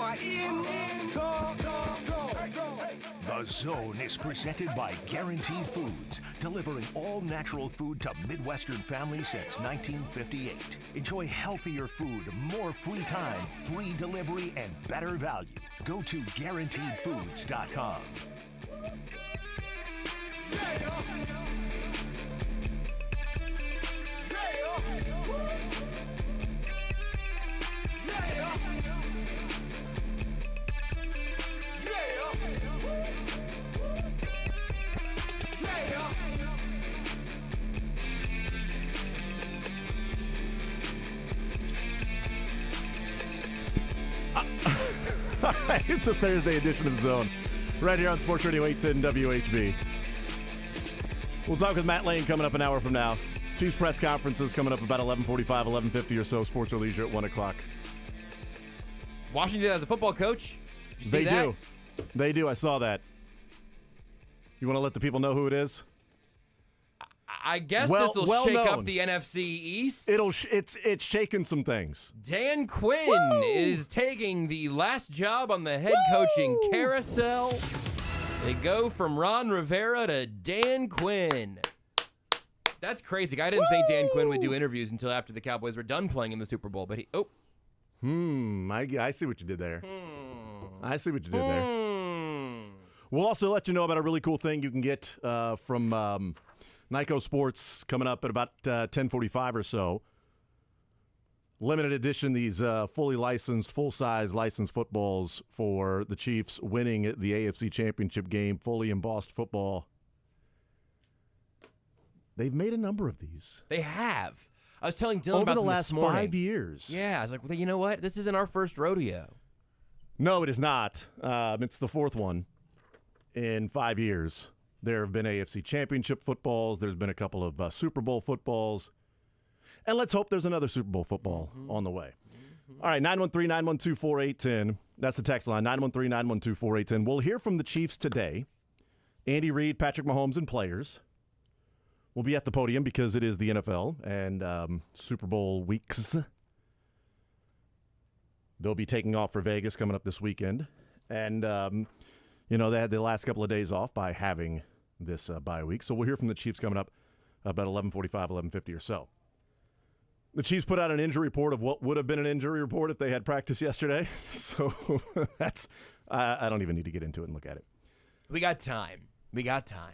are in the zone. The Zone is presented by Guaranteed Foods, delivering all natural food to Midwestern families since 1958. Enjoy healthier food, more free time, free delivery, and better value. Go to GuaranteedFoods.com. All right, it's a Thursday edition of The Zone, right here on Sports Radio 810 WHB. We'll talk with Matt Lane coming up an hour from now. Chiefs press conferences coming up about 11:45, 11:50 or so. Sports or Leisure at 1 o'clock. Washington has a football coach. Did you see They that? do. They do. I saw that. You want to let the people know who it is? I guess Well this will shake known. up the NFC East. It's shaking some things. Dan Quinn is taking the last job on the head coaching carousel. They go from Ron Rivera to Dan Quinn. That's crazy. I didn't think Dan Quinn would do interviews until after the Cowboys were done playing in the Super Bowl. But I see what you did there. I see what you did there. We'll also let you know about a really cool thing you can get from Nyco Sports coming up at about 10:45 or so. Limited edition, these fully licensed, full-size licensed footballs for the Chiefs winning the AFC Championship game, fully embossed football. They've made a number of these. They have. I was telling Dylan over about the them last this morning. 5 years. Yeah, I was like, well, you know what? This isn't our first rodeo. No, it is not. It's the fourth one in 5 years. There have been AFC Championship footballs. There's been a couple of Super Bowl footballs. And let's hope there's another Super Bowl football on the way. All right, 913-912-4810. That's the text line, 913-912-4810. We'll hear from the Chiefs today. Andy Reid, Patrick Mahomes, and players will be at the podium because it is the NFL and Super Bowl weeks. They'll be taking off for Vegas coming up this weekend. And, they had the last couple of days off by having this bye week. So we'll hear from the Chiefs coming up about 11:45, 11:50 or so. The Chiefs put out an injury report of what would have been an injury report if they had practice yesterday. So that's I don't even need to get into it and look at it. We got time. A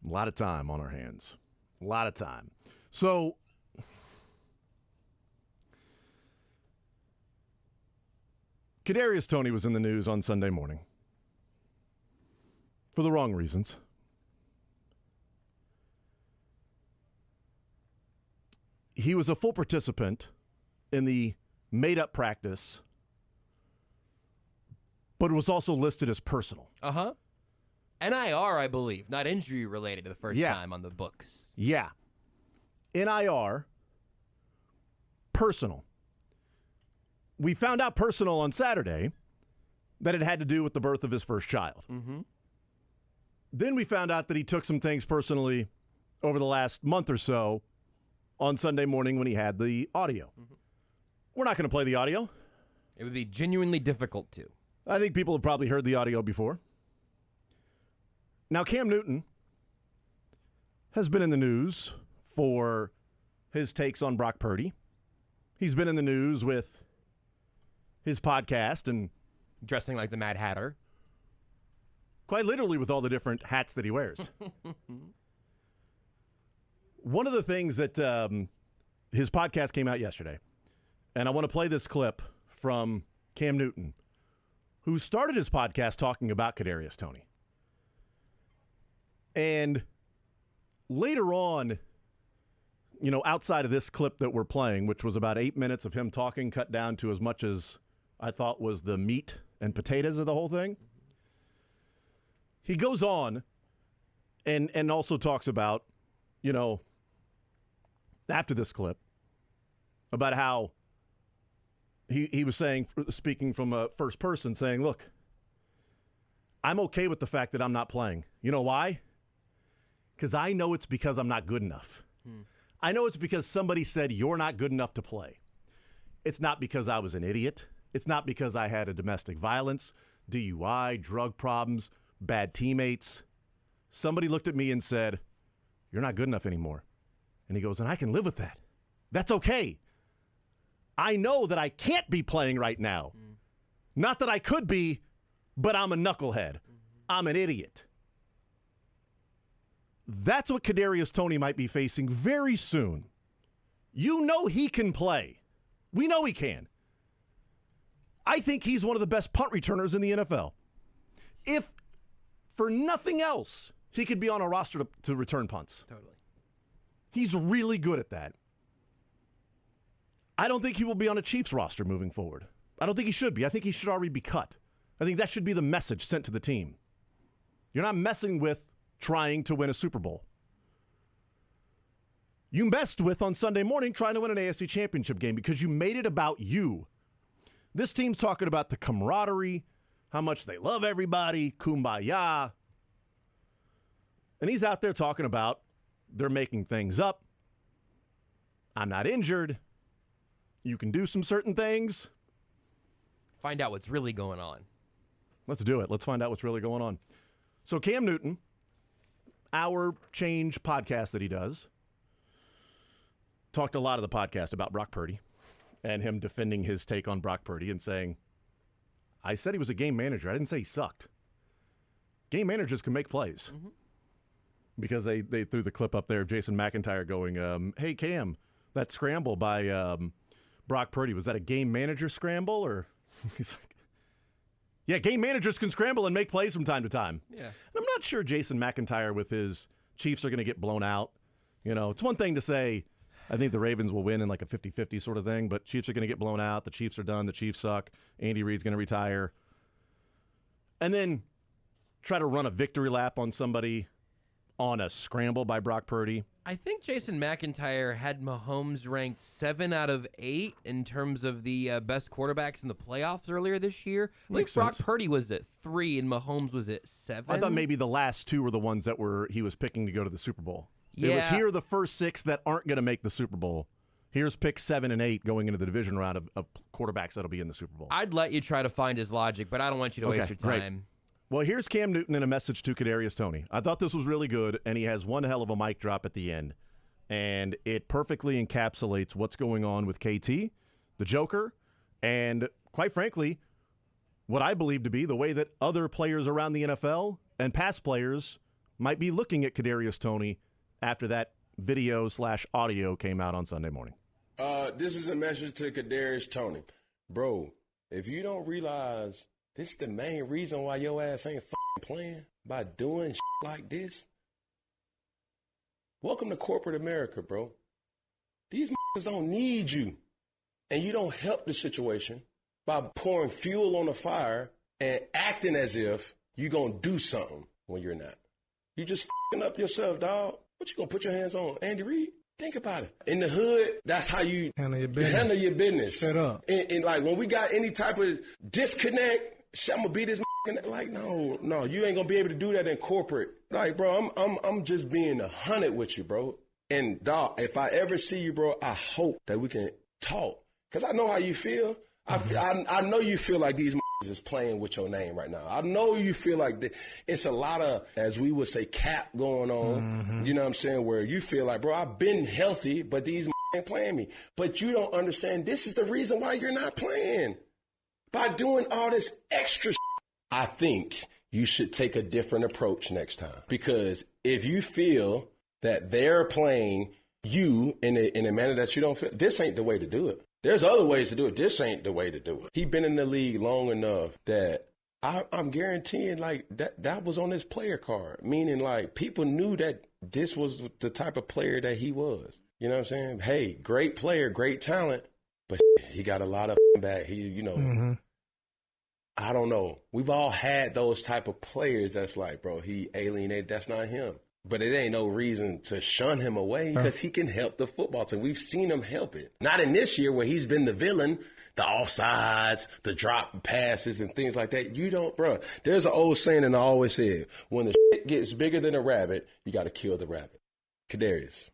lot of time on our hands. A lot of time. So Kadarius Toney was in the news on Sunday morning for the wrong reasons. He was a full participant in the made-up practice, but it was also listed as personal. Uh-huh. NIR, I believe, not injury-related the first time on the books. Yeah. NIR, personal. We found out personal on Saturday that it had to do with the birth of his first child. Mm-hmm. Then we found out that he took some things personally over the last month or so on Sunday morning when he had the audio. Mm-hmm. We're not going to play the audio. It would be genuinely difficult to. I think people have probably heard the audio before. Now, Cam Newton has been in the news for his takes on Brock Purdy. He's been in the news with his podcast and dressing like the Mad Hatter. Quite literally with all the different hats that he wears. One of the things that his podcast came out yesterday, and I want to play this clip from Cam Newton, who started his podcast talking about Kadarius Toney. And later on, outside of this clip that we're playing, which was about 8 minutes of him talking, cut down to as much as I thought was the meat and potatoes of the whole thing, he goes on and also talks about, after this clip, about how he was saying, speaking from a first person, saying, look, I'm okay with the fact that I'm not playing. You know why? Because I know it's because I'm not good enough. I know it's because somebody said you're not good enough to play. It's not because I was an idiot. it's not because I had a domestic violence, DUI, drug problems, bad teammates. Somebody looked at me and said, "You're not good enough anymore." And he goes, "And I can live with that. That's okay. I know that I can't be playing right now. Not that I could be, but I'm a knucklehead. I'm an idiot." That's what Kadarius Toney might be facing very soon. You know he can play. We know he can. I think he's one of the best punt returners in the NFL. If, for nothing else, he could be on a roster to return punts. Totally. He's really good at that. I don't think he will be on a Chiefs roster moving forward. I don't think he should be. I think he should already be cut. I think that should be the message sent to the team. You're not messing with trying to win a Super Bowl. You messed with on Sunday morning trying to win an AFC championship game because you made it about you. This team's talking about the camaraderie, how much they love everybody, kumbaya. And he's out there talking about they're making things up. I'm not injured. You can do some certain things. Find out what's really going on. Let's do it. Let's find out what's really going on. So Cam Newton, our Change podcast that he does, talked a lot of the podcast about Brock Purdy and him defending his take on Brock Purdy and saying, I said he was a game manager. I didn't say he sucked. Game managers can make plays. Mm-hmm. Because they threw the clip up there of Jason McIntyre going, hey, Cam, that scramble by Brock Purdy, was that a game manager scramble? Or he's like, yeah, game managers can scramble and make plays from time to time. Yeah. And I'm not sure Jason McIntyre with his Chiefs are going to get blown out. You know, it's one thing to say, I think the Ravens will win in like a 50-50 sort of thing, but Chiefs are going to get blown out. The Chiefs are done. The Chiefs suck. Andy Reid's going to retire. And then try to run a victory lap on somebody on a scramble by Brock Purdy. I think Jason McIntyre had Mahomes ranked 7 out of 8 in terms of the best quarterbacks in the playoffs earlier this year. I think Brock Purdy was at 3 and Mahomes was at 7. I thought maybe the last 2 were the ones that he was picking to go to the Super Bowl. Yeah. It was here the first 6 that aren't going to make the Super Bowl. Here's pick 7 and 8 going into the division round of quarterbacks that'll be in the Super Bowl. I'd let you try to find his logic, but I don't want you to waste your time. Great. Well, here's Cam Newton in a message to Kadarius Toney. I thought this was really good, and he has one hell of a mic drop at the end. And it perfectly encapsulates what's going on with KT, the Joker, and quite frankly, what I believe to be the way that other players around the NFL and past players might be looking at Kadarius Toney after that video/audio came out on Sunday morning. This is a message to Kadarius Toney. Bro, if you don't realize this is the main reason why your ass ain't playing by doing shit like this, welcome to corporate America, bro. These don't need you. And you don't help the situation by pouring fuel on the fire and acting as if you're going to do something when you're not. You just up yourself, dog. What you going to put your hands on? Andy Reid? Think about it. In the hood, that's how you handle your business. Shut up. And like when we got any type of disconnect, I'm going to be this like, no, you ain't going to be able to do that in corporate. Like, bro, I'm just being 100 with you, bro. And, dog, if I ever see you, bro, I hope that we can talk. Because I know how you feel. I know you feel like these is playing with your name right now. I know you feel like it's a lot of, as we would say, cap going on. Mm-hmm. You know what I'm saying? Where you feel like, bro, I've been healthy, but these ain't playing me. But you don't understand this is the reason why you're not playing. By doing all this extra I think you should take a different approach next time. Because if you feel that they're playing you in a manner that you don't feel, this ain't the way to do it. There's other ways to do it. This ain't the way to do it. He been in the league long enough that I'm guaranteeing like that was on his player card, meaning like people knew that this was the type of player that he was. You know what I'm saying? Hey, great player, great talent, but he got a lot of back. Mm-hmm. I don't know. We've all had those type of players that's like, bro, he alienated. That's not him. But it ain't no reason to shun him away because he can help the football team. We've seen him help it. Not in this year where he's been the villain, the offsides, the drop passes and things like that. You don't, bro. There's an old saying and I always say, when the shit gets bigger than a rabbit, you got to kill the rabbit. Kadarius,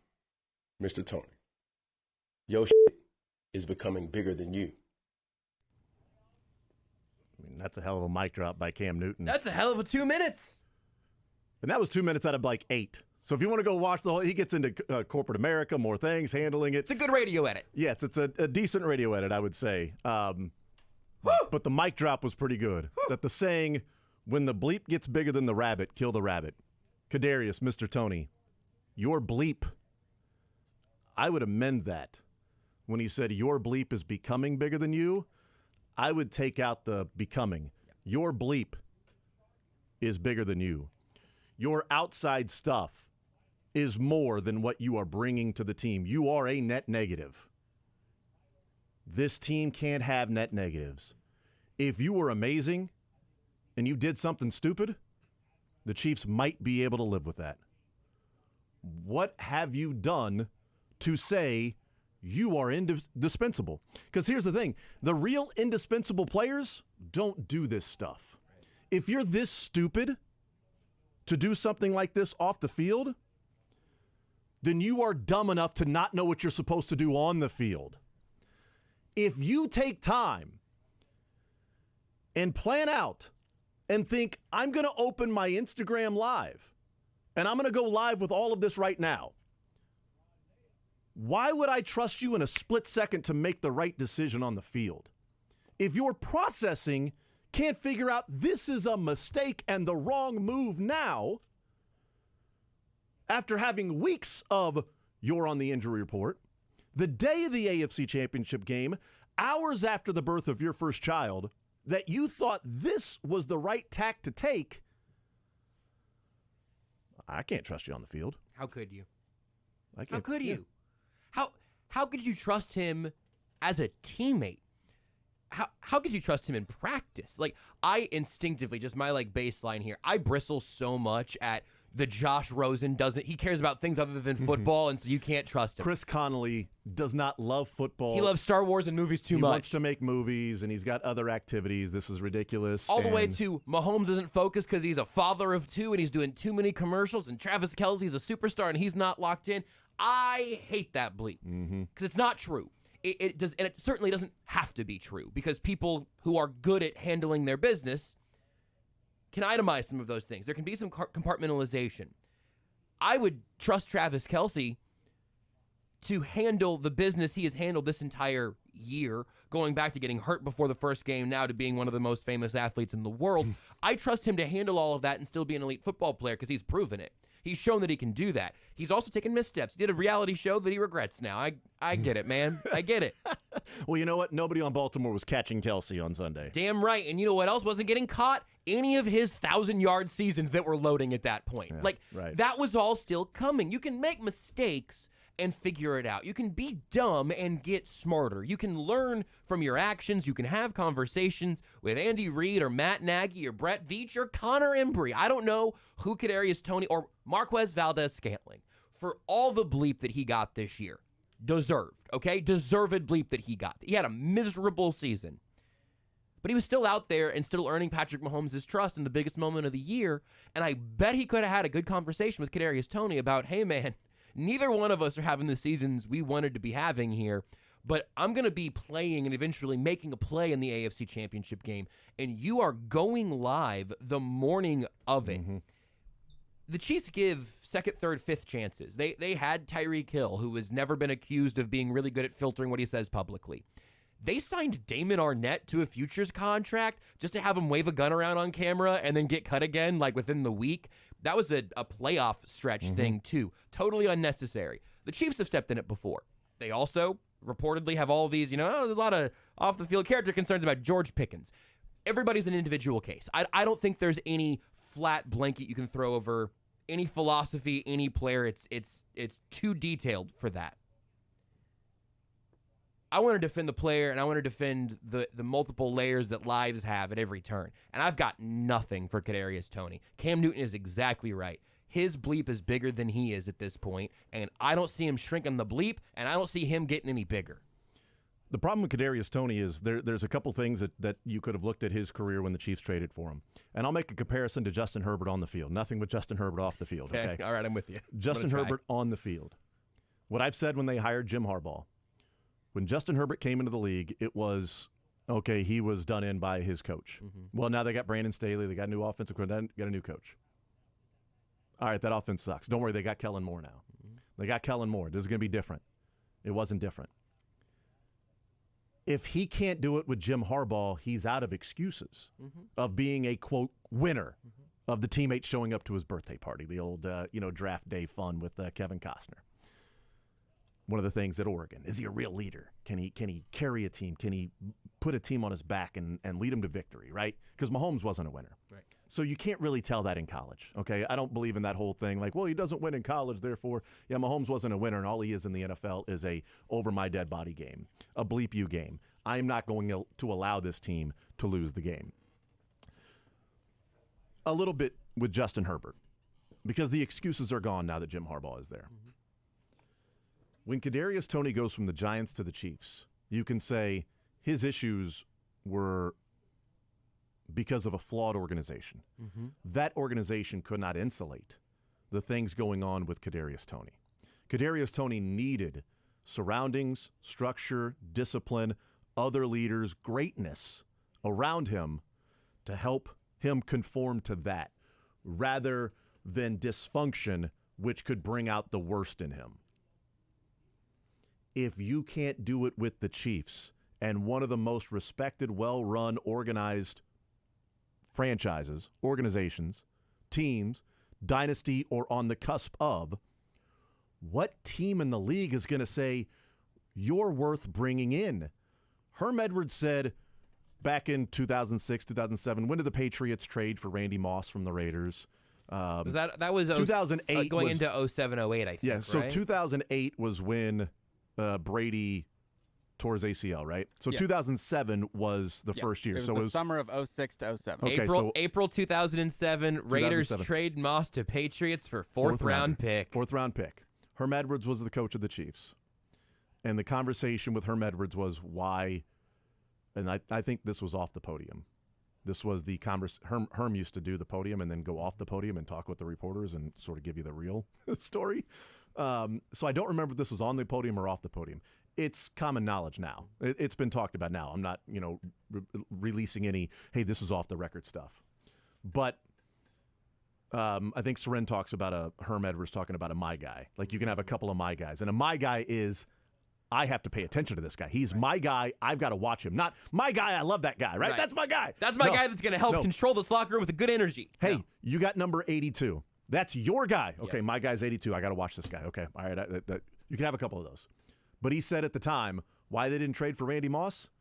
Mr. Toney, your shit is becoming bigger than you. That's a hell of a mic drop by Cam Newton. That's a hell of a 2 minutes. And that was 2 minutes out of like 8. So if you want to go watch the whole, he gets into corporate America, more things, handling it. It's a good radio edit. Yes, it's a decent radio edit, I would say. But the mic drop was pretty good. That the saying, when the bleep gets bigger than the rabbit, kill the rabbit. Kadarius, Mr. Tony, your bleep. I would amend that. When he said your bleep is becoming bigger than you, I would take out the becoming. Your bleep is bigger than you. Your outside stuff is more than what you are bringing to the team. You are a net negative. This team can't have net negatives. If you were amazing and you did something stupid, the Chiefs might be able to live with that. What have you done to say you are indispensable? Because here's the thing. The real indispensable players don't do this stuff. If you're this stupid to do something like this off the field, then you are dumb enough to not know what you're supposed to do on the field. If you take time and plan out and think, I'm going to open my Instagram Live and I'm going to go live with all of this right now, why would I trust you in a split second to make the right decision on the field? If your processing can't figure out this is a mistake and the wrong move now, after having weeks of you're on the injury report, the day of the AFC Championship game, hours after the birth of your first child, that you thought this was the right tack to take, I can't trust you on the field. How could you? How could you? How could you trust him as a teammate? How could you trust him in practice? Like, I instinctively, just my baseline here, I bristle so much at the Josh Rosen he cares about things other than football, and so you can't trust him. Chris Connolly does not love football. He loves Star Wars and movies too much. He wants to make movies, and he's got other activities. This is ridiculous. All the way to Mahomes isn't focused because he's a father of 2 and he's doing too many commercials, and Travis Kelce's a superstar and he's not locked in. I hate that bleep because it's not true. It does, and it certainly doesn't have to be true because people who are good at handling their business can itemize some of those things. There can be some compartmentalization. I would trust Travis Kelce to handle the business he has handled this entire year, going back to getting hurt before the first game, now to being one of the most famous athletes in the world. I trust him to handle all of that and still be an elite football player because he's proven it. He's shown that he can do that. He's also taken missteps. He did a reality show that he regrets now. I get it, man. I get it. Well, you know what? Nobody on Baltimore was catching Kelce on Sunday. Damn right. And you know what else wasn't getting caught? Any of his 1,000-yard seasons that were loading at that point. Right. That was all still coming. You can make mistakes and figure it out. You can be dumb and get smarter. You can learn from your actions. You can have conversations with Andy Reid or Matt Nagy or Brett Veach or Connor Embry. I don't know who Kadarius Toney or Marquez Valdez-Scantling for all the bleep that he got this year. Deserved, okay? Deserved bleep that he got. He had a miserable season. But he was still out there and still earning Patrick Mahomes' trust in the biggest moment of the year. And I bet he could have had a good conversation with Kadarius Toney about, hey, man, neither one of us are having the seasons we wanted to be having here, but I'm going to be playing and eventually making a play in the AFC Championship game, and you are going live the morning of it. The Chiefs give second, third, fifth chances. They had Tyreek Hill, who has never been accused of being really good at filtering what he says publicly. They signed Damon Arnett to a futures contract just to have him wave a gun around on camera and then get cut again within the week. That was a playoff stretch thing, too. Totally unnecessary. The Chiefs have stepped in it before. They also reportedly have all these, there's a lot of off-the-field character concerns about George Pickens. Everybody's an individual case. I don't think there's any flat blanket you can throw over any philosophy, any player. It's too detailed for that. I want to defend the player, and I want to defend the multiple layers that lives have at every turn. And I've got nothing for Kadarius Toney. Cam Newton is exactly right. His bleep is bigger than he is at this point, and I don't see him shrinking the bleep, and I don't see him getting any bigger. The problem with Kadarius Toney is there's a couple things that you could have looked at his career when the Chiefs traded for him. And I'll make a comparison to Justin Herbert on the field. Nothing with Justin Herbert off the field, okay? All right, I'm with you. Justin Herbert on the field. What I've said when they hired Jim Harbaugh, when Justin Herbert came into the league, it was Okay, he was done in by his coach. Well, now they got Brandon Staley. They got a new offensive coordinator. Got a new coach. All right, that offense sucks. Don't worry, they got Kellen Moore now. They got Kellen Moore. This is going to be different. It wasn't different. If he can't do it with Jim Harbaugh, he's out of excuses of being a, quote, winner of the teammates showing up to his birthday party, the old, draft day fun with Kevin Costner. One of the things at Oregon, is he a real leader? Can he carry a team? Can he put a team on his back and lead them to victory, right? Because Mahomes wasn't a winner. Right. So you can't really tell that in college, okay? I don't believe in that whole thing like, well, he doesn't win in college, therefore, yeah, Mahomes wasn't a winner, and all he is in the NFL is a over-my-dead-body game, a bleep-you game. I'm not going to allow this team to lose the game. A little bit with Justin Herbert, because the excuses are gone now that Jim Harbaugh is there. When Kadarius Toney goes from the Giants to the Chiefs, you can say his issues were because of a flawed organization. That organization could not insulate the things going on with Kadarius Toney. Kadarius Toney needed surroundings, structure, discipline, other leaders, greatness around him to help him conform to that rather than dysfunction, which could bring out the worst in him. If you can't do it with the Chiefs and one of the most respected, well-run, organized franchises, organizations, teams, dynasty, or on the cusp of, what team in the league is going to say, you're worth bringing in? Herm Edwards said back in 2006, 2007, when did the Patriots trade for Randy Moss from the Raiders? Was that was 2008 going was, into 07, 08, I think, yeah, so right? 2008 was when Brady tore his ACL, right? So Yes. 2007 was the first year. It was so the it was summer of 06 to 07. Okay. April 2007, Raiders 2007. trade Moss to Patriots for fourth round pick. Fourth round pick. Herm Edwards was the coach of the Chiefs. And the conversation with Herm Edwards was why, and I think this was off the podium. This was the Herm used to do the podium and then go off the podium and talk with the reporters and sort of give you the real story. So I don't remember if this was on the podium or off the podium. It's common knowledge now. It's been talked about now. I'm not, releasing any, hey, this is off the record stuff. But I think Soren talks about Herm Edwards talking about a my guy. Like you can have a couple of my guys. And a my guy is, I have to pay attention to this guy. He's my guy. I've got to watch him. Not my guy. I love that guy, right? That's my guy. That's my guy that's going to help control this locker room with a good energy. Hey, you got number 82. That's your guy. Okay, Yeah. my guy's 82. I got to watch this guy. Okay, all right. You can have a couple of those. But he said at the time, why they didn't trade for Randy Moss?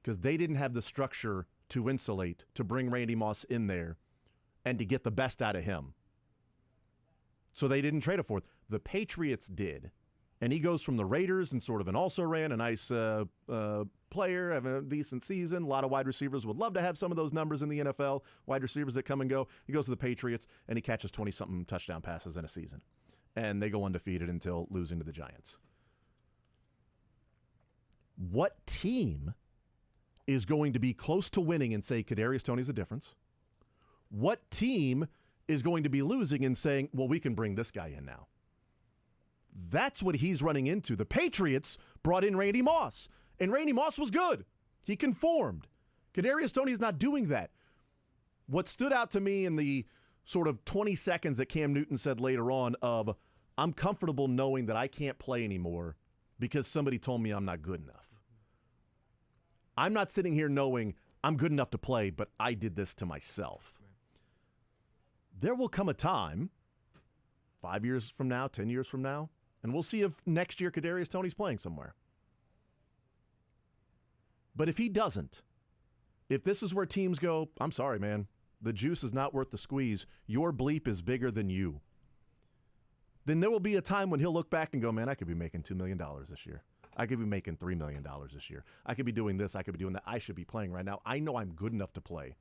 Because they didn't have the structure to insulate, to bring Randy Moss in there, and to get the best out of him. So they didn't trade a fourth. The Patriots did. And he goes from the Raiders and sort of an also-ran, a nice player, having a decent season. A lot of wide receivers would love to have some of those numbers in the NFL, wide receivers that come and go. He goes to the Patriots, and he catches 20-something touchdown passes in a season. And they go undefeated until losing to the Giants. What team is going to be close to winning and say Kadarius Toney's a difference? What team is going to be losing and saying, well, we can bring this guy in now? That's what he's running into. The Patriots brought in Randy Moss, and Randy Moss was good. He conformed. Kadarius Toney's not doing that. What stood out to me in the sort of 20 seconds that Cam Newton said later on of, I'm comfortable knowing that I can't play anymore because somebody told me I'm not good enough. I'm not sitting here knowing I'm good enough to play, but I did this to myself. There will come a time, 5 years from now, 10 years from now, and we'll see if next year Kadarius Toney's playing somewhere. But if he doesn't, if this is where teams go, I'm sorry, man, the juice is not worth the squeeze, your bleep is bigger than you, then there will be a time when he'll look back and go, man, I could be making $2 million this year. I could be making $3 million this year. I could be doing this. I could be doing that. I should be playing right now. I know I'm good enough to play.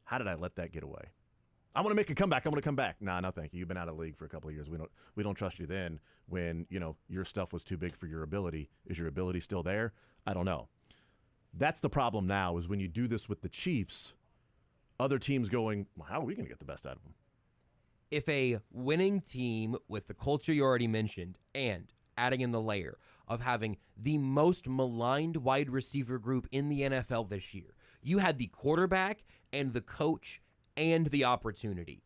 How did I let that get away? I want to make a comeback. I want to come back. Nah, no, thank you. You've been out of the league for a couple of years. We don't trust you then when, your stuff was too big for your ability. Is your ability still there? I don't know. That's the problem now is when you do this with the Chiefs, other teams going, well, how are we going to get the best out of them? If a winning team with the culture you already mentioned and adding in the layer of having the most maligned wide receiver group in the NFL this year. You had the quarterback and the coach and the opportunity.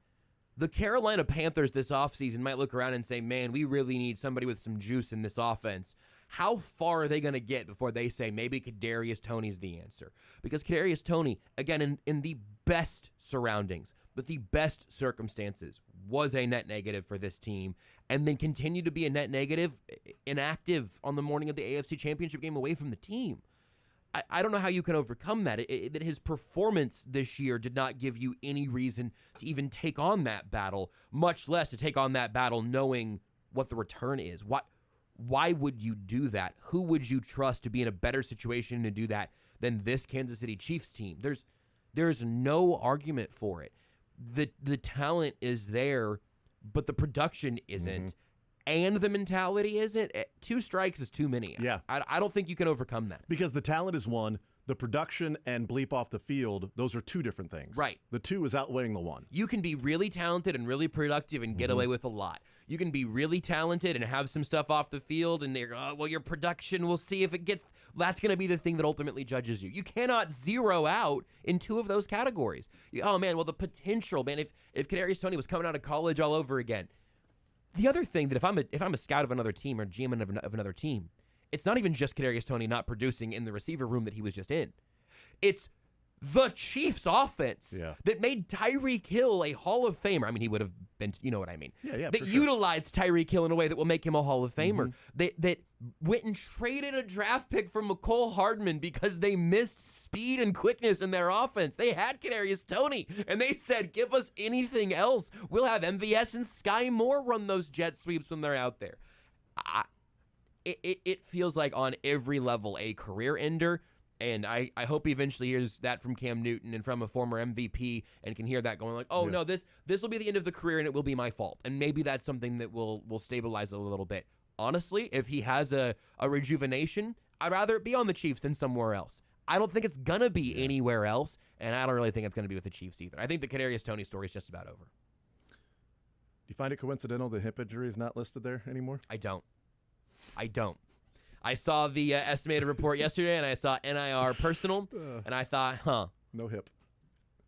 The Carolina Panthers this offseason might look around and say, man, we really need somebody with some juice in this offense. How far are they going to get before they say maybe Kadarius Toney's the answer? Because Kadarius Toney, again, in the best surroundings, but the best circumstances, was a net negative for this team, and then continued to be a net negative, inactive on the morning of the AFC Championship game away from the team. I don't know how you can overcome that. That his performance this year did not give you any reason to even take on that battle, much less to take on that battle knowing what the return is. Why would you do that? Who would you trust to be in a better situation to do that than this Kansas City Chiefs team? There's no argument for it. The talent is there, but the production isn't. And the mentality isn't. 2 strikes is too many. Yeah. I don't think you can overcome that. Because the talent is one, the production and bleep off the field, those are 2 different things. Right. The 2 is outweighing the 1. You can be really talented and really productive and get away with a lot. You can be really talented and have some stuff off the field, and they're, oh, well, your production, we'll see if it gets. That's going to be the thing that ultimately judges you. You cannot zero out in 2 of those categories. Oh, man, well, the potential, man, if Kadarius Toney was coming out of college all over again. The other thing that if I'm a scout of another team or GM of another team, it's not even just Kadarius Toney not producing in the receiver room that he was just in. It's the Chiefs' offense that made Tyreek Hill a Hall of Famer. I mean, he would have been, you know what I mean. Yeah, that utilized Tyreek Hill in a way that will make him a Hall of Famer. That went and traded a draft pick from McCole Hardman because they missed speed and quickness in their offense. They had Kadarius Toney, and they said, give us anything else. We'll have MVS and Sky Moore run those jet sweeps when they're out there. It feels like on every level a career ender. And I hope he eventually hears that from Cam Newton and from a former MVP and can hear that going like, oh, no, this will be the end of the career and it will be my fault. And maybe that's something that will stabilize it a little bit. Honestly, if he has a rejuvenation, I'd rather it be on the Chiefs than somewhere else. I don't think it's going to be anywhere else, and I don't really think it's going to be with the Chiefs either. I think the Kadarius Toney story is just about over. Do you find it coincidental the hip injury is not listed there anymore? I don't. I saw the estimated report yesterday, and I saw NIR personal, and I thought, no hip.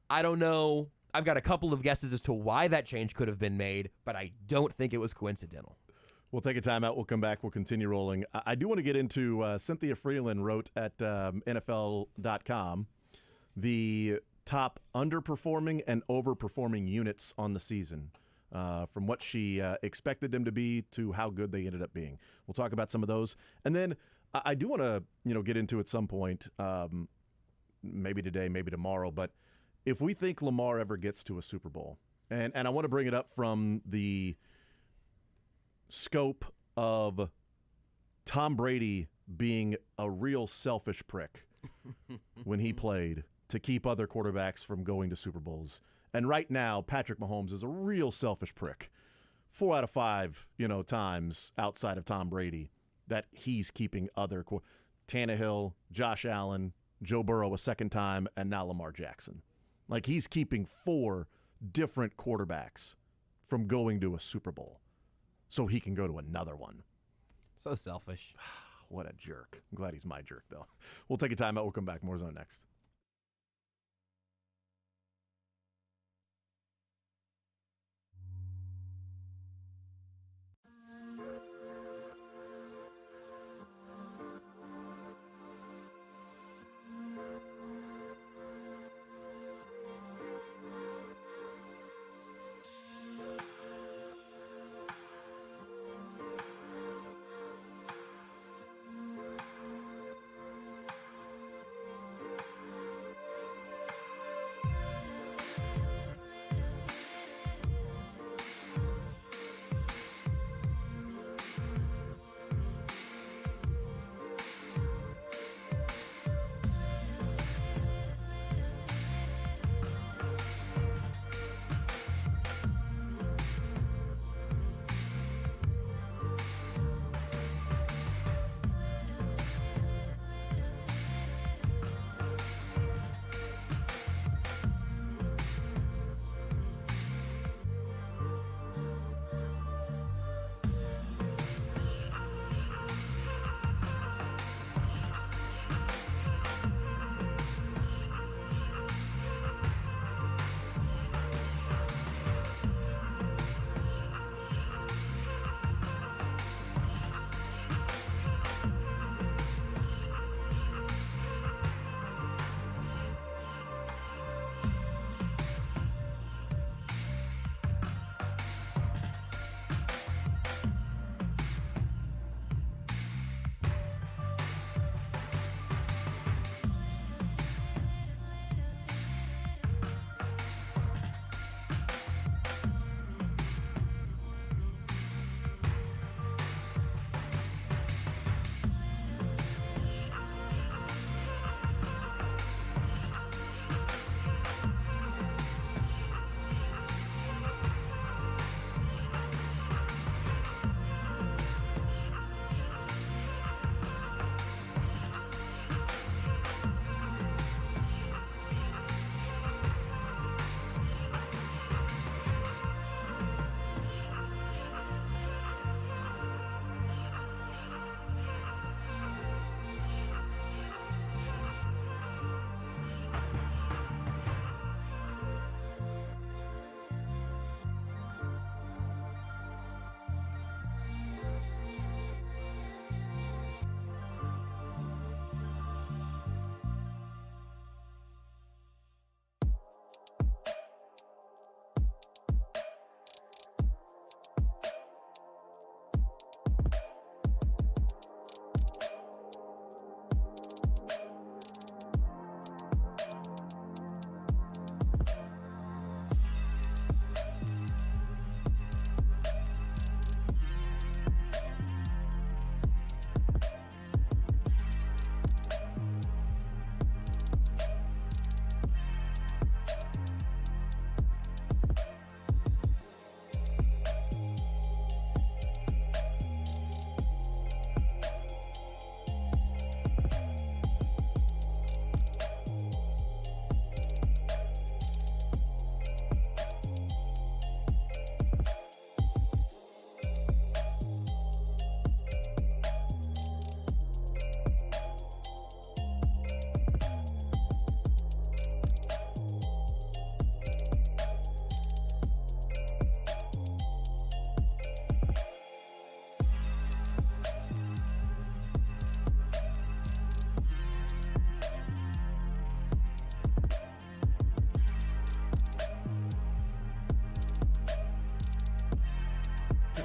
I don't know. I've got a couple of guesses as to why that change could have been made, but I don't think it was coincidental. We'll take a timeout. We'll come back. We'll continue rolling. I do want to get into Cynthia Freeland wrote at NFL.com the top underperforming and overperforming units on the season. From what she expected them to be to how good they ended up being. We'll talk about some of those. And then I do want to get into at some point, maybe today, maybe tomorrow, but if we think Lamar ever gets to a Super Bowl, and I want to bring it up from the scope of Tom Brady being a real selfish prick when he played to keep other quarterbacks from going to Super Bowls. And right now, Patrick Mahomes is a real selfish prick. 4 out of 5, times outside of Tom Brady that he's keeping other Tannehill, Josh Allen, Joe Burrow a second time, and now Lamar Jackson. Like he's keeping 4 different quarterbacks from going to a Super Bowl so he can go to another one. So selfish. What a jerk. I'm glad he's my jerk, though. We'll take a timeout. We'll come back. More Zone next.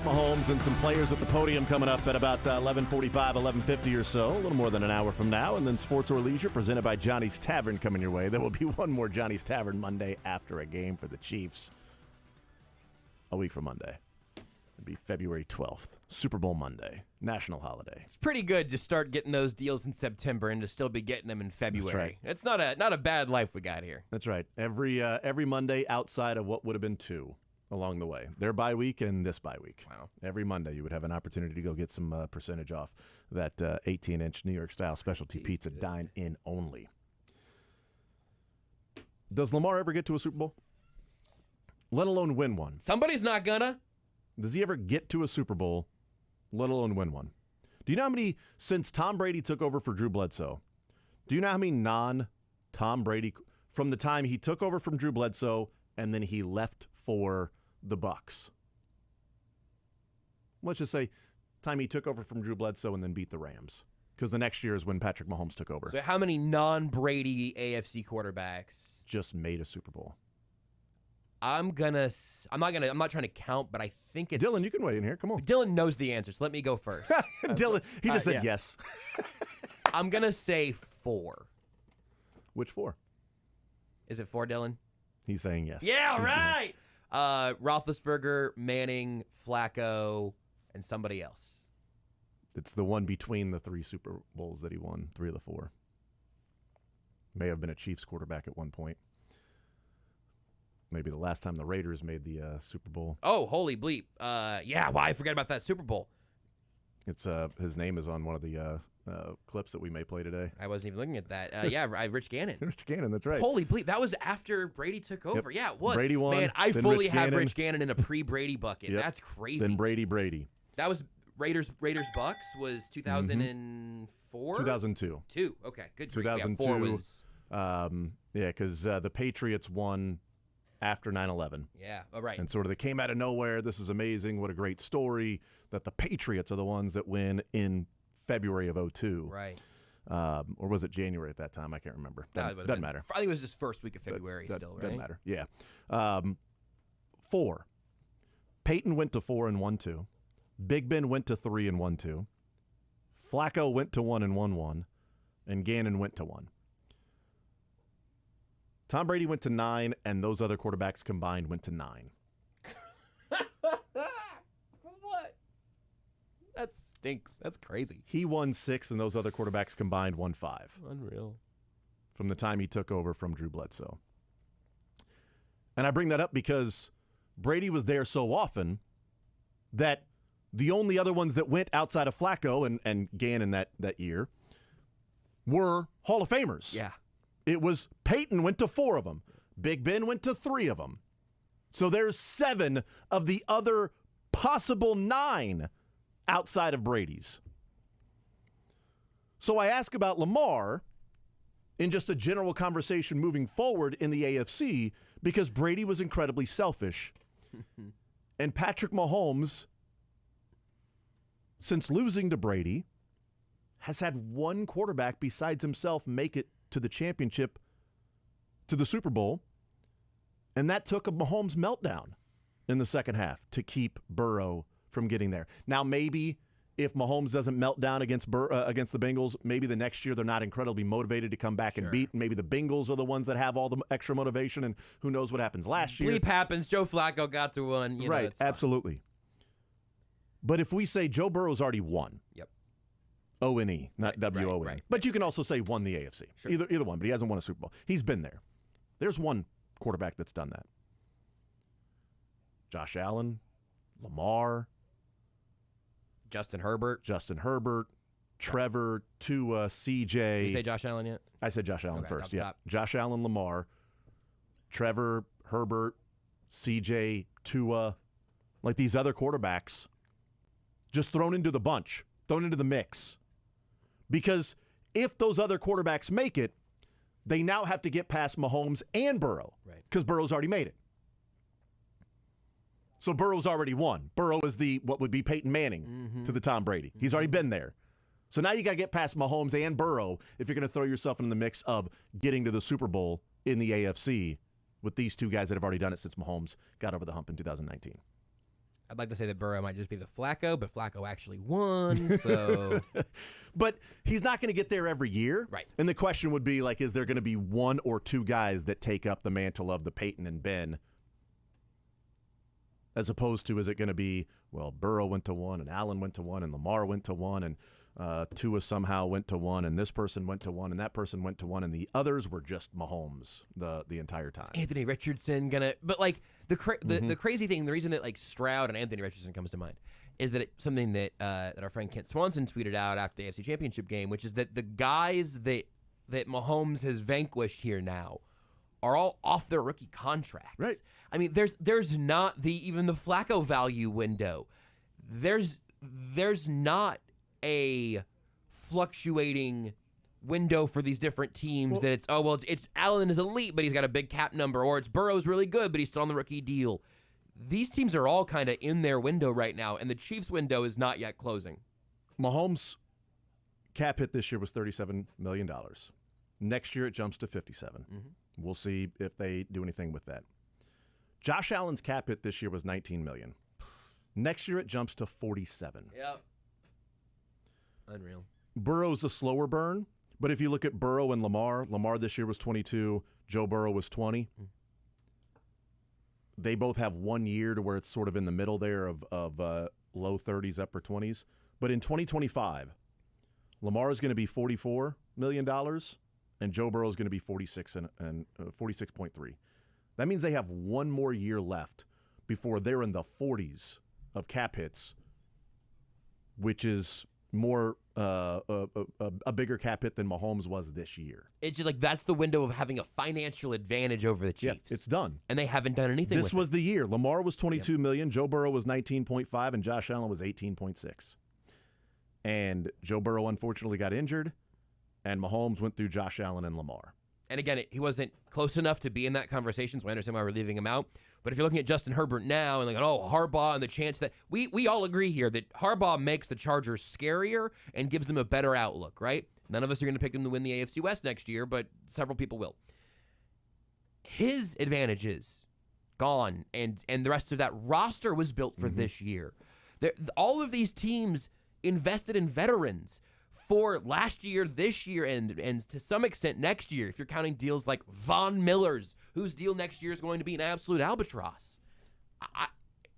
Mahomes and some players at the podium coming up at about 11:45, 11:50 or so, a little more than an hour from now. And then Sports or Leisure presented by Johnny's Tavern coming your way. There will be one more Johnny's Tavern Monday after a game for the Chiefs. A week from Monday. It'll be February 12th, Super Bowl Monday, national holiday. It's pretty good to start getting those deals in September and to still be getting them in February. That's right. It's not a bad life we got here. That's right. Every Monday outside of what would have been 2 along the way. Their bye week and this bye week. Wow. Every Monday you would have an opportunity to go get some percentage off that 18-inch New York-style specialty pizza, dine-in only. Does Lamar ever get to a Super Bowl? Let alone win one. Somebody's not gonna. Does he ever get to a Super Bowl, let alone win one? Do you know how many, since Tom Brady took over for Drew Bledsoe, do you know how many non-Tom Brady, from the time he took over from Drew Bledsoe and then he left for the Bucks? Let's just say time he took over from Drew Bledsoe and then beat the Rams. Because the next year is when Patrick Mahomes took over. So how many non-Brady AFC quarterbacks just made a Super Bowl? I'm not trying to count, but I think it's Dylan, you can weigh in here. Come on. Dylan knows the answer, so let me go first. Dylan, he just said yes. I'm gonna say 4. Which 4? Is it 4, Dylan? He's saying yes. Yeah, right. Roethlisberger, Manning, Flacco, and somebody else. It's the one between the 3 Super Bowls that he won, 3 of the 4. May have been a Chiefs quarterback at one point. Maybe the last time the Raiders made the Super Bowl. Oh, holy bleep. Yeah, why I forgot about that Super Bowl. It's his name is on one of the clips that we may play today. I wasn't even looking at that. Yeah, Rich Gannon. Rich Gannon, that's right. Holy bleep. That was after Brady took over. Yep. Yeah, it was. Brady won. Man, I then fully Rich have Gannon. Rich Gannon in a pre-Brady bucket. Yep. That's crazy. Then Brady. That was Raiders Bucks was 2004? 2002. 2. Okay, good. 2002. Yeah, 4 was... Yeah, because the Patriots won after 9/11. Yeah, all right. And sort of they came out of nowhere. This is amazing. What a great story that the Patriots are the ones that win in February of 2002. Right. Or was it January at that time? I can't remember. Doesn't matter. I think it was just first week of February still, right? Doesn't matter. Yeah. 4. Peyton went to 4 and won 2. Big Ben went to 3 and won 2. Flacco went to 1 and won 1. And Gannon went to 1. Tom Brady went to 9, and those other quarterbacks combined went to 9. What? That stinks. That's crazy. He won 6, and those other quarterbacks combined won 5. Unreal. From the time he took over from Drew Bledsoe. And I bring that up because Brady was there so often that the only other ones that went outside of Flacco and Gannon that year were Hall of Famers. Yeah. It was Peyton went to 4 of them. Big Ben went to 3 of them. So there's 7 of the other possible 9 outside of Brady's. So I ask about Lamar in just a general conversation moving forward in the AFC because Brady was incredibly selfish. And Patrick Mahomes, since losing to Brady, has had one quarterback besides himself make it to the championship, to the Super Bowl, and that took a Mahomes meltdown in the second half to keep Burrow from getting there. Now, maybe if Mahomes doesn't melt down against the Bengals, maybe the next year they're not incredibly motivated to come back and beat. Maybe the Bengals are the ones that have all the extra motivation, and who knows what happens last year. Bleep happens. Joe Flacco got to 1. Right, absolutely. But if we say Joe Burrow's already won. Yep. O-N-E, not W-O-N. Right, but you can also say won the AFC. Sure. Either one, but he hasn't won a Super Bowl. He's been there. There's one quarterback that's done that. Josh Allen, Lamar, Justin Herbert, Trevor, Tua, CJ. Did you say Josh Allen yet? I said Josh Allen first, yeah. Top. Josh Allen, Lamar, Trevor, Herbert, CJ, Tua. Like these other quarterbacks just thrown into the bunch, thrown into the mix. Because if those other quarterbacks make it, they now have to get past Mahomes and Burrow. Right. Because Burrow's already made it. So Burrow's already won. Burrow is what would be Peyton Manning to the Tom Brady. He's already been there. So now you got to get past Mahomes and Burrow if you're going to throw yourself in the mix of getting to the Super Bowl in the AFC with these two guys that have already done it since Mahomes got over the hump in 2019. I'd like to say that Burrow might just be the Flacco, but Flacco actually won, so... But he's not going to get there every year. Right. And the question would be, like, is there going to be one or two guys that take up the mantle of the Peyton and Ben, as opposed to, is it going to be, well, Burrow went to one, and Allen went to one, and Lamar went to one, and Tua somehow went to one, and this person went to one, and that person went to one, and the others were just Mahomes the entire time. Anthony Richardson but like the crazy thing, the reason that like Stroud and Anthony Richardson comes to mind is that it's something that that our friend Kent Swanson tweeted out after the AFC Championship game, which is that the guys that Mahomes has vanquished here now are all off their rookie contracts. Right. I mean, there's not even the Flacco value window. There's not a fluctuating window for these different teams that it's Allen is elite, but he's got a big cap number, or it's Burrow's really good, but he's still on the rookie deal. These teams are all kind of in their window right now, and the Chiefs' window is not yet closing. Mahomes' cap hit this year was $37 million. Next year it jumps to $57. Mm-hmm. We'll see if they do anything with that. Josh Allen's cap hit this year was $19 million. Next year it jumps to $47. Yep. Unreal. Burrow's a slower burn, but if you look at Burrow and Lamar this year was 22, Joe Burrow was 20. They both have 1 year to where it's sort of in the middle there of low 30s, upper 20s. But in 2025, Lamar is going to be $44 million, and Joe Burrow is going to be 46.3. That means they have 1 more year left before they're in the 40s of cap hits, which is more a bigger cap hit than Mahomes was this year. It's just like that's the window of having a financial advantage over the Chiefs. Yeah, it's done. And they haven't done anything This with was it. the year. Lamar was $22 million, Joe Burrow was 19.5, and Josh Allen was 18.6. And Joe Burrow unfortunately got injured, and Mahomes went through Josh Allen and Lamar. And again, he wasn't close enough to be in that conversation, so I understand why we're leaving him out. But if you're looking at Justin Herbert now and like, oh, Harbaugh and the chance that we all agree here that Harbaugh makes the Chargers scarier and gives them a better outlook, right? None of us are going to pick them to win the AFC West next year, but several people will. His advantages gone, and the rest of that roster was built for this year. All of these teams invested in veterans for last year, this year, and to some extent next year, if you're counting deals like Von Miller's, whose deal next year is going to be an absolute albatross.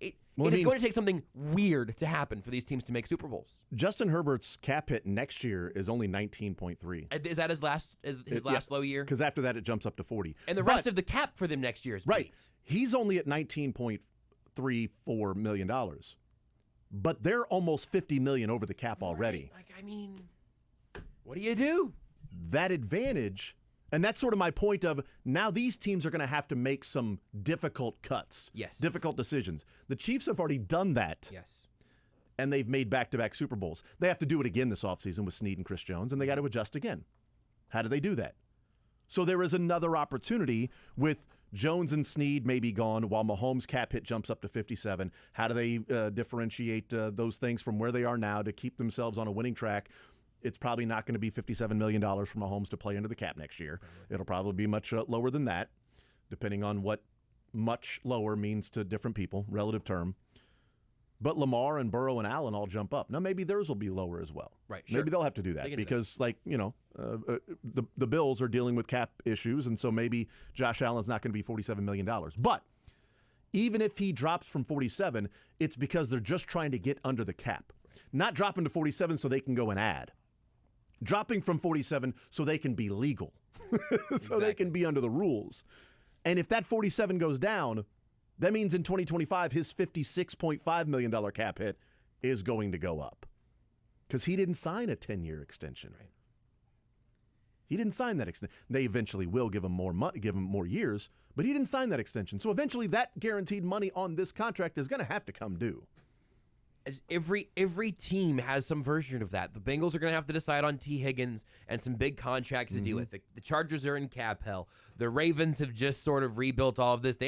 It is going to take something weird to happen for these teams to make Super Bowls. Justin Herbert's cap hit next year is only 19.3. Is that his last low year? Because after that it jumps up to 40. And the rest of the cap for them next year is right. Beat. He's only at $19.34 million. But they're almost $50 million over the cap already. Like, I mean, what do you do? That advantage, and that's sort of my point of now these teams are going to have to make some difficult cuts. Yes. Difficult decisions. The Chiefs have already done that. Yes. And they've made back-to-back Super Bowls. They have to do it again this offseason with Snead and Chris Jones, and they got to adjust again. How do they do that? So there is another opportunity with Jones and Snead may be gone while Mahomes' cap hit jumps up to 57. How do they differentiate those things from where they are now to keep themselves on a winning track? It's probably not going to be $57 million for Mahomes to play into the cap next year. It'll probably be much lower than that, depending on what much lower means to different people, relative term. But Lamar and Burrow and Allen all jump up. Now, maybe theirs will be lower as well. Right, sure. Maybe they'll have to do that because, the Bills are dealing with cap issues, and so maybe Josh Allen's not going to be $47 million. But even if he drops from 47, it's because they're just trying to get under the cap. Not dropping to 47 so they can go and add. Dropping from 47 so they can be legal. So they can be under the rules. And if that 47 goes down, that means in 2025, his $56.5 million cap hit is going to go up because he didn't sign a 10-year extension. Right. He didn't sign that extension. They eventually will give him more money, give him more years, but he didn't sign that extension. So eventually, that guaranteed money on this contract is going to have to come due. Every team has some version of that. The Bengals are going to have to decide on T. Higgins and some big contracts to deal with. The Chargers are in cap hell. The Ravens have just sort of rebuilt all of this.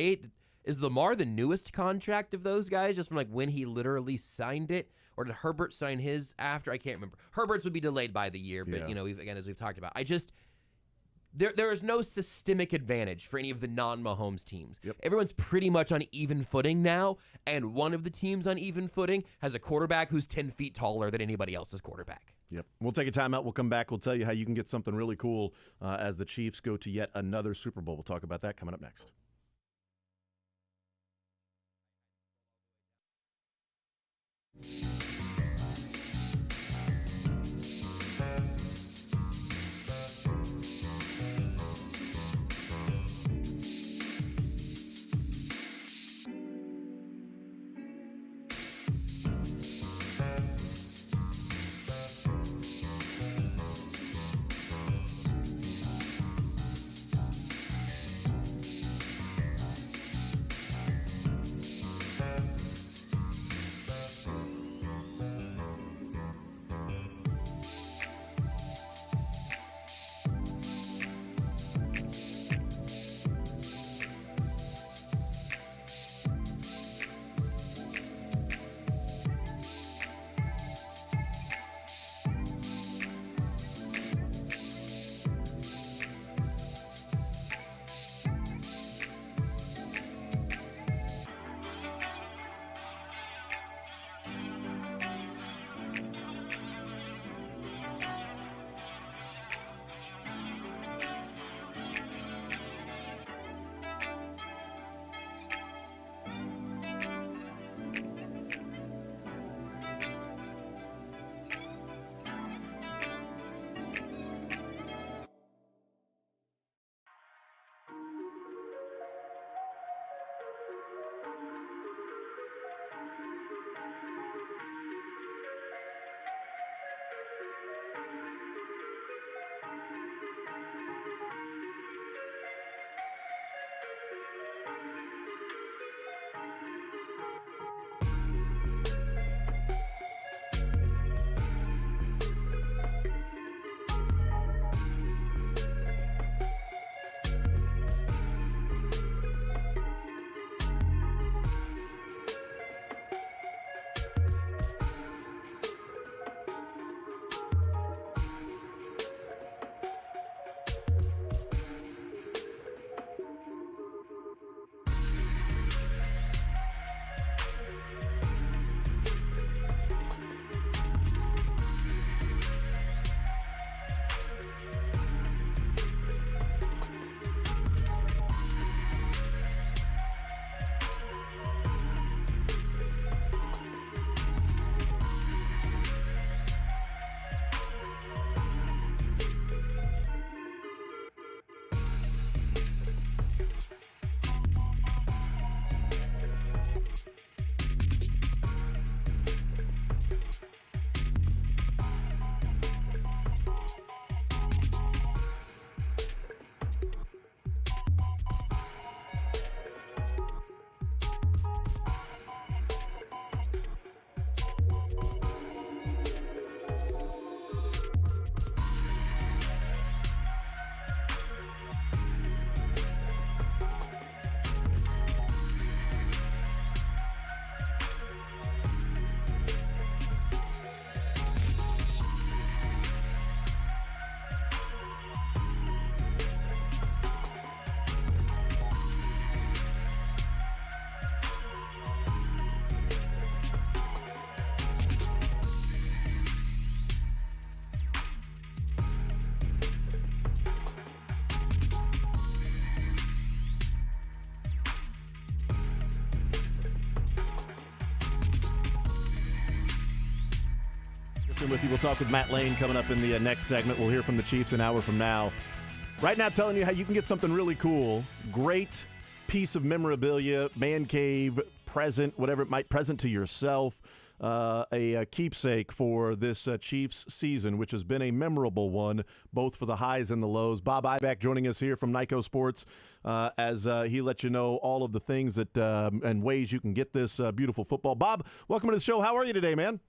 Is Lamar the newest contract of those guys, just from like when he literally signed it? Or did Herbert sign his after? I can't remember. Herbert's would be delayed by the year, but, as we've talked about. there is no systemic advantage for any of the non-Mahomes teams. Yep. Everyone's pretty much on even footing now, and one of the teams on even footing has a quarterback who's 10 feet taller than anybody else's quarterback. Yep. We'll take a timeout. We'll come back. We'll tell you how you can get something really cool as the Chiefs go to yet another Super Bowl. We'll talk about that coming up next. With you. We'll talk with Matt Lane coming up in the next segment. We'll hear from the Chiefs an hour from now. Right now, telling you how you can get something really cool. Great piece of memorabilia, man cave, present, whatever it might present to yourself. A keepsake for this Chiefs season, which has been a memorable one, both for the highs and the lows. Bob Iback joining us here from Nyco Sports as he lets you know all of the things that and ways you can get this beautiful football. Bob, welcome to the show. How are you today, man?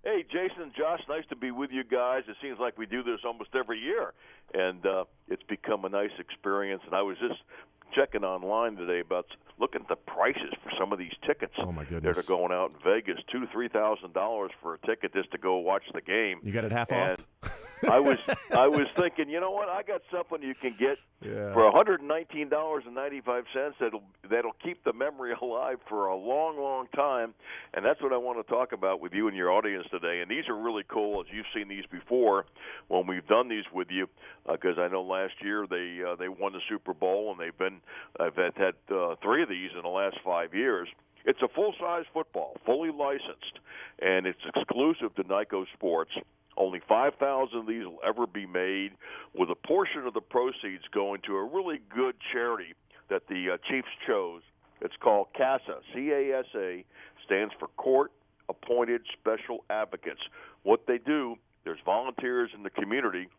Hey, Jason, Josh, nice to be with you guys. It seems like we do this almost every year, and it's become a nice experience. And I was just checking online today about looking at the prices for some of these tickets. Oh, my goodness. That are going out in Vegas, $2,000 to $3,000 for a ticket just to go watch the game. You got it half off? I was thinking, you know what? I got something you can get for $119.95 that'll keep the memory alive for a long, long time, and that's what I want to talk about with you and your audience today. And these are really cool, as you've seen these before when we've done these with you, because I know last year they won the Super Bowl, and I've had 3 of these in the last 5 years. It's a full-size football, fully licensed, and it's exclusive to Nyco Sports. Only 5,000 of these will ever be made, with a portion of the proceeds going to a really good charity that the Chiefs chose. It's called CASA, C-A-S-A, stands for Court Appointed Special Advocates. What they do, there's volunteers in the community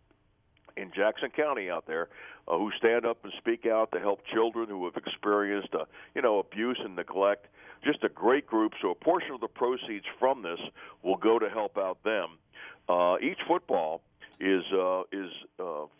in Jackson County out there who stand up and speak out to help children who have experienced abuse and neglect. Just a great group. So a portion of the proceeds from this will go to help out them. Each football is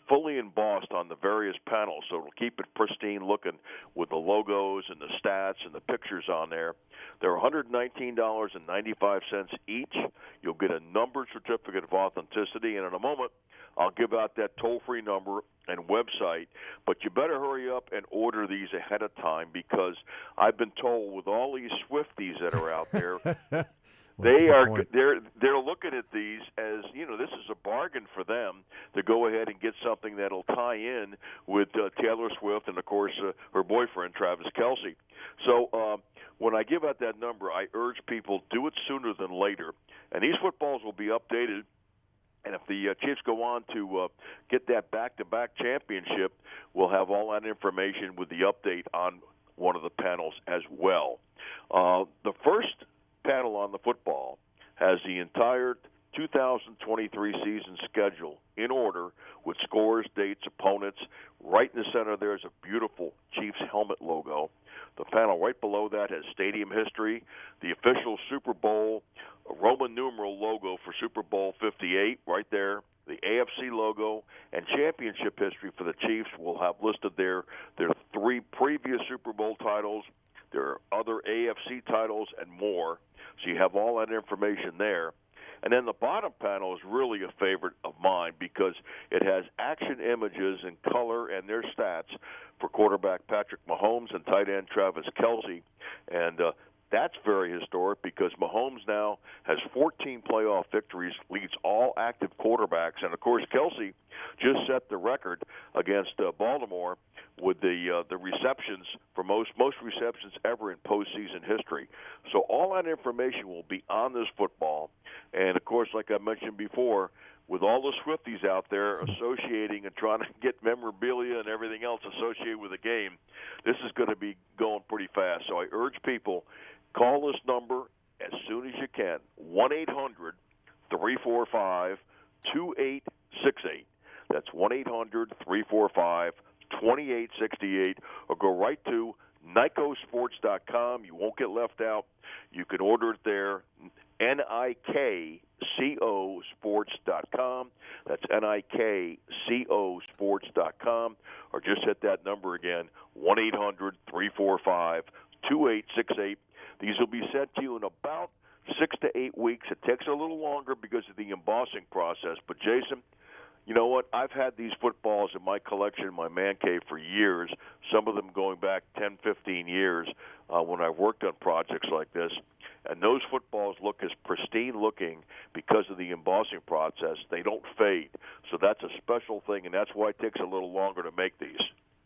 fully embossed on the various panels, so it'll keep it pristine looking with the logos and the stats and the pictures on there. They're $119.95 each. You'll get a numbered certificate of authenticity, and in a moment I'll give out that toll-free number and website, but you better hurry up and order these ahead of time, because I've been told with all these Swifties that are out there, they're looking at these as, this is a bargain for them to go ahead and get something that'll tie in with Taylor Swift and, of course, her boyfriend, Travis Kelce. So when I give out that number, I urge people, do it sooner than later. And these footballs will be updated. And if the Chiefs go on to get that back-to-back championship, we'll have all that information with the update on one of the panels as well. The first panel on the football has the entire 2023 season schedule in order with scores, dates, opponents. Right in the center there is a beautiful Chiefs helmet logo. The panel right below that has stadium history, the official Super Bowl Roman numeral logo for Super Bowl 58 right there, the AFC logo, and championship history for the Chiefs. Will have listed there their 3 previous Super Bowl titles, their other AFC titles, and more. So you have all that information there. And then the bottom panel is really a favorite of mine, because it has action images in color and their stats for quarterback Patrick Mahomes and tight end Travis Kelce. And that's very historic, because Mahomes now has 14 playoff victories, leads all active quarterbacks. And, of course, Kelce just set the record against Baltimore with the receptions for most receptions ever in postseason history. So all that information will be on this football. And, of course, like I mentioned before, with all the Swifties out there associating and trying to get memorabilia and everything else associated with the game, this is going to be going pretty fast. So I urge people, call this number as soon as you can, 1-800-345-2868. That's 1-800-345-2868, or go right to NycoSports.com. You won't get left out. You can order it there, NIKCOSports.com. That's NIKCOSports.com, or just hit that number again, 1-800-345-2868. These will be sent to you in about 6 to 8 weeks. It takes a little longer because of the embossing process. But, Jason, you know what? I've had these footballs in my collection, in my man cave, for years, some of them going back 10, 15 years when I've worked on projects like this. And those footballs look as pristine looking because of the embossing process. They don't fade. So that's a special thing, and that's why it takes a little longer to make these.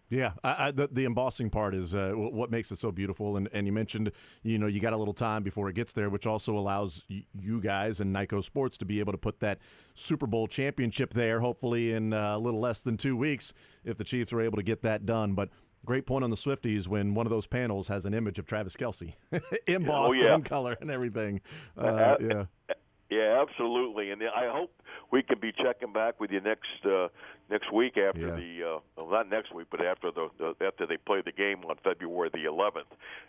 Yeah, the embossing part is what makes it so beautiful. And you mentioned, you got a little time before it gets there, which also allows you guys and Nyco Sports to be able to put that Super Bowl championship there, hopefully in a little less than 2 weeks, if the Chiefs are able to get that done. But great point on the Swifties when one of those panels has an image of Travis Kelce embossed in color and everything. Yeah, absolutely. And I hope we can be checking back with you next week after not next week, but after after they play the game on February the 11th,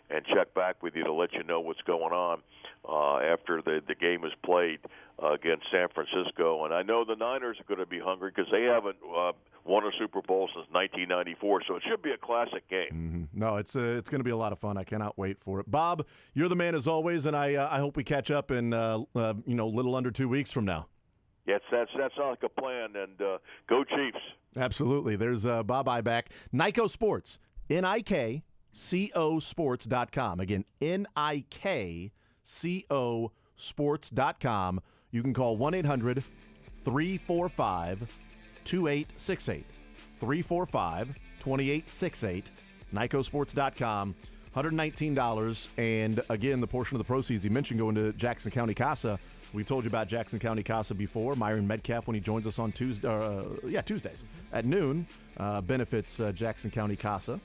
and check back with you to let you know what's going on after the game is played against San Francisco. And I know the Niners are going to be hungry because they haven't won a Super Bowl since 1994, so it should be a classic game. Mm-hmm. No, it's going to be a lot of fun. I cannot wait for it. Bob, you're the man as always, and I hope we catch up in little under 2 weeks from now. Yes, that sounds like a plan, and go Chiefs. Absolutely. There's Bye-Bye back. Nico Sports, Nikco Sports.com. Again, Nikco Sports.com. You can call 1-800-345-2868. 345-2868. NicoSports.com. $119. And again, the portion of the proceeds you mentioned going to Jackson County Casa. We've told you about Jackson County Casa before. Myron Metcalf, when he joins us on Tuesdays at noon, benefits Jackson County Casa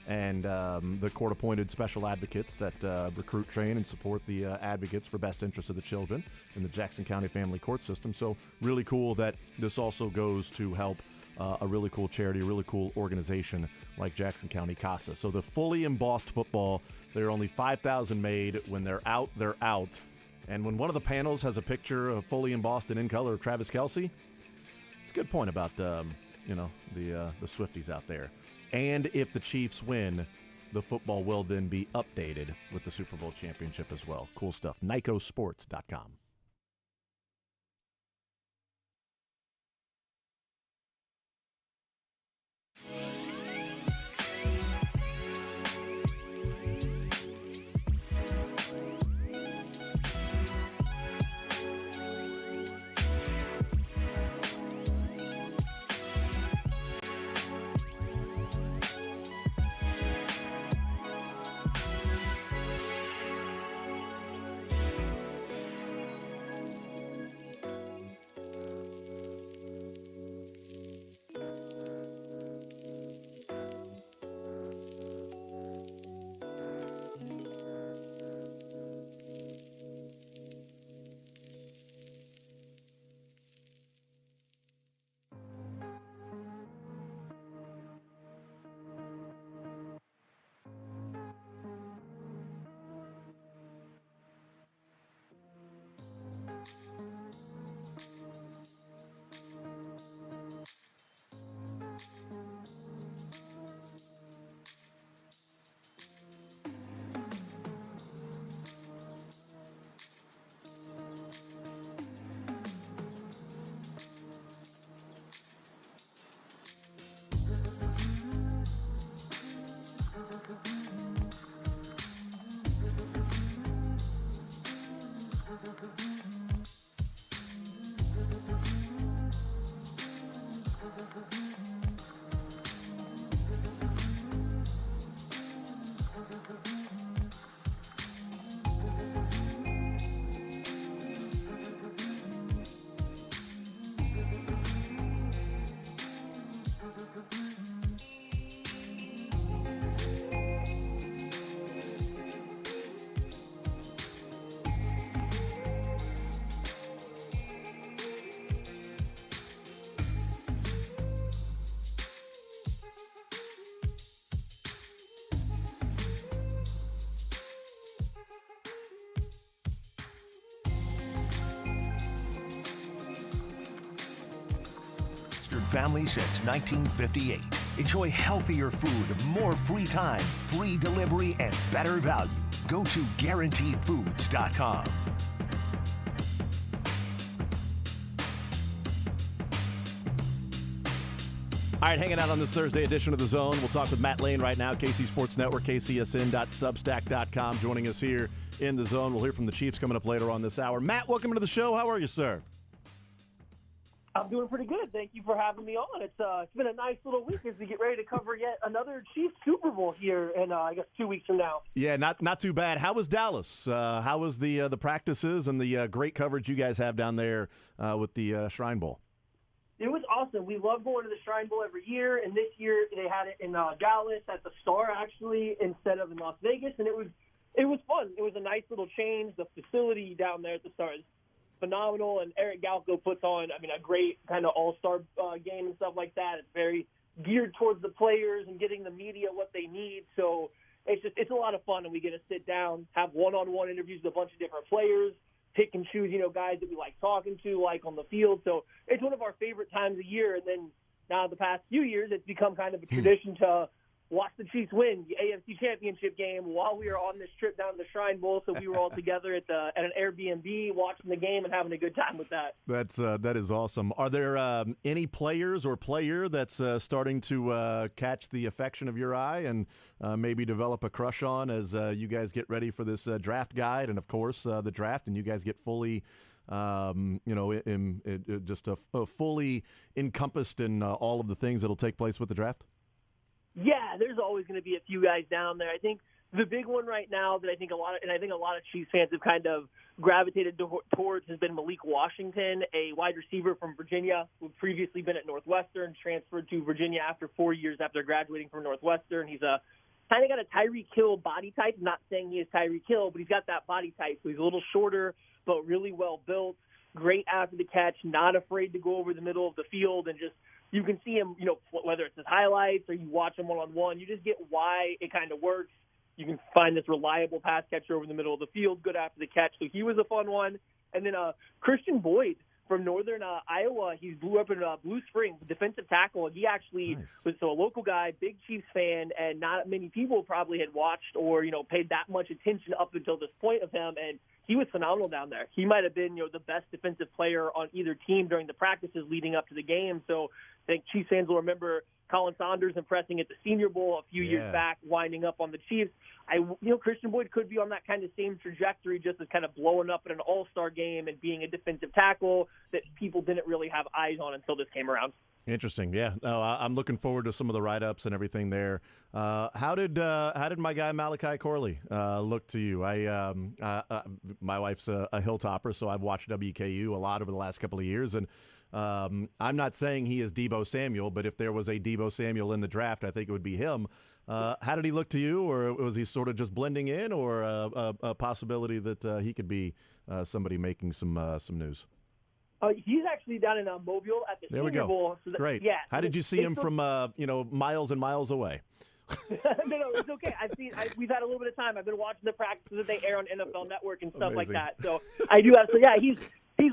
and the court-appointed special advocates that recruit, train, and support the advocates for best interests of the children in the Jackson County family court system. So really cool that this also goes to help a really cool charity, a really cool organization like Jackson County Casa. So the fully embossed football, there are only 5,000 made. When they're out, they're out. And when one of the panels has a picture of fully embossed and in color of Travis Kelce, it's a good point about the Swifties out there. And if the Chiefs win, the football will then be updated with the Super Bowl championship as well. Cool stuff. NicoSports.com. Family since 1958. Enjoy healthier food, more free time, free delivery, and better value. Go to GuaranteedFoods.com. All right, hanging out on this Thursday edition of The Zone. We'll talk with Matt Lane right now, KC Sports Network, kcsn.substack.com, joining us here in The Zone. We'll hear from the Chiefs coming up later on this hour. Matt, welcome to the show. How are you, sir? I'm doing pretty good. Thank you for having me on. It's been a nice little week as we get ready to cover yet another Chiefs Super Bowl here in, I guess, 2 weeks from now. Yeah, not too bad. How was Dallas? How was the practices and the great coverage you guys have down there with the Shrine Bowl? It was awesome. We love going to the Shrine Bowl every year, and this year they had it in Dallas at the Star, actually, instead of in Las Vegas, and it was fun. It was a nice little change. The facility down there at the Star is phenomenal, and Eric Galco puts on, a great kind of all-star game and stuff like that. It's very geared towards the players and getting the media what they need. So it's a lot of fun, and we get to sit down, have one-on-one interviews with a bunch of different players, pick and choose, guys that we like talking to, like on the field. So it's one of our favorite times of year. And then now the past few years, it's become kind of a tradition to watched the Chiefs win the AFC Championship game while we were on this trip down to the Shrine Bowl. So we were all together at an Airbnb watching the game and having a good time with that. That is awesome. Are there any players or player that's starting to catch the affection of your eye and maybe develop a crush on as you guys get ready for this draft guide and, of course, the draft, and you guys get fully fully encompassed in all of the things that'll take place with the draft? Yeah, there's always going to be a few guys down there. I think the big one right now that I think a lot of Chiefs fans have kind of gravitated towards has been Malik Washington, a wide receiver from Virginia who had previously been at Northwestern, transferred to Virginia after 4 years after graduating from Northwestern. He's kind of got a Tyreek Hill body type. Not saying he is Tyreek Hill, but he's got that body type. So he's a little shorter, but really well built, great after the catch, not afraid to go over the middle of the field, and just you can see him, whether it's his highlights or you watch him one-on-one, you just get why it kind of works. You can find this reliable pass catcher over the middle of the field, good after the catch. So he was a fun one. And then Christian Boyd from northern Iowa, he blew up in Blue Springs, defensive tackle. And he actually was a local guy, big Chiefs fan, and not many people probably had watched or, paid that much attention up until this point of him. And he was phenomenal down there. He might have been, the best defensive player on either team during the practices leading up to the game. So I think Chiefs fans will remember Colin Saunders impressing at the Senior Bowl a few years back, winding up on the Chiefs. Christian Boyd could be on that kind of same trajectory, just as kind of blowing up in an all-star game and being a defensive tackle that people didn't really have eyes on until this came around. Interesting, yeah. No, I'm looking forward to some of the write-ups and everything there. How did my guy Malachi Corley look to you? My wife's a Hilltopper, so I've watched WKU a lot over the last couple of years, and I'm not saying he is Deebo Samuel, but if there was a Deebo Samuel in the draft, I think it would be him. How did he look to you, or was he sort of just blending in, or a possibility that he could be somebody making some news? He's actually down in Mobile at the Senior Bowl. So Great. Yeah. How did you see him from miles and miles away? No, it's okay. We've had a little bit of time. I've been watching the practices that they air on NFL Network and stuff like that. So I do have. So yeah, he's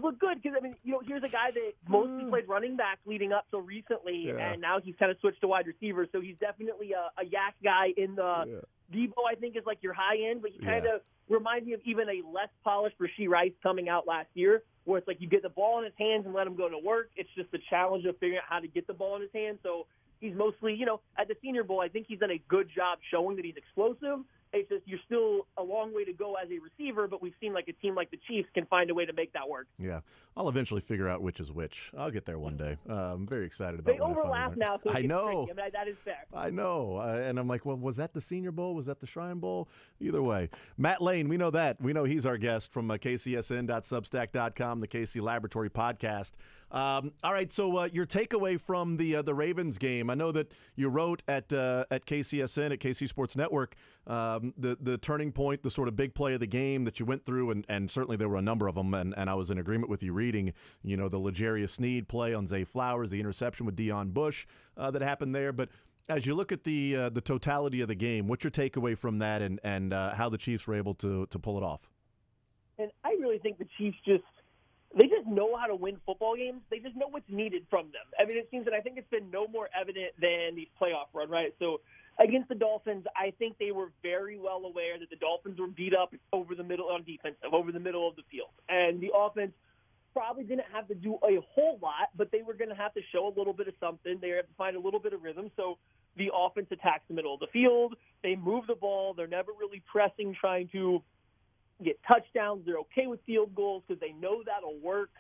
looked good because here's a guy that mostly played running back leading up so recently, and now he's kind of switched to wide receiver. So he's definitely a yak guy in the. Deebo, I think, is like your high end, but he kind of reminds me of even a less polished Rashee Rice coming out last year, where it's like you get the ball in his hands and let him go to work. It's just the challenge of figuring out how to get the ball in his hands. So he's mostly, at the Senior Bowl, I think he's done a good job showing that he's explosive. It's just you're still a long way to go as a receiver, but we've seen like a team like the Chiefs can find a way to make that work. Yeah, I'll eventually figure out which is which. I'll get there one day. I'm very excited about it. They overlap now, so I know. That is fair. I know. And I'm like, well, was that the Senior Bowl? Was that the Shrine Bowl? Either way. Matt Lane, we know that. We know he's our guest from kcsn.substack.com, the KC Laboratory podcast. All right, so your takeaway from the Ravens game. I know that you wrote at KCSN, at KC Sports Network, the turning point, the sort of big play of the game that you went through, and certainly there were a number of them, and I was in agreement with you reading, the L'Jarius Sneed play on Zay Flowers, the interception with Deion Bush that happened there. But as you look at the totality of the game, what's your takeaway from that and how the Chiefs were able to pull it off? And I really think the Chiefs they just know how to win football games. They just know what's needed from them. I mean, it seems that I think it's been no more evident than these playoff run, right? So against the Dolphins, I think they were very well aware that the Dolphins were beat up over the middle on defense, over the middle of the field. And the offense probably didn't have to do a whole lot, but they were going to have to show a little bit of something. They have to find a little bit of rhythm. So the offense attacks the middle of the field. They move the ball. They're never really pressing, trying to get touchdowns. They're okay with field goals because they know that'll work.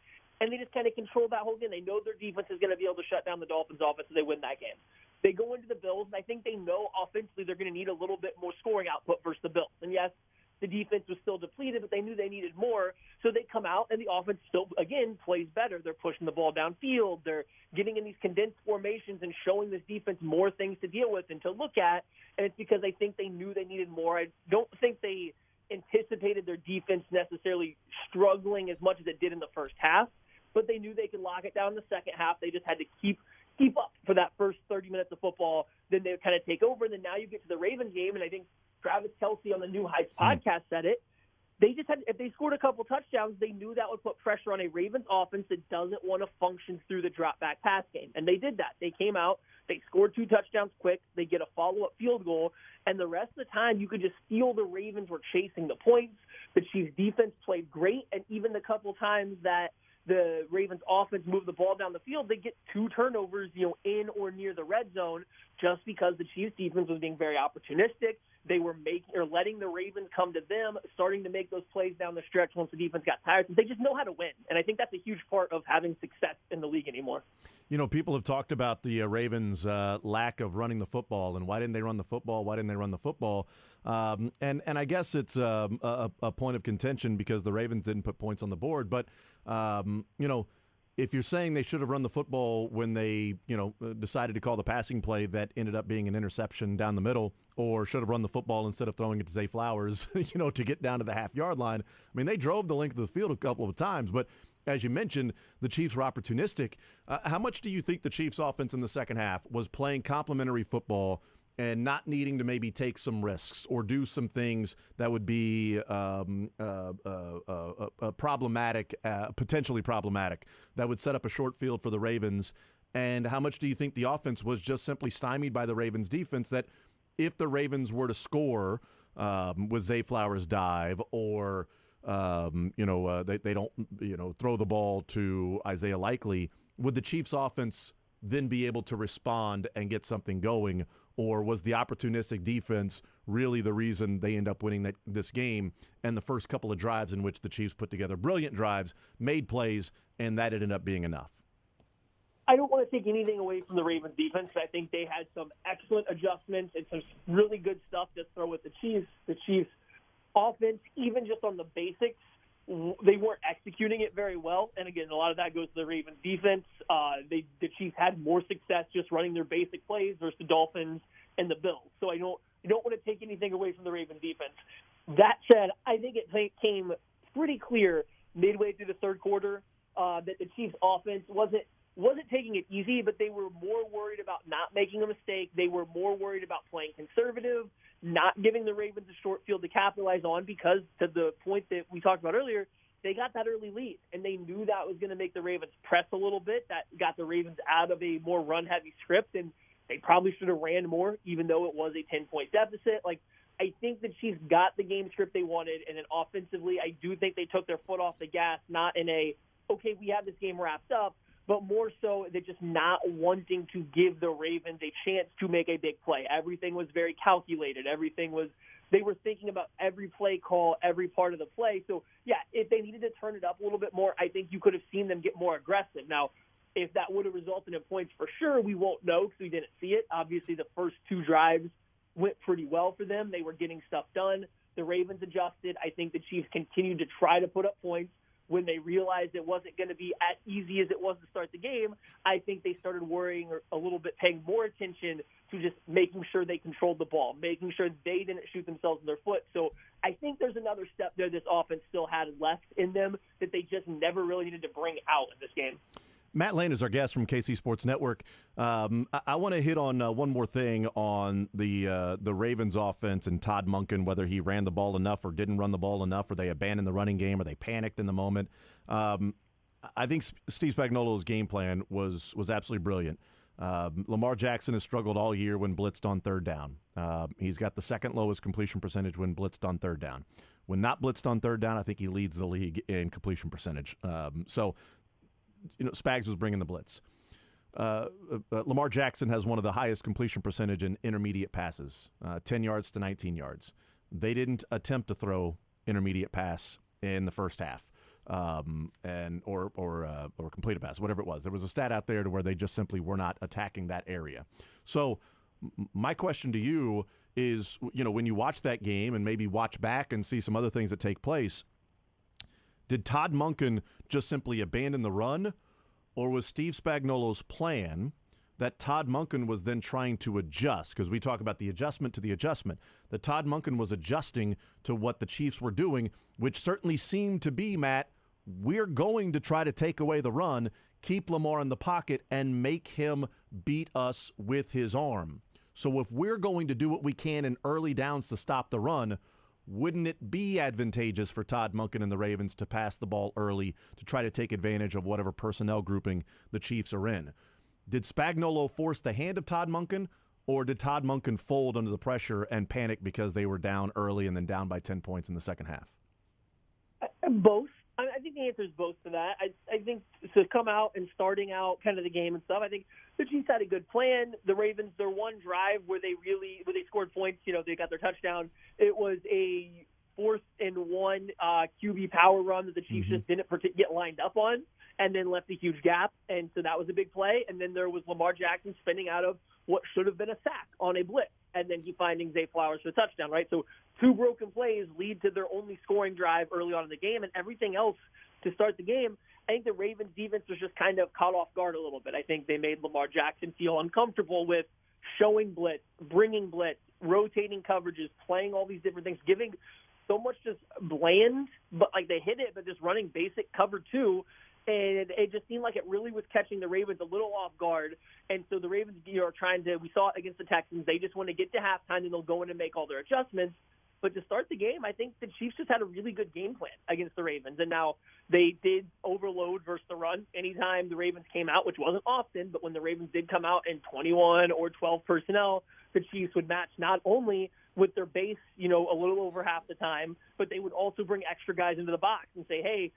And they just kind of control that whole game. They know their defense is going to be able to shut down the Dolphins' offense so they win that game. They go into the Bills, and I think they know offensively they're going to need a little bit more scoring output versus the Bills. And yes, the defense was still depleted, but they knew they needed more. So they come out, and the offense still, again, plays better. They're pushing the ball downfield. They're getting in these condensed formations and showing this defense more things to deal with and to look at. And it's because I think they knew they needed more. I don't think they anticipated their defense necessarily struggling as much as it did in the first half, but they knew they could lock it down in the second half. They just had to keep up for that first 30 minutes of football. Then they would kind of take over. And then now you get to the Ravens game, and I think Travis Kelce on the New Heights podcast said it. they just had, if they scored a couple touchdowns, they knew that would put pressure on a Ravens offense that doesn't want to function through the drop back pass game. And they did that. They came out, they scored 2 touchdowns quick, they get a follow-up field goal, and the rest of the time you could just feel the Ravens were chasing the points. The Chiefs defense played great, and even the couple times that the Ravens offense moved the ball down the field, they get 2 turnovers, in or near the red zone, just because the Chiefs defense was being very opportunistic. They were letting the Ravens come to them, starting to make those plays down the stretch once the defense got tired. They just know how to win, and I think that's a huge part of having success in the league anymore. People have talked about the Ravens' lack of running the football, and why didn't they run the football? Why didn't they run the football? And I guess it's a point of contention because the Ravens didn't put points on the board. But if you're saying they should have run the football when they decided to call the passing play that ended up being an interception down the middle, or should have run the football instead of throwing it to Zay Flowers, to get down to the half-yard line. I mean, they drove the length of the field a couple of times, but as you mentioned, the Chiefs were opportunistic. How much do you think the Chiefs' offense in the second half was playing complementary football and not needing to maybe take some risks or do some things that would be problematic, potentially problematic, that would set up a short field for the Ravens? And how much do you think the offense was just simply stymied by the Ravens' defense, that if the Ravens were to score with Zay Flowers' dive, or they don't throw the ball to Isaiah Likely, would the Chiefs' offense then be able to respond and get something going? Or was the opportunistic defense really the reason they end up winning this game, and the first couple of drives in which the Chiefs put together brilliant drives, made plays, and that ended up being enough? I don't want to take anything away from the Ravens defense. I think they had some excellent adjustments and some really good stuff to throw at the Chiefs. The Chiefs offense, even just on the basics, they weren't executing it very well. And again, a lot of that goes to the Ravens defense. The Chiefs had more success just running their basic plays versus the Dolphins and the Bills. So I don't want to take anything away from the Ravens defense. That said, I think it came pretty clear midway through the third quarter that the Chiefs offense wasn't taking it easy, but they were more worried about not making a mistake. They were more worried about playing conservative, not giving the Ravens a short field to capitalize on, because to the point that we talked about earlier, they got that early lead, and they knew that was going to make the Ravens press a little bit. That got the Ravens out of a more run-heavy script, and they probably should have ran more, even though it was a 10-point deficit. I think the Chiefs got the game script they wanted, and then offensively, I do think they took their foot off the gas, not in a, okay, we have this game wrapped up, but more so they're just not wanting to give the Ravens a chance to make a big play. Everything was very calculated. They were thinking about every play call, every part of the play. So, yeah, if they needed to turn it up a little bit more, I think you could have seen them get more aggressive. Now, if that would have resulted in points for sure, we won't know because we didn't see it. Obviously, the first 2 drives went pretty well for them. They were getting stuff done. The Ravens adjusted. I think the Chiefs continued to try to put up points. When they realized it wasn't going to be as easy as it was to start the game, I think they started worrying a little bit, paying more attention to just making sure they controlled the ball, making sure they didn't shoot themselves in their foot. So I think there's another step there this offense still had left in them that they just never really needed to bring out in this game. Matt Lane is our guest from KC Sports Network. I want to hit on one more thing on the Ravens offense and Todd Monken, whether he ran the ball enough or didn't run the ball enough, or they abandoned the running game, or they panicked in the moment. I think Steve Spagnuolo's game plan was absolutely brilliant. Lamar Jackson has struggled all year when blitzed on third down. He's got the second lowest completion percentage when blitzed on third down. When not blitzed on third down, I think he leads the league in completion percentage. Spags was bringing the blitz. Lamar Jackson has one of the highest completion percentage in intermediate passes, 10 yards to 19 yards. They didn't attempt to throw intermediate pass in the first half, or complete a pass, whatever it was. There was a stat out there to where they just simply were not attacking that area. So my question to you is, when you watch that game and maybe watch back and see some other things that take place, did Todd Monken just simply abandon the run, or was Steve Spagnuolo's plan that Todd Monken was then trying to adjust? Because we talk about the adjustment to the adjustment. That Todd Monken was adjusting to what the Chiefs were doing, which certainly seemed to be, Matt, we're going to try to take away the run, keep Lamar in the pocket, and make him beat us with his arm. So if we're going to do what we can in early downs to stop the run, wouldn't it be advantageous for Todd Monken and the Ravens to pass the ball early to try to take advantage of whatever personnel grouping the Chiefs are in? Did Spagnuolo force the hand of Todd Monken, or did Todd Monken fold under the pressure and panic because they were down early and then down by 10 points in the second half? Both. I think the answer is both to that. I think to come out and starting out kind of the game and stuff, I think the Chiefs had a good plan. The Ravens, their one drive where they scored points, they got their touchdown. It was a 4th and 1 QB power run that the Chiefs just didn't get lined up on and then left a huge gap. And so that was a big play. And then there was Lamar Jackson spinning out of what should have been a sack on a blitz. And then he finding Zay Flowers for a touchdown, right? So 2 broken plays lead to their only scoring drive early on in the game, and everything else to start the game. I think the Ravens defense was just kind of caught off guard a little bit. I think they made Lamar Jackson feel uncomfortable with showing blitz, bringing blitz, rotating coverages, playing all these different things, giving so much just bland, but like they hit it, but just running basic cover 2. And it just seemed like it really was catching the Ravens a little off guard. And so the Ravens, are trying to – we saw it against the Texans. They just want to get to halftime, and they'll go in and make all their adjustments. But to start the game, I think the Chiefs just had a really good game plan against the Ravens. And now they did overload versus the run anytime the Ravens came out, which wasn't often. But when the Ravens did come out in 21 or 12 personnel, the Chiefs would match not only with their base, a little over half the time, but they would also bring extra guys into the box and say, hey,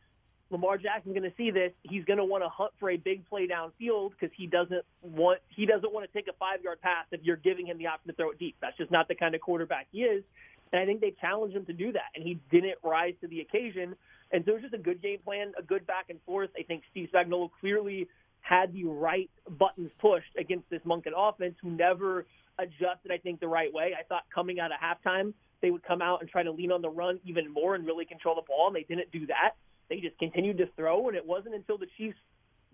Lamar Jackson's going to see this. He's going to want to hunt for a big play downfield because he doesn't want to take a 5-yard pass if you're giving him the option to throw it deep. That's just not the kind of quarterback he is. And I think they challenged him to do that, and he didn't rise to the occasion. And so it was just a good game plan, a good back and forth. I think Steve Spagnuolo clearly had the right buttons pushed against this Monken offense, who never adjusted, I think, the right way. I thought coming out of halftime, they would come out and try to lean on the run even more and really control the ball, and they didn't do that. They just continued to throw, and it wasn't until the Chiefs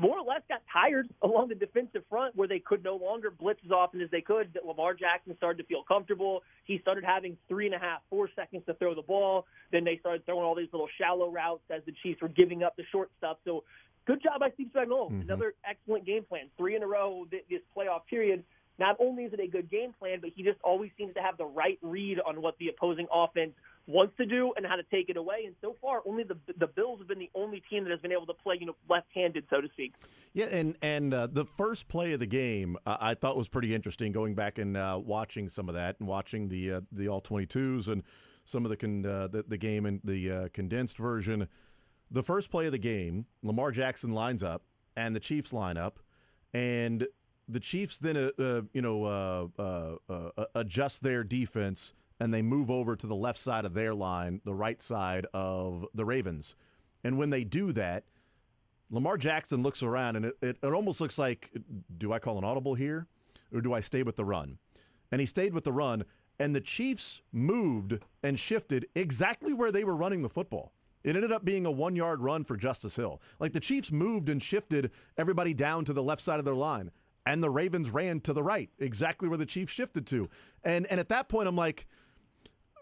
more or less got tired along the defensive front where they could no longer blitz as often as they could that Lamar Jackson started to feel comfortable. He started having 3.5, 4 seconds to throw the ball. Then they started throwing all these little shallow routes as the Chiefs were giving up the short stuff. So good job by Steve Spagnuolo. Another excellent game plan. 3 in a row this playoff period. Not only is it a good game plan, but he just always seems to have the right read on what the opposing offense wants to do and how to take it away. And so far, only the Bills have been the only team that has been able to play, left-handed, so to speak. Yeah, and the first play of the game I thought was pretty interesting, going back and watching some of that and watching the all-22s and some of the game in the condensed version. The first play of the game, Lamar Jackson lines up and the Chiefs line up, and the Chiefs then, adjust their defense, and they move over to the left side of their line, the right side of the Ravens. And when they do that, Lamar Jackson looks around, and it almost looks like, do I call an audible here, or do I stay with the run? And he stayed with the run, and the Chiefs moved and shifted exactly where they were running the football. It ended up being a 1-yard run for Justice Hill. Like, the Chiefs moved and shifted everybody down to the left side of their line. And the Ravens ran to the right, exactly where the Chiefs shifted to. And at that point, I'm like,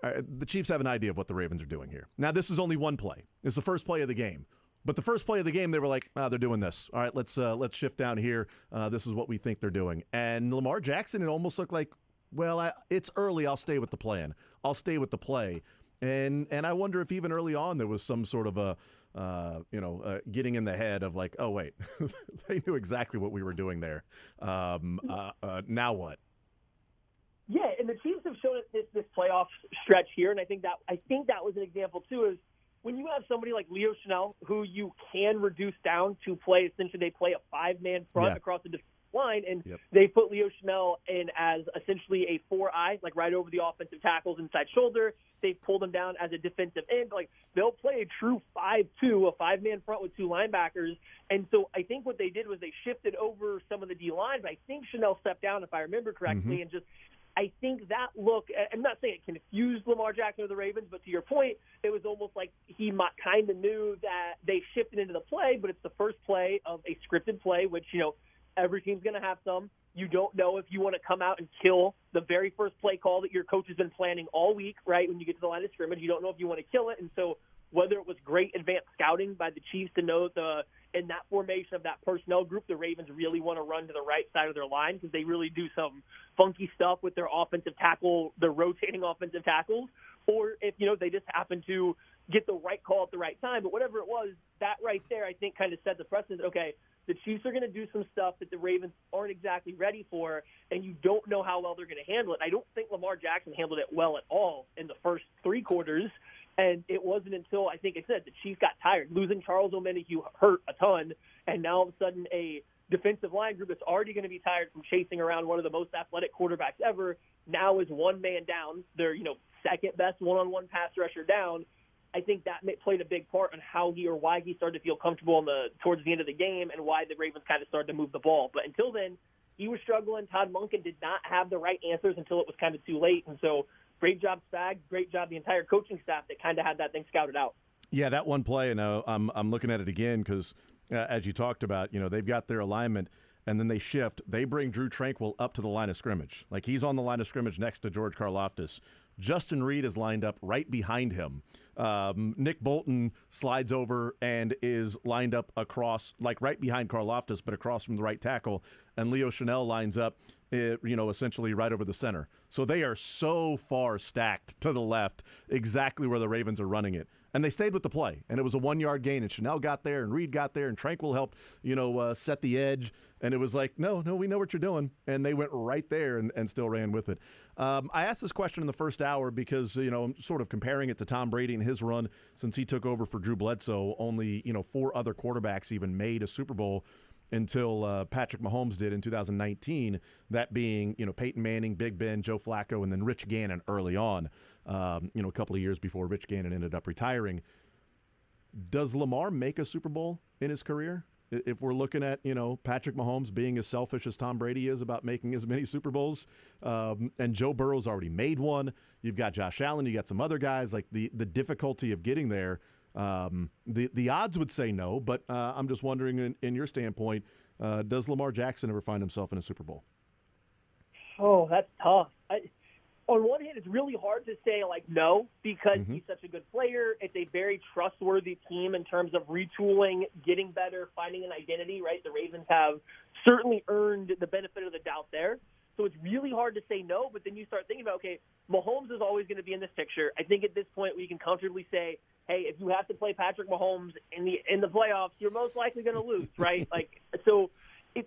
all right, the Chiefs have an idea of what the Ravens are doing here. Now, this is only one play. It's the first play of the game. But the first play of the game, they were like, they're doing this. All right, let's shift down here. This is what we think they're doing. And Lamar Jackson, it almost looked like, well, it's early. I'll stay with the plan. I'll stay with the play. And I wonder if even early on there was some sort of a, getting in the head of like, oh, wait, they knew exactly what we were doing there. Now what? Yeah, and the Chiefs have shown it this playoff stretch here, and I think that was an example too. Is when you have somebody like Leo Chenal, who you can reduce down to play, essentially they play a 5-man front across the defensive line, and they put Leo Chenal in as essentially a 4-eye, like right over the offensive tackle's inside shoulder. They've pulled him down as a defensive end. Like, they'll play a true 5-2, a 5-man front with 2 linebackers. And so I think what they did was they shifted over some of the D-line, but I think Chenal stepped down, if I remember correctly, and just I think that look, I'm not saying it confused Lamar Jackson or the Ravens, but to your point, it was almost like he kind of knew that they shifted into the play, but it's the first play of a scripted play, which, every team's going to have some. You don't know if you want to come out and kill the very first play call that your coach has been planning all week, right? When you get to the line of scrimmage, you don't know if you want to kill it. And so whether it was great advanced scouting by the Chiefs to know in that formation of that personnel group, the Ravens really want to run to the right side of their line because they really do some funky stuff with their offensive tackle, their rotating offensive tackles, or if, they just happen to get the right call at the right time. But whatever it was, that right there, I think, kind of set the precedent. Okay, the Chiefs are going to do some stuff that the Ravens aren't exactly ready for, and you don't know how well they're going to handle it. I don't think Lamar Jackson handled it well at all in the first three quarters, and it wasn't until, I think I said, the Chiefs got tired. Losing Charles Omenihu hurt a ton, and now all of a sudden a defensive line group that's already going to be tired from chasing around one of the most athletic quarterbacks ever now is one man down. They're, second best one-on-one pass rusher down. I think that played a big part on how he or why he started to feel comfortable towards the end of the game and why the Ravens kind of started to move the ball. But until then, he was struggling. Todd Monken did not have the right answers until it was kind of too late. And so great job, Spag. Great job, the entire coaching staff that kind of had that thing scouted out. Yeah, that one play, and I'm looking at it again because, as you talked about, they've got their alignment, and then they shift. They bring Drew Tranquill up to the line of scrimmage. Like, he's on the line of scrimmage next to George Karlaftis. Justin Reed is lined up right behind him. Nick Bolton slides over and is lined up across, like right behind Karlaftis, but across from the right tackle. And Leo Chanel lines up, essentially right over the center. So they are so far stacked to the left, exactly where the Ravens are running it. And they stayed with the play, and it was a 1-yard gain, and Chanel got there, and Reed got there, and Tranquill helped, set the edge. And it was like, no, we know what you're doing. And they went right there and still ran with it. I asked this question in the first hour because, I'm sort of comparing it to Tom Brady and his run since he took over for Drew Bledsoe. Only, 4 other quarterbacks even made a Super Bowl until Patrick Mahomes did in 2019, that being, Peyton Manning, Big Ben, Joe Flacco, and then Rich Gannon early on, a couple of years before Rich Gannon ended up retiring. Does Lamar make a Super Bowl in his career? If we're looking at, Patrick Mahomes being as selfish as Tom Brady is about making as many Super Bowls, and Joe Burrow's already made one. You've got Josh Allen, you got some other guys, like the difficulty of getting there. The odds would say no, but I'm just wondering, in your standpoint, does Lamar Jackson ever find himself in a Super Bowl? Oh, that's tough. On one hand, it's really hard to say, no, because he's such a good player. It's a very trustworthy team in terms of retooling, getting better, finding an identity, right? The Ravens have certainly earned the benefit of the doubt there. So it's really hard to say no, but then you start thinking about, okay, Mahomes is always going to be in this picture. I think at this point we can comfortably say, hey, if you have to play Patrick Mahomes in the playoffs, you're most likely going to lose, right?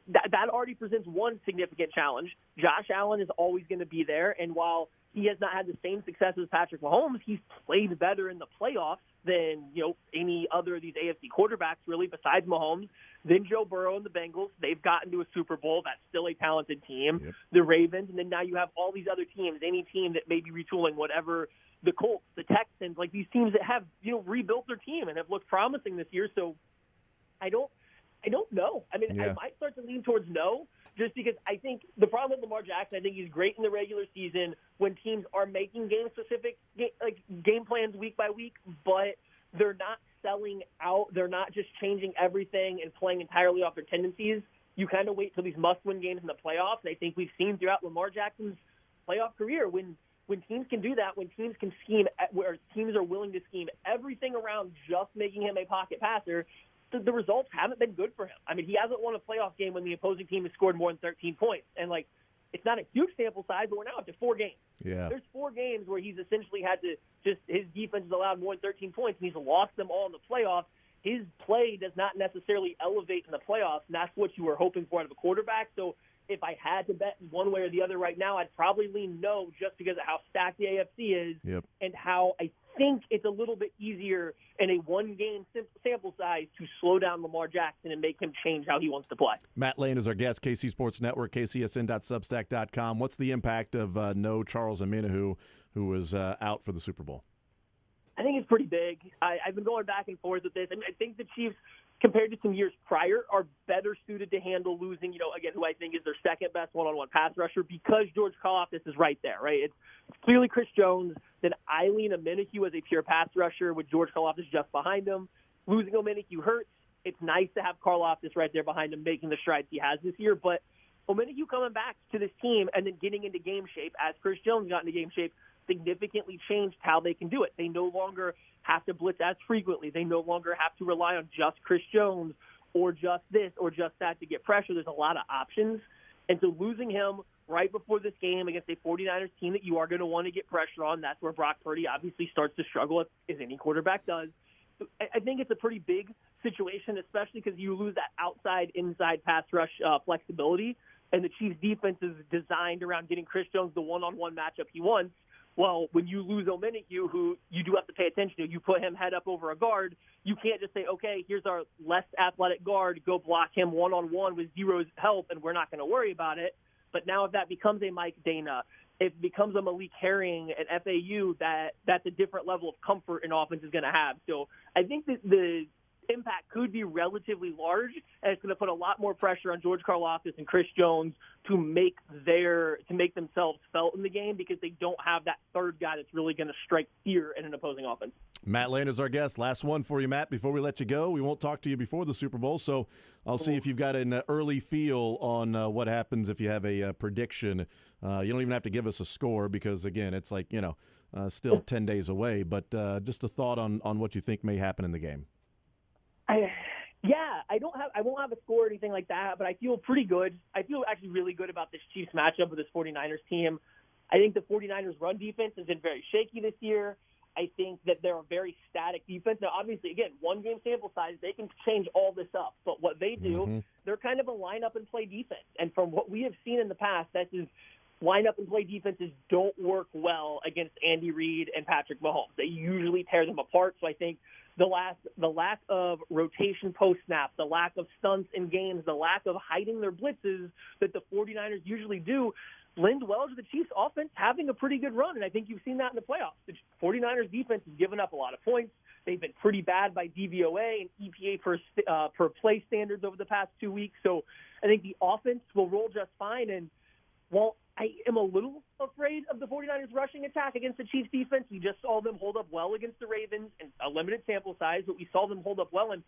That already presents one significant challenge. Josh Allen is always going to be there, and while he has not had the same success as Patrick Mahomes, he's played better in the playoffs than any other of these AFC quarterbacks, really, besides Mahomes. Then Joe Burrow and the Bengals, they've gotten to a Super Bowl. That's still a talented team. Yep. The Ravens, and then now you have all these other teams, any team that may be retooling, whatever, the Colts, the Texans, like these teams that have rebuilt their team and have looked promising this year. So I don't know. I mean, I might start to lean towards no, just because I think the problem with Lamar Jackson, I think he's great in the regular season when teams are making game-specific game plans week by week, but they're not selling out. They're not just changing everything and playing entirely off their tendencies. You kind of wait till these must-win games in the playoffs, and I think we've seen throughout Lamar Jackson's playoff career when teams can do that, when teams can scheme, where teams are willing to scheme everything around just making him a pocket passer, the results haven't been good for him. I mean, he hasn't won a playoff game when the opposing team has scored more than 13 points. And, it's not a huge sample size, but we're now up to 4 games. Yeah. There's 4 games where he's essentially had to his defense has allowed more than 13 points, and he's lost them all in the playoffs. His play does not necessarily elevate in the playoffs, and that's what you were hoping for out of a quarterback. So if I had to bet one way or the other right now, I'd probably lean no, just because of how stacked the AFC is and how I think it's a little bit easier in a one-game sample size to slow down Lamar Jackson and make him change how he wants to play. Matt Lane is our guest, KC Sports Network, kcsn.substack.com. What's the impact of no Charles Omenihu, who was out for the Super Bowl? I think it's pretty big. I've been going back and forth with this. I mean, I think the Chiefs, compared to some years prior, are better suited to handle losing, again, who I think is their second best one-on-one pass rusher because George Karlaftis is right there, right? It's clearly Chris Jones, then Eileen Omenihu as a pure pass rusher with George Karlaftis just behind him. Losing Omenihu hurts. It's nice to have Karlaftis right there behind him making the strides he has this year, but Omenihu coming back to this team and then getting into game shape as Chris Jones got into game shape significantly changed how they can do it. They no longer have to blitz as frequently. They no longer have to rely on just Chris Jones or just this or just that to get pressure. There's a lot of options. And so losing him right before this game against a 49ers team that you are going to want to get pressure on, that's where Brock Purdy obviously starts to struggle, as any quarterback does. I think it's a pretty big situation, especially because you lose that outside-inside pass rush flexibility, and the Chiefs' defense is designed around getting Chris Jones the one-on-one matchup he wants. Well, when you lose Omenihu, who you do have to pay attention to, you put him head up over a guard, you can't just say, okay, here's our less athletic guard, go block him one-on-one with zero help, and we're not going to worry about it. But now if that becomes a Mike Dana, if it becomes a Malik Herring at FAU, that's a different level of comfort an offense is going to have. So I think that the impact could be relatively large, and it's going to put a lot more pressure on George Karlaftis and Chris Jones to make themselves felt in the game, because they don't have that third guy that's really going to strike fear in an opposing offense. Matt Lane is our guest. Last one for you, Matt, before we let you go. We won't talk to you before the Super Bowl, so I'll see if you've got an early feel on what happens if you have a prediction. You don't even have to give us a score because, again, it's like, still 10 days away, but just a thought on what you think may happen in the game. I won't have a score or anything like that, but I feel pretty good. I feel actually really good about this Chiefs matchup with this 49ers team. I think the 49ers run defense has been very shaky this year. I think that they're a very static defense. Now, obviously, again, one game sample size, they can change all this up. But what they do, they're kind of a line-up and play defense. And from what we have seen in the past, that is line-up and play defenses don't work well against Andy Reid and Patrick Mahomes. They usually tear them apart. So I think the lack of rotation post-snap, the lack of stunts in games, the lack of hiding their blitzes that the 49ers usually do lend well to the Chiefs' offense having a pretty good run, and I think you've seen that in the playoffs. The 49ers defense has given up a lot of points. They've been pretty bad by DVOA and EPA per play standards over the past 2 weeks. So I think the offense will roll just fine. And while I am a little afraid of the 49ers rushing attack against the Chiefs defense, we just saw them hold up well against the Ravens in a limited sample size, but we saw them hold up well. And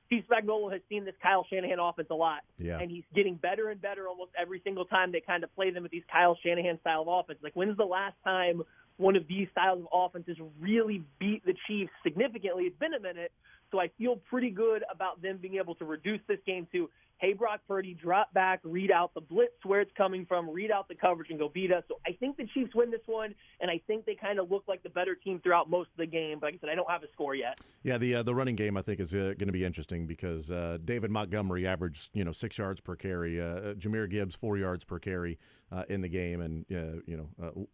Steve Spagnuolo has seen this Kyle Shanahan offense a lot, and he's getting better and better almost every single time they kind of play them with these Kyle Shanahan style of offense. Like, when's the last time one of these styles of offenses really beat the Chiefs significantly? It's been a minute, so I feel pretty good about them being able to reduce this game to, hey, Brock Purdy, drop back, read out the blitz where it's coming from, read out the coverage, and go beat us. So I think the Chiefs win this one, and I think they kind of look like the better team throughout most of the game. But like I said, I don't have a score yet. Yeah, the running game I think is going to be interesting because David Montgomery averaged 6 yards per carry, Jahmyr Gibbs 4 yards per carry in the game, and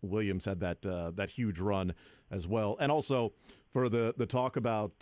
Williams had that huge run as well. And also for the talk about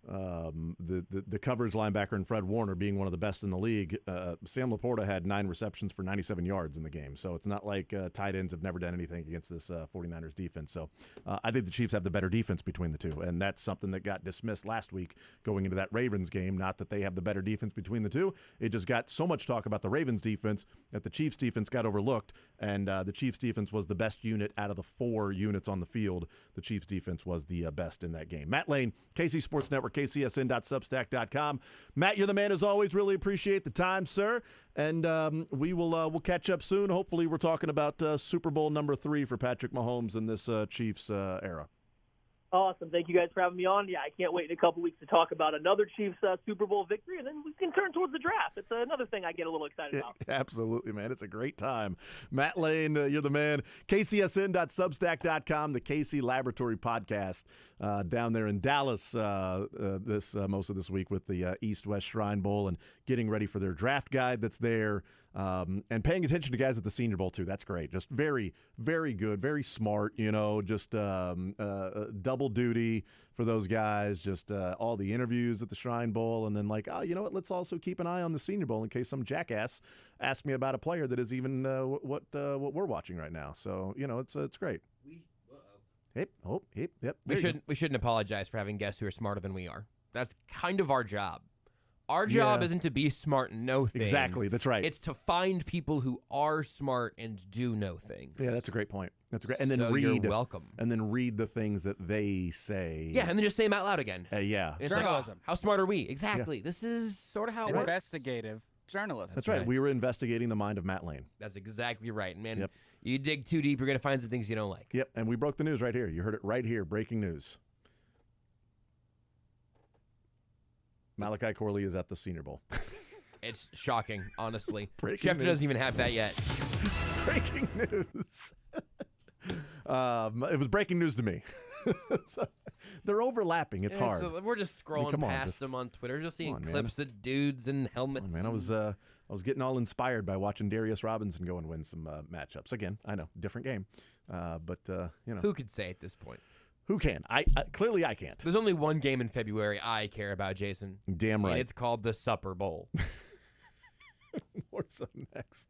the coverage linebacker and Fred Warner being one of the best in the league, Sam Laporta had 9 receptions for 97 yards in the game. So it's not like tight ends have never done anything against this 49ers defense. So I think the Chiefs have the better defense between the two, and that's something that got dismissed last week going into that Ravens game. Not that they have the better defense between the two. It just got so much talk about the Ravens defense that the Chiefs defense got overlooked, and the Chiefs defense was the best unit out of the 4 units on the field. The Chiefs defense was the best in that game. Matt Lane, KC Sports Network, kcsn.substack.com. Matt, you're the man as always. Really appreciate the time, sir. And we'll catch up soon. Hopefully we're talking about Super Bowl number 3 for Patrick Mahomes in this Chiefs era. Awesome. Thank you guys for having me on. Yeah, I can't wait in a couple weeks to talk about another Chiefs Super Bowl victory, and then we can turn towards the draft. It's another thing I get a little excited about. Absolutely, man. It's a great time. Matt Lane, you're the man. KCSN.substack.com, the KC Laboratory Podcast down there in Dallas most of this week with the East-West Shrine Bowl and getting ready for their draft guide that's there. And paying attention to guys at the Senior Bowl, too. That's great. Just very, very good, very smart, just double duty for those guys, just all the interviews at the Shrine Bowl, and then you know what, let's also keep an eye on the Senior Bowl in case some jackass asks me about a player that is even what we're watching right now. So, it's great. Yep. We shouldn't apologize for having guests who are smarter than we are. That's kind of our job. Our job isn't to be smart and know things. Exactly, that's right. It's to find people who are smart and do know things. Yeah, that's a great point. That's great. And then you're welcome. And then read the things that they say. Yeah, and then just say them out loud again. Yeah. It's journalism. How smart are we? Exactly. Yeah. This is sort of how it works. Investigative journalism. That's right. We were investigating the mind of Matt Lane. That's exactly right. Man, you dig too deep, you're going to find some things you don't like. Yep, and we broke the news right here. You heard it right here. Breaking news. Malachi Corley is at the Senior Bowl. It's shocking, honestly. Breaking Schefter news. doesn't even have that yet. Breaking news. It was breaking news to me. So, they're overlapping. It's hard. We're just scrolling come on, past just- them on Twitter, just seeing on, man. clips of dudes in helmets. Oh, man, I was getting all inspired by watching Darius Robinson go and win some matchups. Again, I know, different game, but you know, Who could say at this point? who can? I clearly I can't. There's only one game in February I care about, Jason. Damn right. And it's called the Supper Bowl. More so next.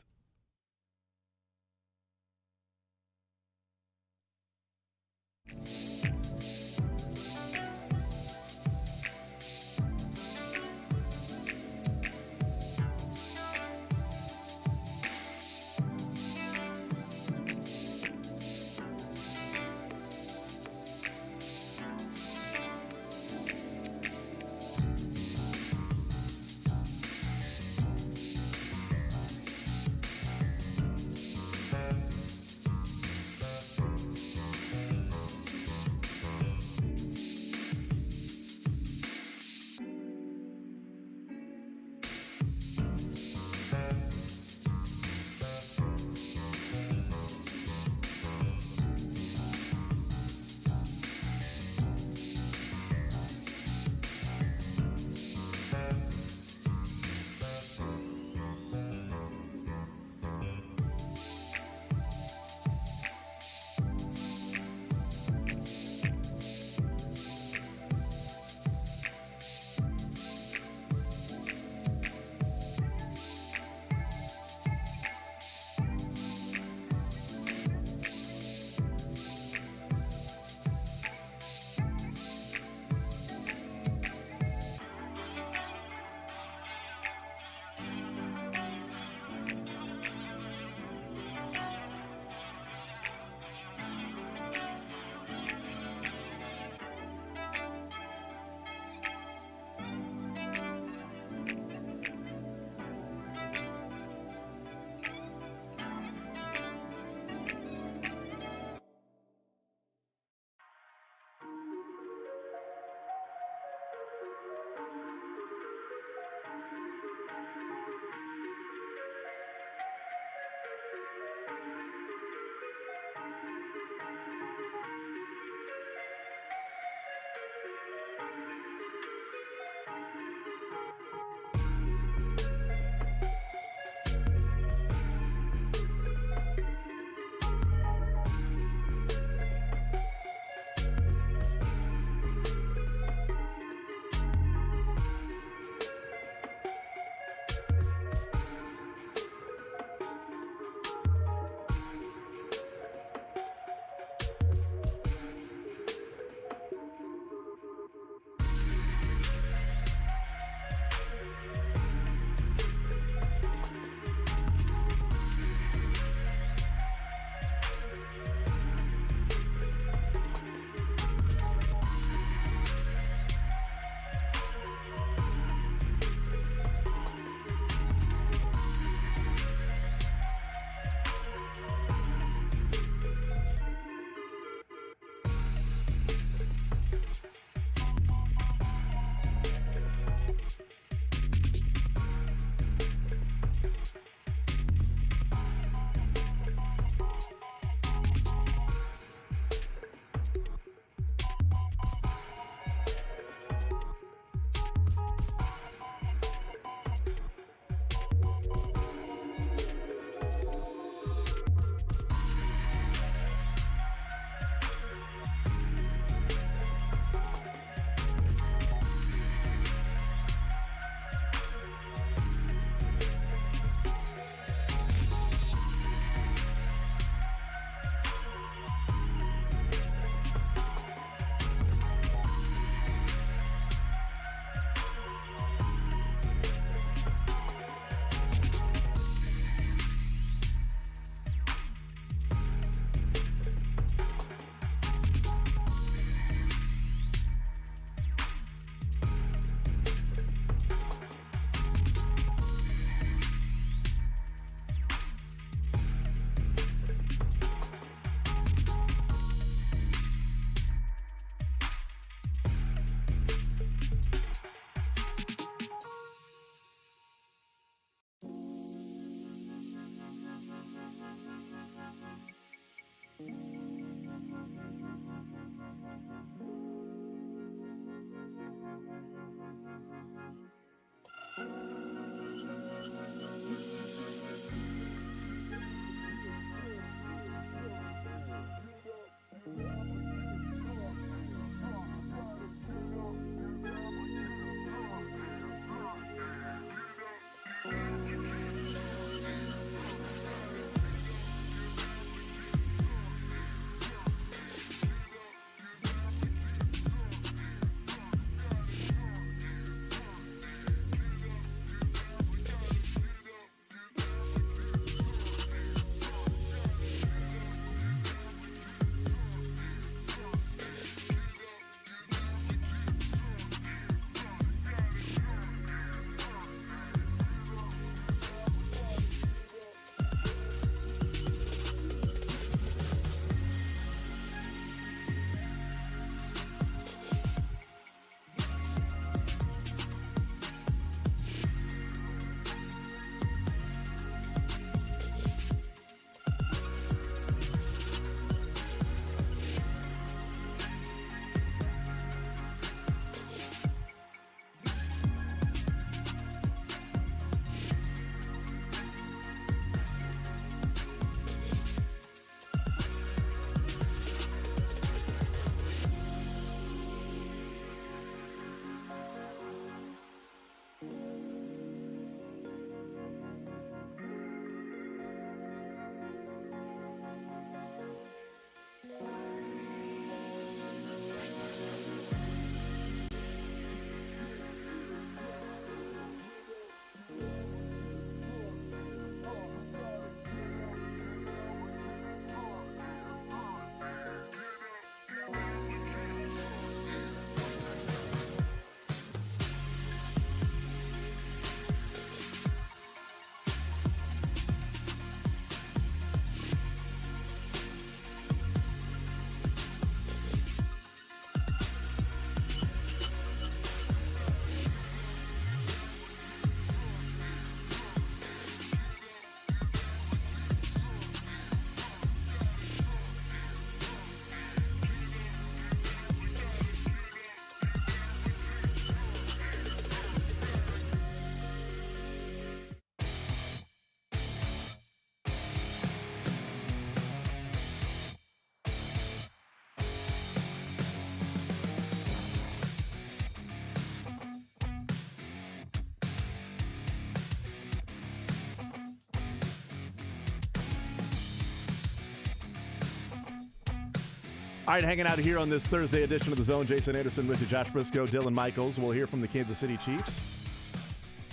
All right, hanging out here on this Thursday edition of The Zone. Jason Anderson with you, Josh Brisco, Dylan Michaels. We'll hear from the Kansas City Chiefs.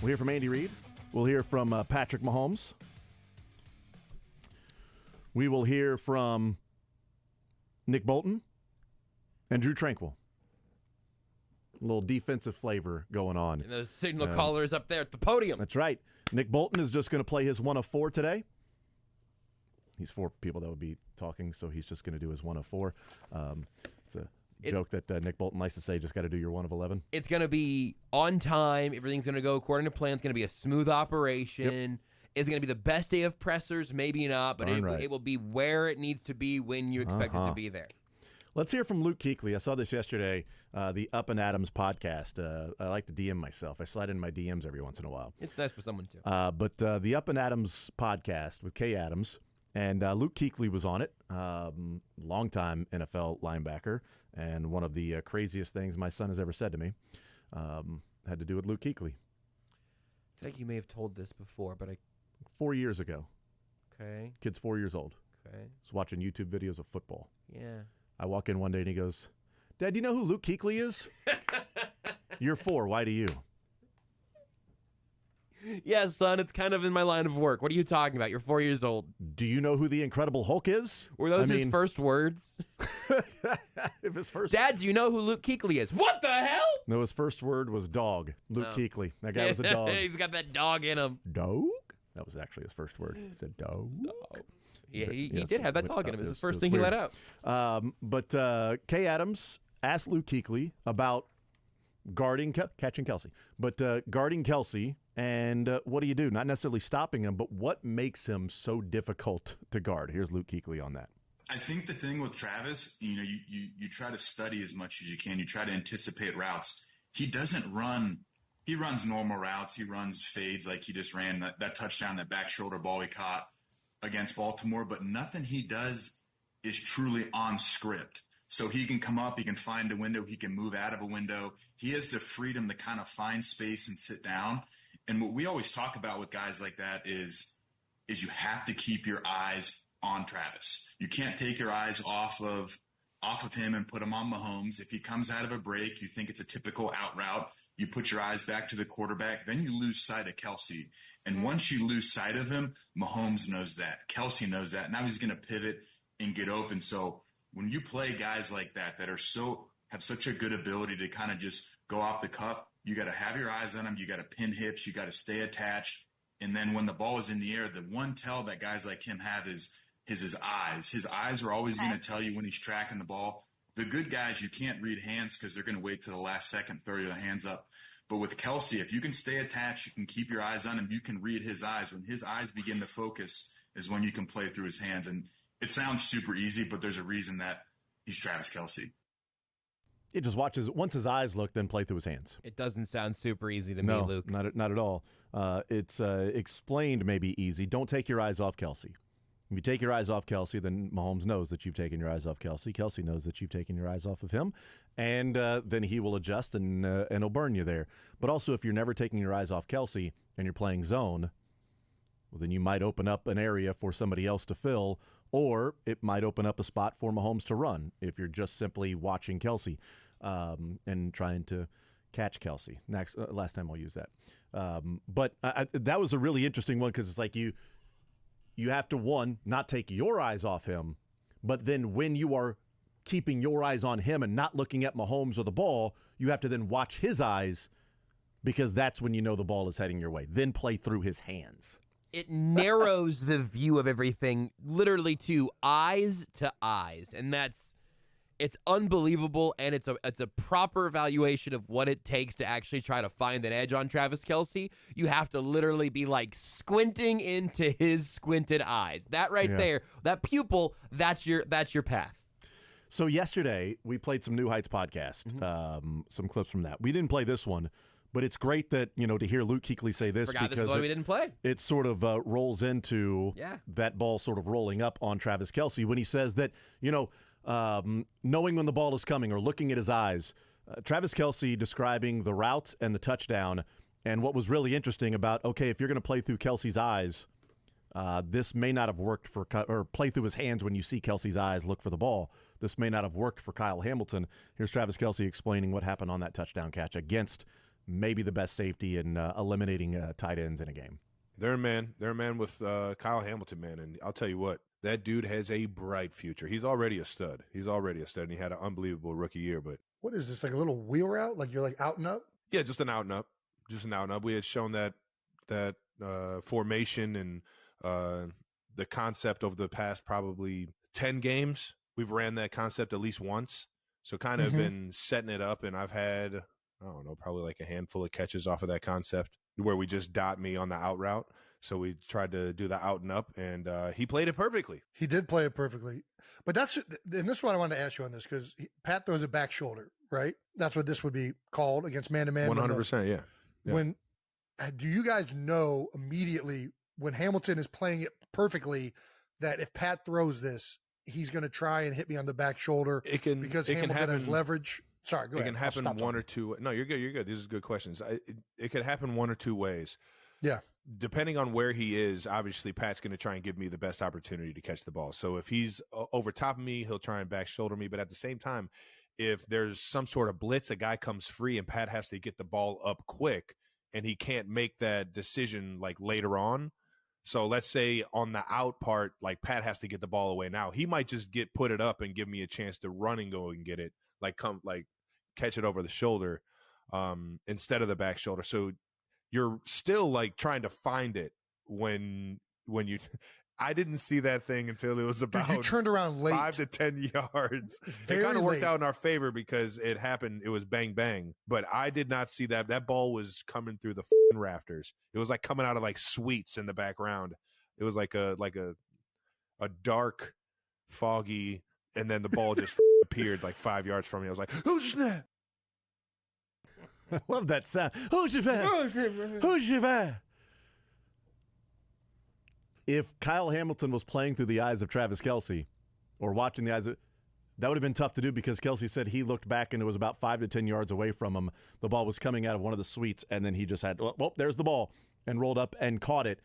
We'll hear from Andy Reid. We'll hear from Patrick Mahomes. We will hear from Nick Bolton and Drew Tranquil. A little defensive flavor going on. And those signal callers up there at the podium. That's right. Nick Bolton is just going to play his 1 of 4 today. He's 4 people that would be talking, so he's just going to do his 1 of 4. It's a joke that Nick Bolton likes to say, just got to do your 1 of 11. It's going to be on time. Everything's going to go according to plan. It's going to be a smooth operation. Yep. It's going to be the best day of pressers, maybe not, but it will be where it needs to be when you expect it to be there. Let's hear from Luke Kuechly. I saw this yesterday, the Up and Adams podcast. I like to DM myself. I slide in my DMs every once in a while. It's nice for someone to. But the Up and Adams podcast with Kay Adams, and Luke Kuechly was on it, longtime NFL linebacker, and one of the craziest things my son has ever said to me had to do with Luke Kuechly. I think you may have told this before, but 4 years ago. Okay. Kid's 4 years old. Okay. He's watching YouTube videos of football. Yeah. I walk in one day and he goes, "Dad, do you know who Luke Kuechly is?" "You're 4. Why do you?" Yeah, son, it's kind of in my line of work. What are you talking about? You're 4 years old. "Do you know who the Incredible Hulk is?" Were those his first words? If his first. "Dad, do you know who Luke Kuechly is?" What the hell? No, his first word was dog. Luke Kuechly. That guy was a dog. He's got that dog in him. Dog? That was actually his first word. He said dog. Yeah, he Yes, did have that but, dog in him. It was the it first was thing he weird. let out. But Kay Adams asked Luke Kuechly about catching Kelsey, but guarding Kelsey, and what do you do? Not necessarily stopping him, but what makes him so difficult to guard? Here's Luke Kuechly on that. I think the thing with Travis, you try to study as much as you can. You try to anticipate routes. He doesn't run. He runs normal routes. He runs fades like he just ran that touchdown, that back shoulder ball he caught against Baltimore. But nothing he does is truly on script. So he can come up, he can find a window, he can move out of a window. He has the freedom to kind of find space and sit down. And what we always talk about with guys like that is you have to keep your eyes on Travis. You can't take your eyes off of him and put him on Mahomes. If he comes out of a break, you think it's a typical out route, you put your eyes back to the quarterback, then you lose sight of Kelsey. And once you lose sight of him, Mahomes knows that. Kelsey knows that. Now he's going to pivot and get open. So when you play guys like that have such a good ability to kind of just go off the cuff, you got to have your eyes on them. You got to pin hips. You got to stay attached. And then when the ball is in the air, the one tell that guys like him have is his eyes. His eyes are always going to tell you when he's tracking the ball. The good guys, you can't read hands because they're going to wait to the last second, throw your hands up. But with Kelsey, if you can stay attached, you can keep your eyes on him, you can read his eyes. When his eyes begin to focus is when you can play through his hands. And it sounds super easy, but there's a reason that he's Travis Kelsey. It just watches once his eyes look, then play through his hands. It doesn't sound super easy to me, Luke. Not at all. It's explained maybe easy. Don't take your eyes off Kelsey. If you take your eyes off Kelsey, then Mahomes knows that you've taken your eyes off Kelsey. Kelsey knows that you've taken your eyes off of him, and then he will adjust and he'll burn you there. But also, if you're never taking your eyes off Kelsey and you're playing zone, well, then you might open up an area for somebody else to fill, or it might open up a spot for Mahomes to run if you're just simply watching Kelsey and trying to catch Kelsey. Last time I'll use that. But that was a really interesting one because it's like you have to, one, not take your eyes off him, but then when you are keeping your eyes on him and not looking at Mahomes or the ball, you have to then watch his eyes because that's when you know the ball is heading your way. Then play through his hands. It narrows the view of everything literally to eyes, and it's unbelievable, and it's a proper evaluation of what it takes to actually try to find an edge on Travis Kelsey. You have to literally be like squinting into his squinted eyes. That right there, that pupil, that's your path. So yesterday we played some New Heights podcast, some clips from that. We didn't play this one, but it's great that to hear Luke Kuechly say this Forgot because this is why we didn't play. It sort of rolls into that ball sort of rolling up on Travis Kelsey when he says that knowing when the ball is coming or looking at his eyes. Travis Kelsey describing the routes and the touchdown, and what was really interesting about, okay, if you're going to play through Kelsey's eyes, This may not have worked for or play through his hands when you see Kelsey's eyes look for the ball. This may not have worked for Kyle Hamilton. Here's Travis Kelce explaining what happened on that touchdown catch against maybe the best safety in eliminating tight ends in a game. They're a man. They're a man with Kyle Hamilton, man. And I'll tell you what, that dude has a bright future. He's already a stud. And he had an unbelievable rookie year. But what is this, like a little wheel route? Like you're like out and up? yeah, just an out and up. We had shown that formation and the concept over the past probably 10 games. We've ran that concept at least once. So kind of been setting it up, and I've had, I don't know, probably like a handful of catches off of that concept where we just dot me on the out route. So we tried to do the out and up, and he played it perfectly. He did play it perfectly. But and this is what I wanted to ask you on this, because Pat throws a back shoulder, right? That's what this would be called against man-to-man. 100%, yeah. When do you guys know immediately when Hamilton is playing it perfectly that if Pat throws this, he's going to try and hit me on the back shoulder because Hamilton has leverage? Sorry, go ahead. It can happen one or two. No, you're good. You're good. These are good questions. It could happen one or two ways. Yeah. Depending on where he is, obviously Pat's going to try and give me the best opportunity to catch the ball. So if he's over top of me, he'll try and back shoulder me. But at the same time, if there's some sort of blitz, a guy comes free and Pat has to get the ball up quick and he can't make that decision like later on. So let's say on the out part, like Pat has to get the ball away now. He might just put it up and give me a chance to run and go and get it, catch it over the shoulder instead of the back shoulder. So you're still like trying to find it when you. I didn't see that thing until it was about you turned around late. 5 to 10 yards. Very it kind of worked late. out in our favor because it happened. It was bang, bang. But I did not see that. That ball was coming through the rafters. It was like coming out of like suites in the background. It was like a dark, foggy, and then the ball just appeared like 5 yards from me. I was like, who's that? I love that sound. Who's that? If Kyle Hamilton was playing through the eyes of Travis Kelce or watching the eyes of, that would have been tough to do because Kelce said he looked back and it was about 5 to 10 yards away from him. The ball was coming out of one of the suites, and then he just had, well, there's the ball, and rolled up and caught it.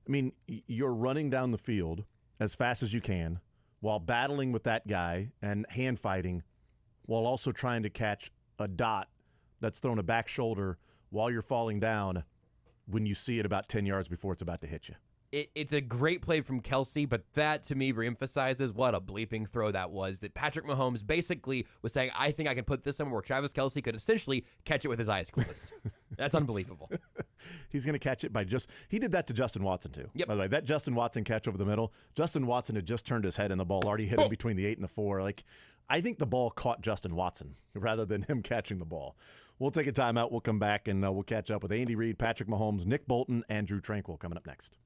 I mean, you're running down the field as fast as you can while battling with that guy and hand fighting while also trying to catch a dot that's thrown a back shoulder while you're falling down when you see it about 10 yards before it's about to hit you. It's a great play from Kelce, but that to me reemphasizes what a bleeping throw that was. That Patrick Mahomes basically was saying, I think I can put this somewhere where Travis Kelce could essentially catch it with his eyes closed. That's unbelievable. He's going to catch it by he did that to Justin Watson too. Yep. By the way, that Justin Watson catch over the middle, Justin Watson had just turned his head and the ball already hit him between the 8 and the 4. Like, I think the ball caught Justin Watson rather than him catching the ball. We'll take a timeout. We'll come back and we'll catch up with Andy Reid, Patrick Mahomes, Nick Bolton, and Drew Tranquil coming up next.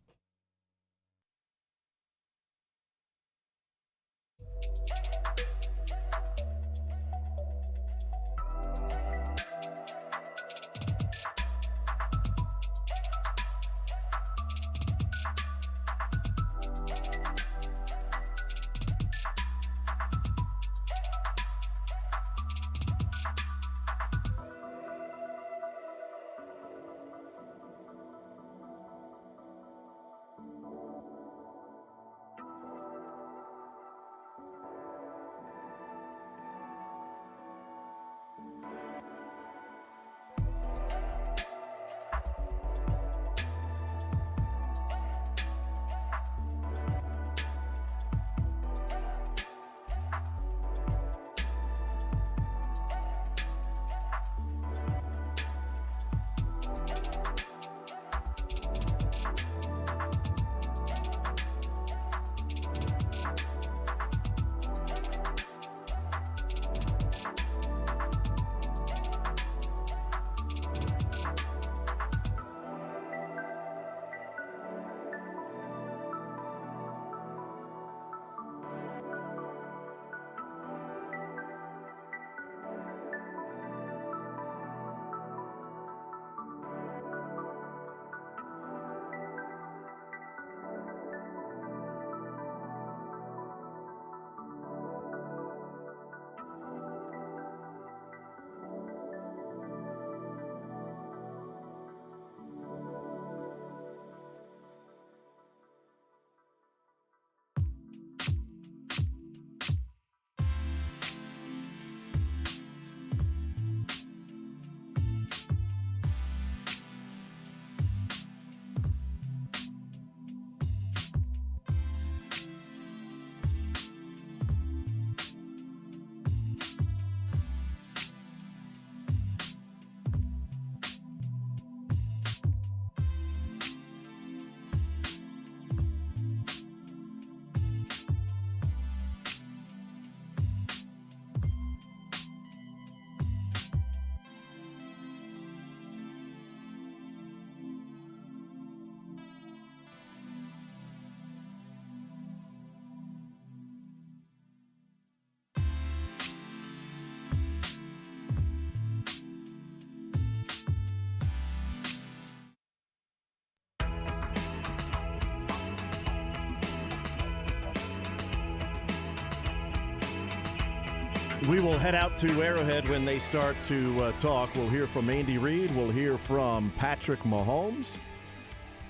We will head out to Arrowhead when they start to talk. We'll hear from Andy Reid. We'll hear from Patrick Mahomes.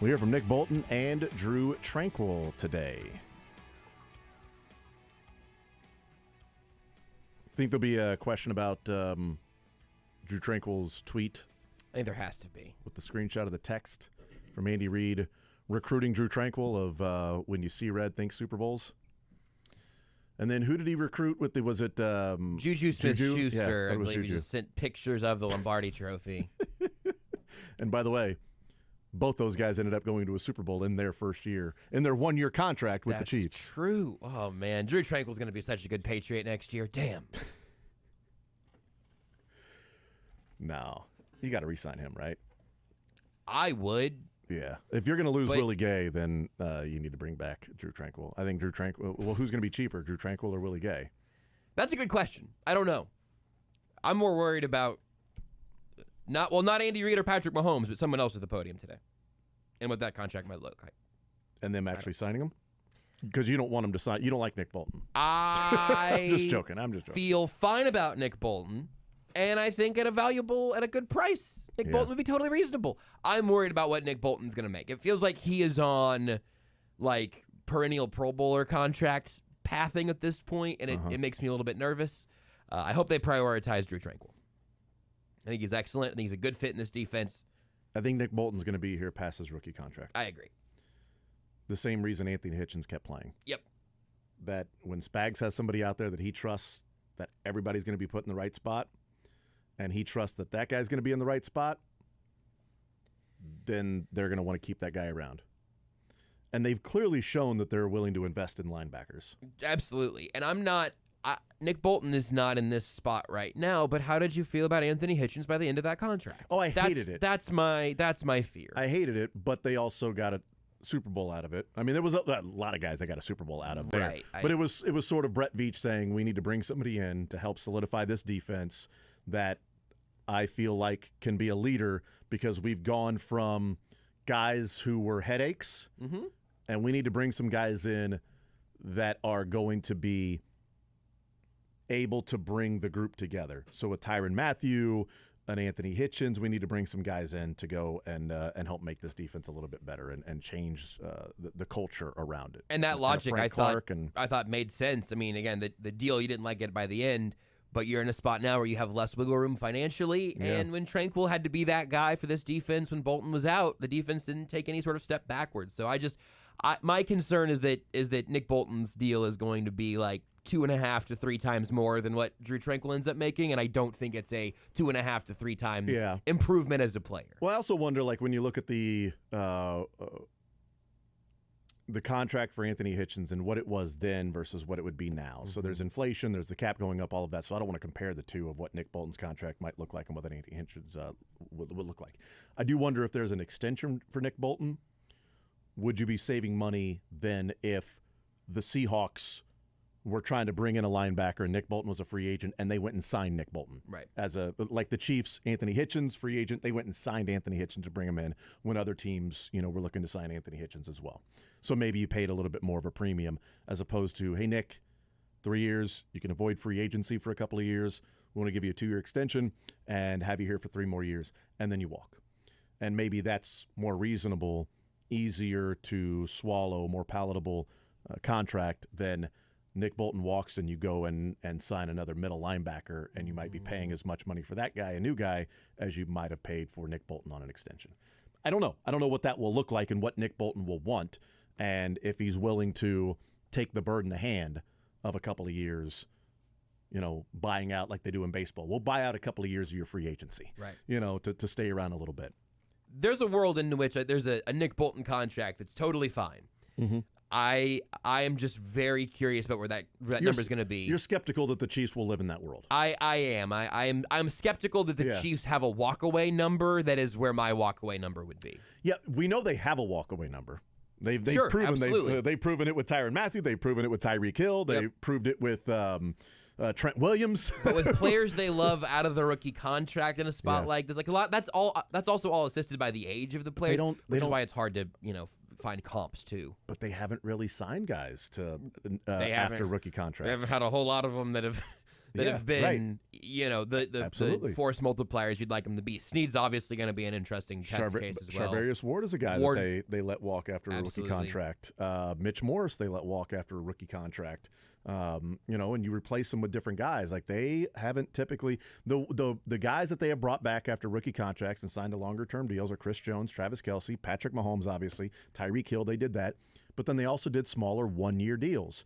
We'll hear from Nick Bolton and Drew Tranquill today. Think there'll be a question about Drew Tranquill's tweet? I think there has to be. With the screenshot of the text from Andy Reid recruiting Drew Tranquill of when you see red, think Super Bowls. And then who did he recruit with? Was it Juju Smith-Schuster? Yeah, I believe he just sent pictures of the Lombardi Trophy. And by the way, both those guys ended up going to a Super Bowl in their first year, in their one-year contract with the Chiefs. That's true. Oh, man. Drew Tranquill's going to be such a good Patriot next year. Damn. No. You got to re-sign him, right? I would. Yeah. If you're going to lose Willie Gay, then you need to bring back Drew Tranquill. I think Drew Tranquill. Well, who's going to be cheaper, Drew Tranquill or Willie Gay? That's a good question. I don't know. I'm more worried about not Andy Reid or Patrick Mahomes, but someone else at the podium today, and what that contract might look like. And them actually signing him? Because you don't want him to sign. You don't like Nick Bolton. I'm just joking. Feel fine about Nick Bolton, and I think at a good price. Nick Bolton would be totally reasonable. I'm worried about what Nick Bolton's going to make. It feels like he is on, like, perennial Pro Bowler contract pathing at this point, and it makes me a little bit nervous. I hope they prioritize Drew Tranquill. I think he's excellent. I think he's a good fit in this defense. I think Nick Bolton's going to be here past his rookie contract. I agree. The same reason Anthony Hitchens kept playing. Yep. That when Spags has somebody out there that he trusts that everybody's going to be put in the right spot, and he trusts that that guy's going to be in the right spot, then they're going to want to keep that guy around. And they've clearly shown that they're willing to invest in linebackers. Absolutely. And Nick Bolton is not in this spot right now, but how did you feel about Anthony Hitchens by the end of that contract? Oh, I hated it. That's my fear. I hated it, but they also got a Super Bowl out of it. I mean, there was a lot of guys that got a Super Bowl out of there. Right. But it was sort of Brett Veach saying, we need to bring somebody in to help solidify this defense that I feel like can be a leader, because we've gone from guys who were headaches, and we need to bring some guys in that are going to be able to bring the group together. So with Tyrann Mathieu and Anthony Hitchens, we need to bring some guys in to go and help make this defense a little bit better and change the culture around it. And that logic, I thought made sense. I mean, again, the deal, you didn't like it by the end, but you're in a spot now where you have less wiggle room financially. Yeah. And when Tranquill had to be that guy for this defense when Bolton was out, the defense didn't take any sort of step backwards. So my concern is that Nick Bolton's deal is going to be like 2.5 to 3 times more than what Drew Tranquill ends up making, and I don't think it's a 2.5 to 3 times improvement as a player. Well, I also wonder, like, when you look at the contract for Anthony Hitchens and what it was then versus what it would be now. So there's inflation, there's the cap going up, all of that. So I don't want to compare the two of what Nick Bolton's contract might look like and what Anthony Hitchens would look like. I do wonder if there's an extension for Nick Bolton. Would you be saving money then if the Seahawks were trying to bring in a linebacker and Nick Bolton was a free agent and they went and signed Nick Bolton? Right. Like the Chiefs, Anthony Hitchens, free agent, they went and signed Anthony Hitchens to bring him in when other teams, were looking to sign Anthony Hitchens as well. So maybe you paid a little bit more of a premium as opposed to, hey, Nick, 3 years, you can avoid free agency for a couple of years. We want to give you a 2-year extension and have you here for 3 more years, and then you walk. And maybe that's more reasonable, easier to swallow, more palatable contract than Nick Bolton walks and you go and sign another middle linebacker, and you might be paying as much money for that guy, a new guy, as you might have paid for Nick Bolton on an extension. I don't know. I don't know what that will look like and what Nick Bolton will want, and if he's willing to take the bird in the hand of a couple of years, buying out like they do in baseball. We'll buy out a couple of years of your free agency, right? To stay around a little bit. There's a world in which there's a Nick Bolton contract that's totally fine. Mm-hmm. I am just very curious about where that number is going to be. You're skeptical that the Chiefs will live in that world. I am. I'm skeptical that the Chiefs have a walkaway number that is where my walkaway number would be. Yeah, we know they have a walkaway number. They've proven they've proven it with Tyrann Mathieu. They've proven it with Tyreek Hill. They proved it with Trent Williams. But with players they love out of the rookie contract in a spot like there's like a lot. That's also all assisted by the age of the players. Which is why it's hard to find comps too. But they haven't really signed guys to after rookie contracts. They haven't had a whole lot of them that have that Yeah, have been, right. the force multipliers you'd like them to be. Snead's obviously going to be an interesting test case as well. Charvarius Ward is a guy that they let walk after a rookie contract. Mitch Morris they let walk after a rookie contract. And you replace them with different guys. Like they haven't typically the guys that they have brought back after rookie contracts and signed to longer term deals are Chris Jones, Travis Kelce, Patrick Mahomes, obviously, Tyreek Hill. They did that, but then they also did smaller 1-year deals.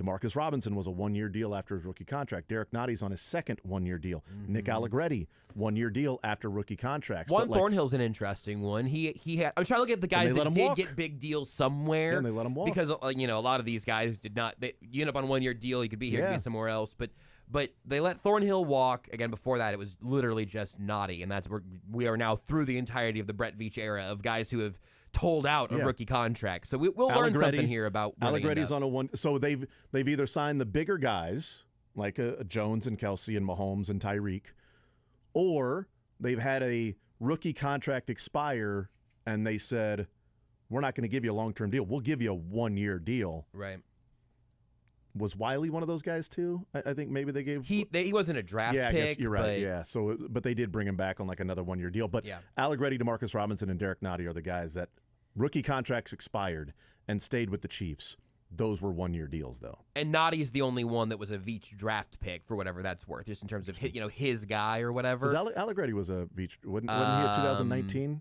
Demarcus Robinson was a 1-year deal after his rookie contract. Derek Notty's on his second 1-year deal. Nick Allegretti, 1-year deal after rookie contracts. Juan Thornhill's an interesting one. He had. I'm trying to look at the guys that did get big deals somewhere. Yeah, and they let him walk because a lot of these guys did not. You end up on 1-year deal. You could be here, you could be somewhere else. But they let Thornhill walk again. Before that, it was literally just Notty, and that's where we are now through the entirety of the Brett Veach era of guys who have told out a rookie contract. So we'll learn something here about Allegretti's on a one. So they've either signed the bigger guys like a Jones and Kelce and Mahomes and Tyreek, or they've had a rookie contract expire and they said, we're not going to give you a long-term deal. We'll give you a 1-year deal. Right. Was Wiley one of those guys too? I think maybe they gave. He wasn't a draft pick. I guess you're right. Yeah. So, but they did bring him back on like another 1-year deal. But Allegretti, Demarcus Robinson, and Derek Notty are the guys that rookie contracts expired and stayed with the Chiefs. Those were 1-year deals, though. And Notty's the only one that was a Veach draft pick for whatever that's worth, just in terms of his guy or whatever. Allegretti was a Veach. Wasn't he a 2019?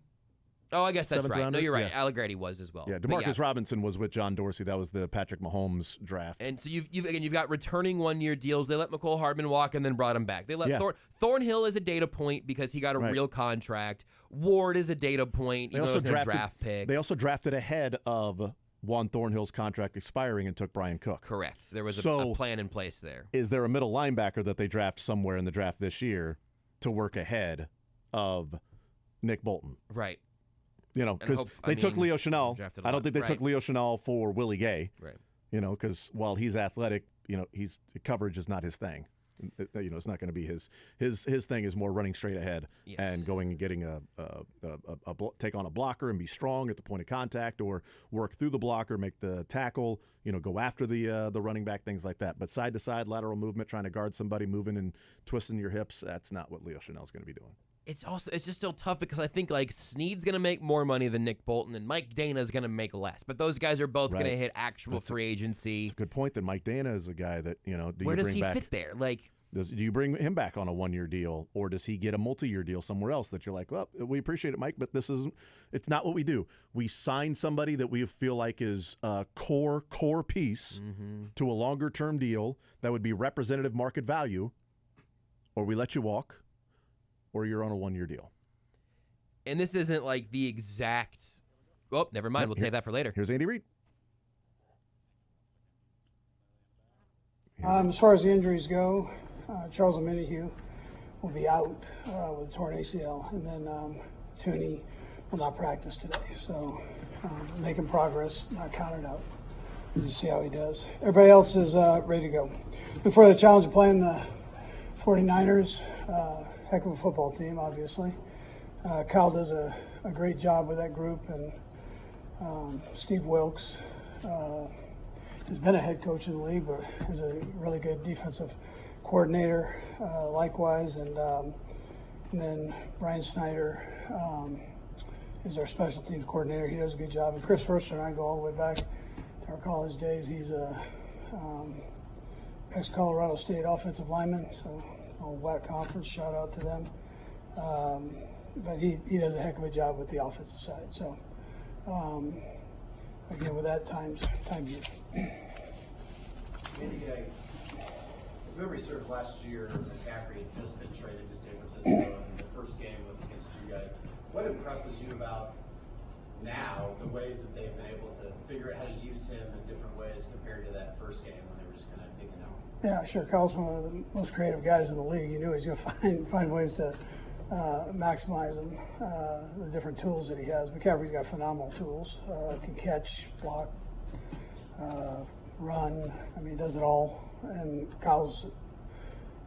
Oh, I guess that's right. Rounder? No, you're right. Allegretti was as well. Yeah, Demarcus Robinson was with John Dorsey. That was the Patrick Mahomes draft. And so you've got returning 1-year deals. They let McCole Hardman walk and then brought him back. They let Thornhill as a data point because he got a real contract. Ward is a data point. They also drafted a draft pick. They also drafted ahead of Juan Thornhill's contract expiring and took Brian Cook. Correct. There was a plan in place there. Is there a middle linebacker that they draft somewhere in the draft this year to work ahead of Nick Bolton? Right. Because they took Leo Chenal. I don't think they took Leo Chenal for Willie Gay. Right. Because while he's athletic, coverage is not his thing. It's not going to be his thing. Is more running straight ahead and going and getting take on a blocker and be strong at the point of contact, or work through the blocker, make the tackle. Go after the running back, things like that. But side to side lateral movement, trying to guard somebody, moving and twisting your hips. That's not what Leo Chenal is going to be doing. It's just still tough because I think like Snead's going to make more money than Nick Bolton and Mike Dana's going to make less. But those guys are both going to hit actual free agency. It's a good point that Mike Dana is a guy that, where does he fit there? Like, do you bring him back on a 1-year deal, or does he get a multi-year deal somewhere else that you're like, well, we appreciate it, Mike, but it's not what we do. We sign somebody that we feel like is a core piece to a longer term deal that would be representative market value, or we let you walk, or you're on a 1-year deal. And this isn't like the exact. Oh, never mind. We'll save that for later. Here's Andy Reid. As far as the injuries go, Charles Omenihu will be out with a torn ACL, and then Tooney will not practice today. So making progress, not counted out. We'll just see how he does. Everybody else is ready to go. And for the challenge of playing the 49ers, heck of a football team, obviously. Kyle does a great job with that group, and Steve Wilkes has been a head coach in the league, but is a really good defensive coordinator, likewise. And then Brian Snyder is our special teams coordinator. He does a good job. And Chris Forster and I go all the way back to our college days. He's a ex-Colorado State offensive lineman, so old WAC conference, shout out to them. But he does a heck of a job with the offensive side. So again, with that, time's you. Andy, if memory serves, last year McCaffrey had just been traded to San Francisco, and the first game was against you guys. What impresses you about now the ways that they've been able to figure out how to use him in different ways compared to that first game when they were just kind of digging out? Yeah, sure. Kyle's one of the most creative guys in the league. You knew he was going to find ways to maximize them, the different tools that he has. McCaffrey's got phenomenal tools. Can catch, block, run. I mean, he does it all. And Kyle's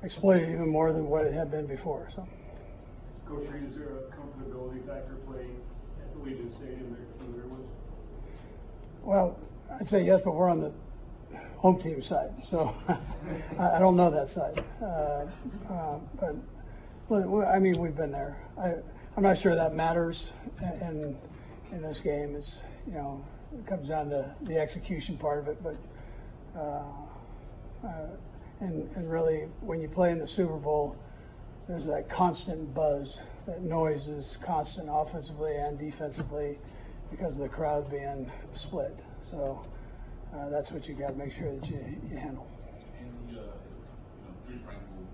exploited even more than what it had been before. So, Coach Reid, is there a comfortability factor playing at Allegiant Stadium that you're familiar with? Well, I'd say yes, but we're on the home team side, so I don't know that side. But I mean, we've been there. I'm not sure that matters in this game. It's, you know, it comes down to the execution part of it. But and really, when you play in the Super Bowl, there's that constant buzz. That noise is constant offensively and defensively because of the crowd being split. So that's what you got to make sure that you handle. And Drew Tranquil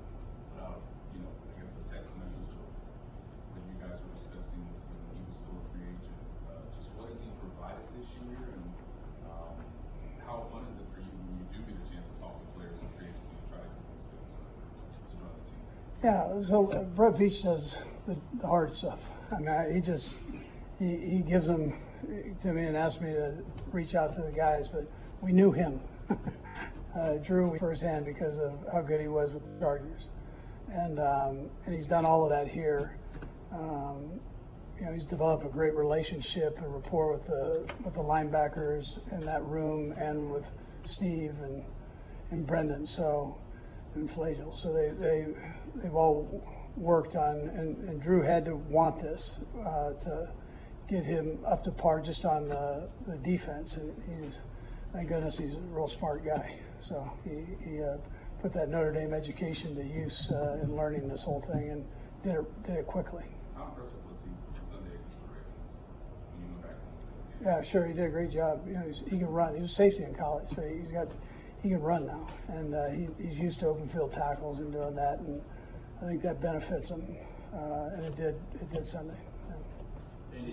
put out, I guess a text message that you guys were discussing when he was still a free agent. Just what has he provided this year, and how fun is it for you when you do get a chance to talk to players and free agents and try to convince them to join the team? Yeah, so Brett Veach does the hard stuff. I mean, he gives them to me and asks me to reach out to the guys, but we knew him. Drew firsthand because of how good he was with the Chargers, and he's done all of that here. He's developed a great relationship and rapport with the linebackers in that room and with Steve and Brendan and Flagel. So they've all worked on, and Drew had to want this to get him up to par just on the defense, and thank goodness he's a real smart guy. So he put that Notre Dame education to use in learning this whole thing and did it quickly. How impressive was he Sunday against the Ravens when you went back home? Yeah, sure, he did a great job. He can run. He was safety in college, so he can run now, and he's used to open field tackles and doing that, and I think that benefits him, and it did Sunday. And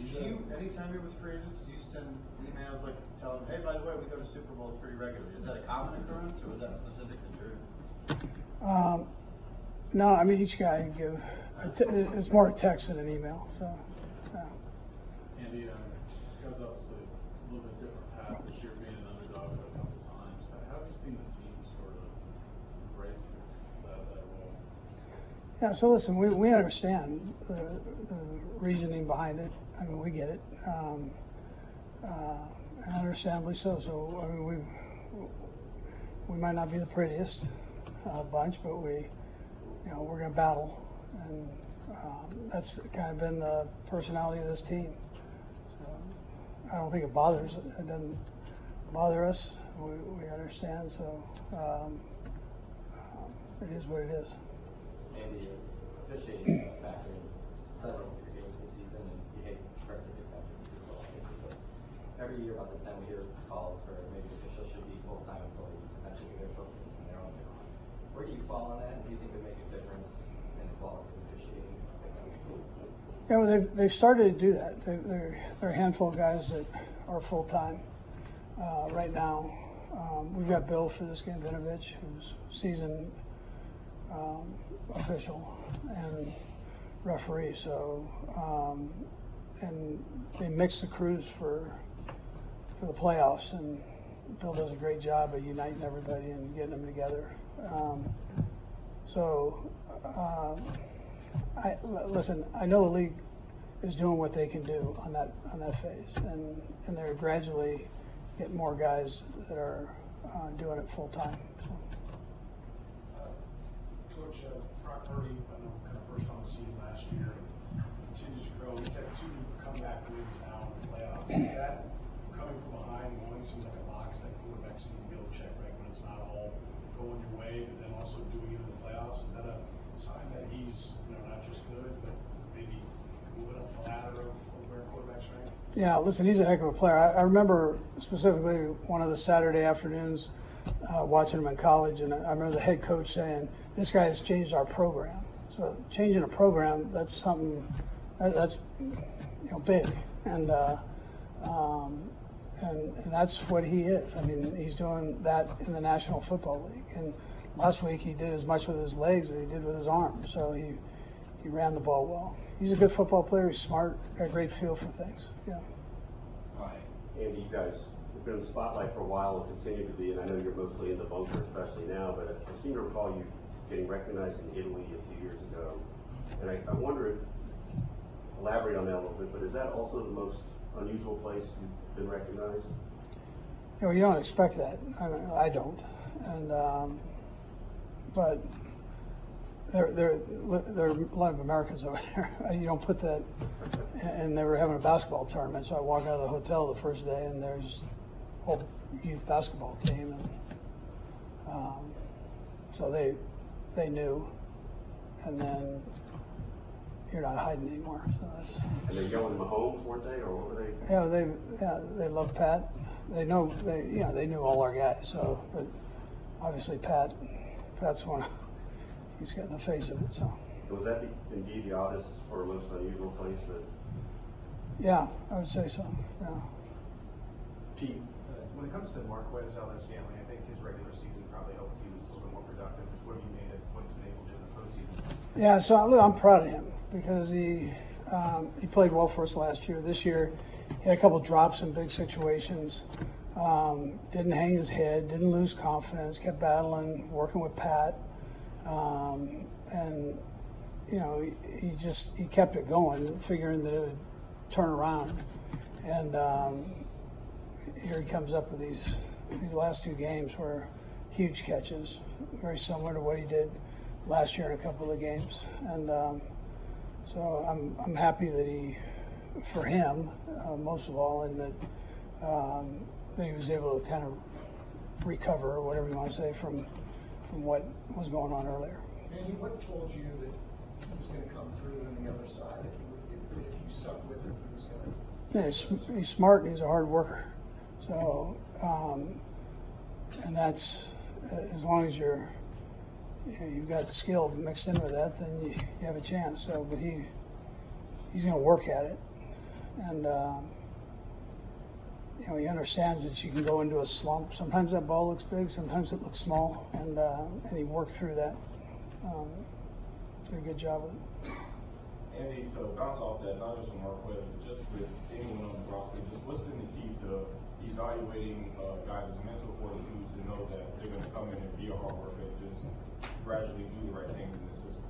anytime you're with free agents, do you send emails like tell them, hey, by the way, we go to Super Bowls pretty regularly? Is that a common occurrence, or was that specific to Drew? No, I mean, each guy give. It's more a text than an email. So, yeah. Andy, you guys obviously a little bit different path this year, being an underdog a couple times. How have you seen the team sort of embrace that role? Yeah, so listen, we understand the reasoning behind it. I mean, we get it, and understandably so. So, I mean, we might not be the prettiest bunch, but we're going to battle, and that's kind of been the personality of this team. So, I don't think it bothers. It doesn't bother us. We understand. So, it is what it is. Andy, officiating factor in several of your games this season, and you hate particularly factor in the Super Bowl, obviously, but every year about this time we hear calls for maybe officials should be full-time employees, and that should be their focus and their own job. Where do you fall on that, and do you think it would make a difference in the quality of officiating? Yeah, well, they've started to do that. There are a handful of guys that are full-time right now. We've got Bill for this game, Vinovich, who's seasoned official and referee. So, and they mix the crews for the playoffs, and Bill does a great job of uniting everybody and getting them together. Listen, I know the league is doing what they can do on that phase, and they're gradually getting more guys that are doing it full time. Coach, Brock Purdy, I know, kind of first on the scene last year, continues to grow. He's had 2 comeback wins now in the playoffs. Is that coming from behind? One seems like a box that quarterbacks need to be able to check right when it's not all going your way, but then also doing it in the playoffs. Is that a sign that he's not just good, but maybe moving up the ladder of where quarterbacks rank? Yeah, listen, he's a heck of a player. I remember specifically one of the Saturday afternoons watching him in college, and I remember the head coach saying, "This guy has changed our program." So changing a program, that's something that's big, and that's what he is. I mean, he's doing that in the National Football League, and last week he did as much with his legs as he did with his arms. So he ran the ball well. He's a good football player. He's smart. Got a great feel for things. Yeah. Andy, you guys have been in the spotlight for a while and continue to be, and I know you're mostly in the bunker, especially now, but I seem to recall you getting recognized in Italy a few years ago. And I wonder if, elaborate on that a little bit, but is that also the most unusual place you've been recognized? You don't expect that. I don't. And but there are a lot of Americans over there. You don't put that. And they were having a basketball tournament, so I walk out of the hotel the first day, and there's a whole youth basketball team, and so they knew. And then you're not hiding anymore. So that's. And they're yelling Mahomes, weren't they, or what were they? Yeah, they love Pat. They know they knew all our guys. So, but obviously Pat's one. He's got in the face of it. So. Was that indeed the oddest or most unusual place that? Yeah, I would say so. Yeah. Pete, when it comes to Marquez Valdes-Scantling, I think his regular season probably helped he was a little bit more productive. Just what have you made of what he's been able to do in the postseason? Yeah, so I'm proud of him because he played well for us last year. This year, he had a couple drops in big situations. Didn't hang his head, didn't lose confidence, kept battling, working with Pat, and he kept it going, figuring that it would turn around. And here he comes up with these last two games were huge catches, very similar to what he did last year in a couple of the games. And so I'm happy that for him, most of all, and that he was able to kind of recover, or whatever you want to say, from what was going on earlier. Andy, what told you that he was going to come through on the other side? If you stuck with him, he was going to. Yeah, he's smart and he's a hard worker. So, and that's as long as you've got skill mixed in with that, then you have a chance. So, but he's going to work at it, and he understands that you can go into a slump. Sometimes that ball looks big, sometimes it looks small, and he worked through that. Did a good job with it. Andy, to bounce off that, not just from Marquez, but just with anyone on the roster, just what's been the key to evaluating guys' mental fortitude to know that they're going to come in and be a hard worker and just gradually do the right things in the system?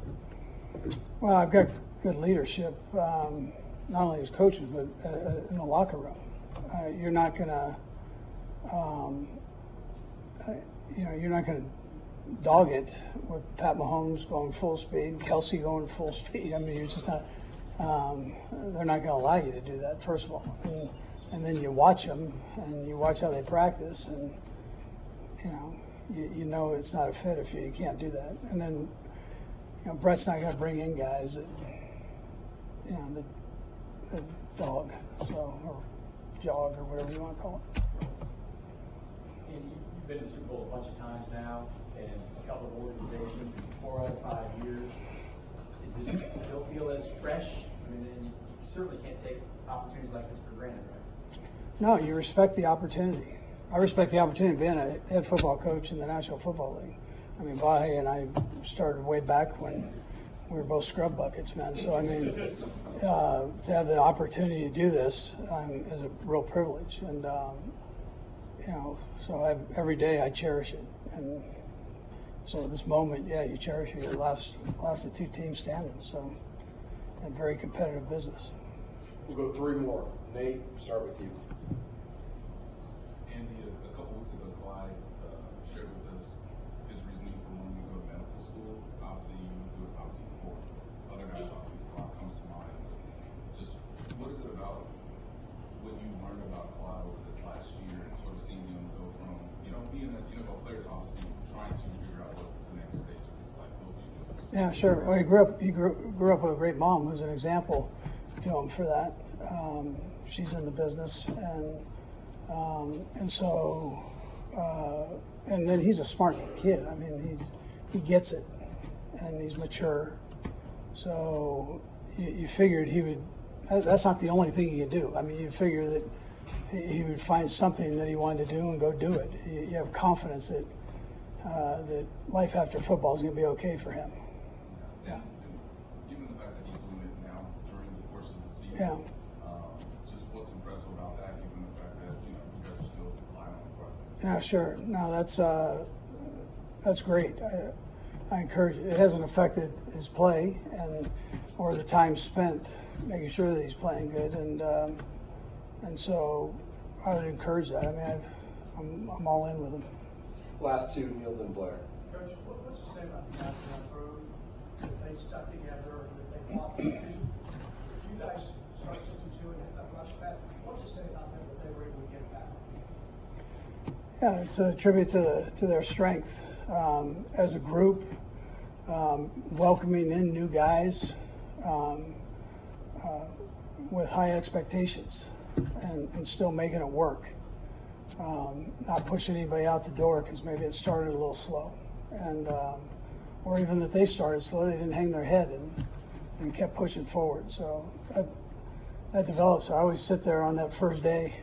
Well, I've got good leadership, not only as coaches, but in the locker room. You're not going to, you're not going to dog it with Pat Mahomes going full speed, Kelsey going full speed. I mean, you're just not. They're not going to allow you to do that. First of all, and then you watch them and you watch how they practice, and you know it's not a fit if you can't do that. And then Brett's not going to bring in guys that that dog, or jog, or whatever you want to call it. Andy, you've been to the Super Bowl a bunch of times now, and a couple of organizations in 4 out of 5 years. Does this still feel as fresh? I mean, and you certainly can't take opportunities like this for granted, right? No, you respect the opportunity. I respect the opportunity of being a head football coach in the National Football League. I mean, Vahe and I started way back when we were both scrub buckets, man. So, I mean, to have the opportunity to do this is a real privilege. And, so every day I cherish it. And so this moment, you cherish it. It lasts the two teams standing. So, a very competitive business. We'll go 3 more. Nate, start with you. Andy, a couple weeks ago, Clyde shared with us his reasoning for wanting to go to medical school. Obviously, you would do it before. Other guys, obviously, Clyde comes to mind. Just what is it about what you learned about Clyde over this last year and sort of seeing him go from, being an NFL player to obviously trying to figure out what the next stage of his life will be? Yeah, sure. Well, he grew up with a great mom who's an example to him for that. She's in the business, and so and then he's a smart kid. I mean, he gets it, and he's mature. So you figured he would. That's not the only thing he could do. I mean, you figure that he would find something that he wanted to do and go do it. You have confidence that that life after football is going to be okay for him. Yeah. Given the fact that he's doing it now during the course of the season. Yeah. Just what's impressive about that, given the fact that you guys are still relying on the quarterback? Yeah, sure. No, that's great. I encourage it. It hasn't affected his play or the time spent making sure that he's playing good, and so I would encourage that. I mean, I'm all in with them. Last two, Neil and Blair. Coach, what's to say about the guys that improved, that they stuck together, that they fought? If you guys start 6-2 and hit that rush back, what's to say about them that they were able to get back? Yeah, it's a tribute to their strength as a group, welcoming in new guys with high expectations and still making it work. Not pushing anybody out the door because maybe it started a little slow, and or even that they started slow, they didn't hang their head and kept pushing forward. So that develops. I always sit there on that first day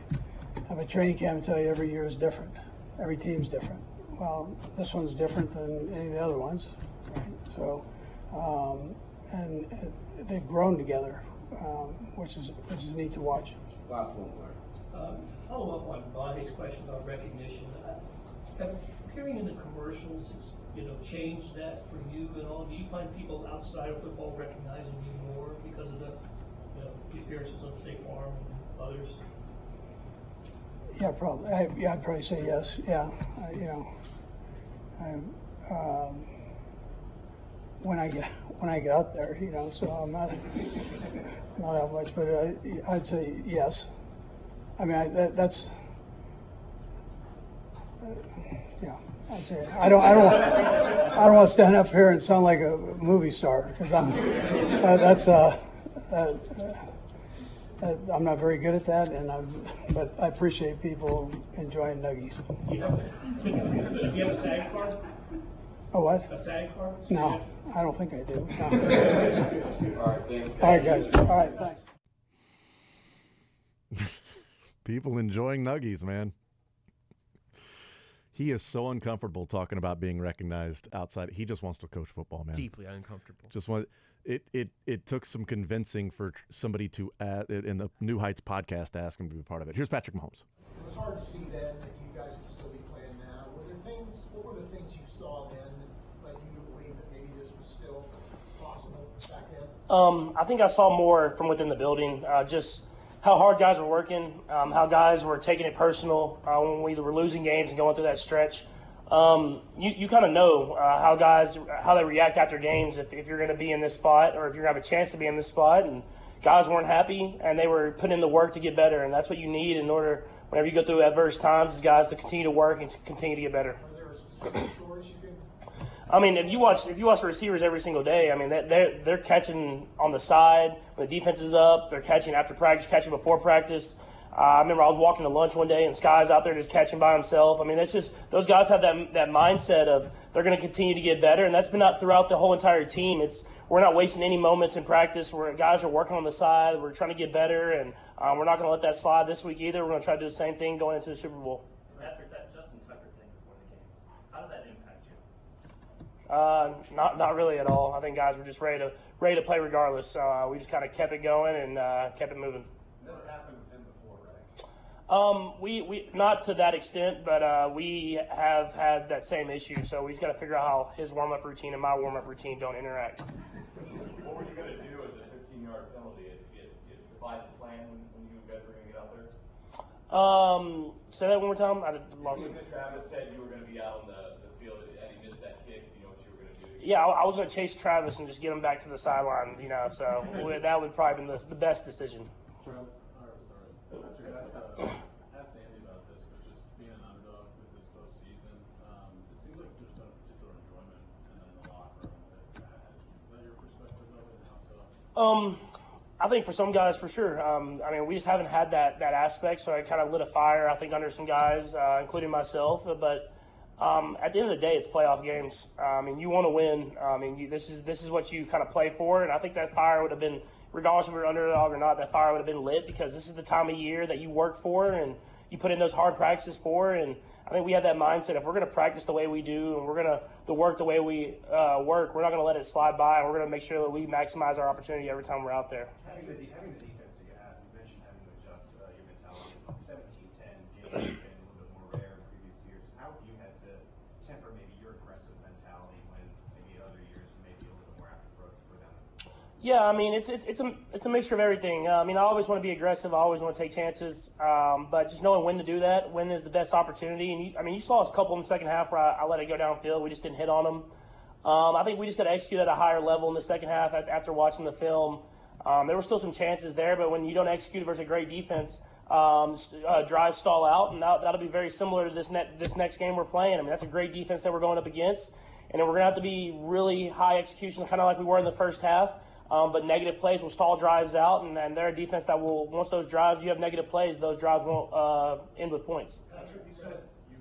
of a training camp and tell you every year is different. Every team's different. Well, this one's different than any of the other ones, right? So, and they've grown together, which is neat to watch. Last one, Blair. Follow up on Bonnie's question about recognition. Appearing in the commercials has, changed that for you and all. Do you find people outside of football recognizing you more because of the appearances on State Farm and others? Yeah, probably. I'd probably say yes. Yeah, when I get out there, so I'm not out much, but I'd say yes. I mean, that's yeah. I'd say I don't want to stand up here and sound like a movie star because I'm not very good at that, but I appreciate people enjoying nuggies. Do you have a SAG card? A what? A SAG card? No, I don't think I do. No. All right, thanks, guys. All right, guys. All right, thanks. People enjoying nuggies, man. He is so uncomfortable talking about being recognized outside. He just wants to coach football, man. Deeply uncomfortable. It took some convincing for somebody to in the New Heights podcast to ask him to be part of it. Here's Patrick Mahomes. It was hard to see then that you guys would still be playing now. What were the things you saw then that led you to believe that maybe this was still possible back then? I think I saw more from within the building, just how hard guys were working, how guys were taking it personal when we were losing games and going through that stretch. You kind of know how they react after games if you're going to be in this spot or if you're going to have a chance to be in this spot. And guys weren't happy, and they were putting in the work to get better. And that's what you need in order, whenever you go through adverse times, is guys to continue to work and to continue to get better. Are there specific stories you can? I mean, if you watch the receivers every single day, I mean, they're catching on the side when the defense is up. They're catching after practice, catching before practice. I remember I was walking to lunch one day and Sky's out there just catching by himself. I mean, it's just those guys have that mindset of they're going to continue to get better, and that's been out throughout the whole entire team. We're not wasting any moments in practice. Guys are working on the side. We're trying to get better, and we're not going to let that slide this week either. We're going to try to do the same thing going into the Super Bowl. After that Justin Tucker thing before the game, how did that impact you? Not really at all. I think guys were just ready to play regardless. We just kind of kept it going and kept it moving. Never happened with him before, right? We not to that extent, but we have had that same issue. So we just got to figure out how his warm-up routine and my warm-up routine don't interact. What were you going to do with the 15-yard penalty? It devised a plan when you guys were going to get out there? Say that one more time. I lost it. When Travis said you were going to be out on the field and he missed that kick, you know what you were going to do? Yeah, I was going to chase Travis and just get him back to the sideline. So that would probably been the best decision. Travis, Patrick, asked Andy about this, but just being an underdog with this postseason, it seems like there's no particular enjoyment in the locker room that it has. Is that your perspective of it, and how so? I think for some guys, for sure. I mean, we just haven't had that aspect, so it kind of lit a fire, I think, under some guys, including myself. But at the end of the day, it's playoff games. I mean, you want to win. I mean, this is what you kind of play for, and I think that fire would have been, regardless if we were underdog or not, that fire would have been lit because this is the time of year that you work for and you put in those hard practices for. And I think we have that mindset. If we're going to practice the way we do and we're going to work the way we work, we're not going to let it slide by, and we're going to make sure that we maximize our opportunity every time we're out there. Having the defense that you have, you mentioned having to adjust your mentality. 17-10 games have been a little bit more rare in previous years. How have you had to temper maybe your aggressive mentality when maybe other years may be a little bit more after for them? Yeah, I mean, it's a mixture of everything. I mean, I always want to be aggressive. I always want to take chances, but just knowing when to do that, when is the best opportunity. And you saw us a couple in the second half where I let it go downfield. We just didn't hit on them. I think we just got to execute at a higher level in the second half after watching the film. There were still some chances there, but when you don't execute versus a great defense, drives stall out, and that'll be very similar to this next game we're playing. I mean, that's a great defense that we're going up against, and then we're going to have to be really high execution, kind of like we were in the first half. But negative plays will stall drives out, and then they're a defense that will, once those drives, you have negative plays, those drives won't end with points. Patrick, you said you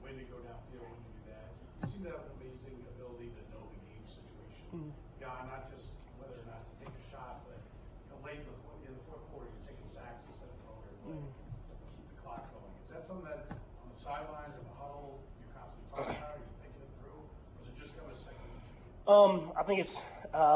when to go downfield, when to do that. You seem to have an amazing ability to know the game situation. Yeah, not just whether or not to take a shot, but late in the fourth quarter, you're taking sacks instead of throwing your play. Keep the clock going. Is that something that on the sidelines or the huddle you're constantly talking about? Are you thinking it through, or is it just kind of second? I think it's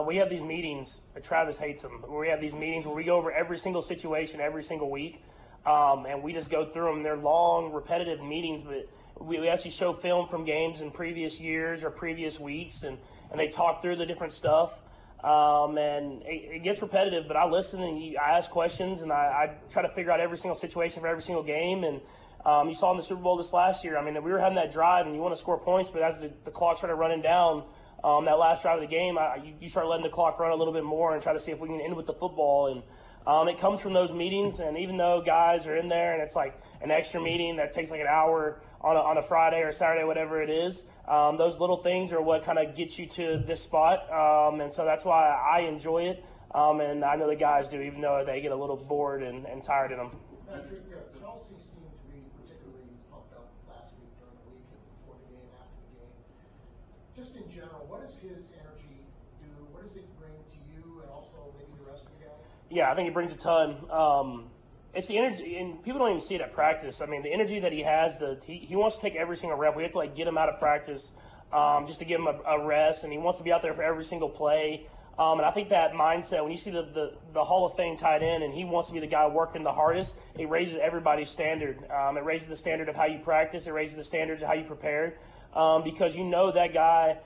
we have these meetings. Travis hates them. Where we have these meetings where we go over every single situation every single week, and we just go through them. They're long, repetitive meetings, but we actually show film from games in previous years or previous weeks, and they talk through the different stuff. And it gets repetitive, but I listen and I ask questions, and I try to figure out every single situation for every single game. And you saw in the Super Bowl this last year, I mean, we were having that drive, and you want to score points, but as the clock started running down, that last drive of the game, you start letting the clock run a little bit more and try to see if we can end with the football. And it comes from those meetings. And even though guys are in there and it's like an extra meeting that takes like an hour on a Friday or Saturday, whatever it is, those little things are what kind of gets you to this spot. And so that's why I enjoy it. And I know the guys do, even though they get a little bored and tired in them. Patrick, Chelsea seemed to be particularly pumped up last week during the week and before the game, after the game. Just in general, what does his energy do? What does it bring to you and also maybe the rest of the guys? Yeah, I think it brings a ton. It's the energy, and people don't even see it at practice. I mean, the energy that he has, he wants to take every single rep. We have to like get him out of practice just to give him a rest, and he wants to be out there for every single play. And I think that mindset, when you see the Hall of Fame tight end, and he wants to be the guy working the hardest, it raises everybody's standard. It raises the standard of how you practice. It raises the standards of how you prepare. Because you know that guy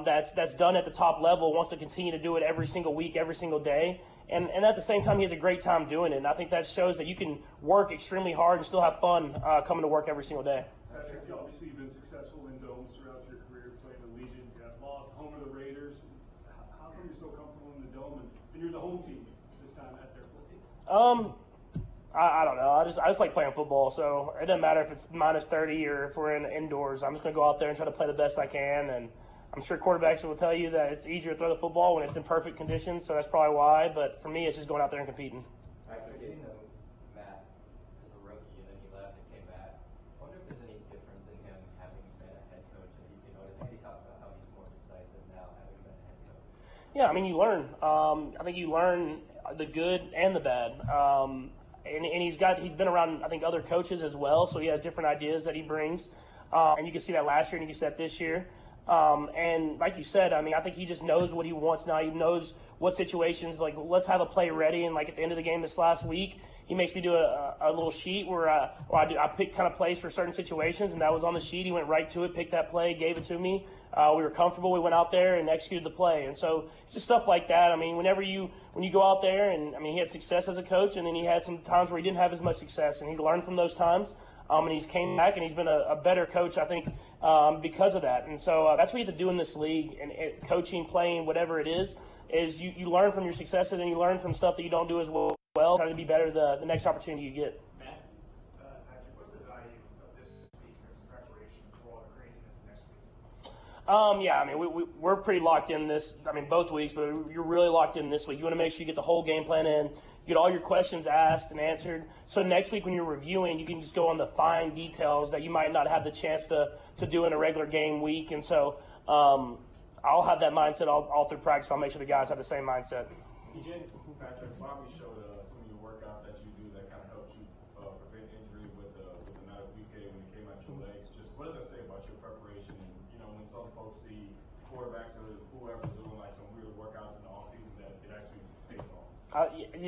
that's done at the top level wants to continue to do it every single week, every single day. And at the same time, he has a great time doing it. And I think that shows that you can work extremely hard and still have fun coming to work every single day. Patrick, obviously you've been successful in domes throughout your career, playing the Legion. You got lost home to the Raiders. How come you're so comfortable in the dome and you're the home team this time at their place? I don't know. I just like playing football, so it doesn't matter if it's minus 30 or if we're indoors. I'm just going to go out there and try to play the best I can. And I'm sure quarterbacks will tell you that it's easier to throw the football when it's in perfect conditions, so that's probably why. But for me, it's just going out there and competing. I forget Matt was a rookie and then he left and came back. I wonder if there's any difference in him having been a head coach that you can notice. Maybe talk about how he's more decisive now having been a head coach. Yeah, I mean, you learn. I think you learn the good and the bad. And he's been around, I think, other coaches as well, so he has different ideas that he brings. And you can see that last year and you can see that this year. And like you said, I mean, I think he just knows what he wants now. He knows what situations, like, let's have a play ready. And like at the end of the game this last week, he makes me do a little sheet where I pick kind of plays for certain situations, and that was on the sheet. He went right to it, picked that play, gave it to me. We were comfortable. We went out there and executed the play. And so it's just stuff like that. I mean, when you go out there, and I mean, he had success as a coach, and then he had some times where he didn't have as much success, and he learned from those times. And he's came back, and he's been a better coach, I think, because of that. And so that's what you have to do in this league, and coaching, playing, whatever it is you learn from your successes, and you learn from stuff that you don't do as well, trying to be better the next opportunity you get. Matt, Patrick, what's the value of this week in preparation for all the craziness next week? Yeah, I mean, we're pretty locked in this. I mean, both weeks, but you're really locked in this week. You want to make sure you get the whole game plan in, get all your questions asked and answered. So next week when you're reviewing, you can just go on the fine details that you might not have the chance to do in a regular game week. And so I'll have that mindset all through practice. I'll make sure the guys have the same mindset. Patrick, Bobby showed some of your workouts that you do that kind of helps you prevent injury with the medical BK when it came out your legs. Just what does that say about your preparation? And when some folks see quarterbacks or whoever doing like some weird workouts in the offseason, that it actually pays off.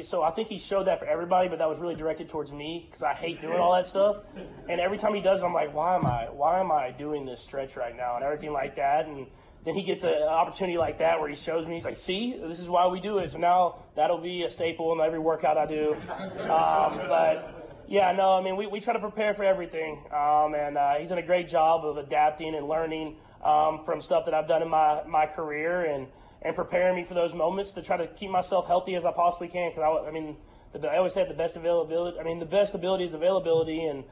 So I think he showed that for everybody, but that was really directed towards me because I hate doing all that stuff. And every time he does it, I'm like, why am I doing this stretch right now and everything like that? And then he gets an opportunity like that where he shows me, he's like, see, this is why we do it. So now that'll be a staple in every workout I do. But yeah, no, I mean, we try to prepare for everything. And he's done a great job of adapting and learning from stuff that I've done in my career and preparing me for those moments to try to keep myself healthy as I possibly can. Because I always say the best availability. The best ability is availability, and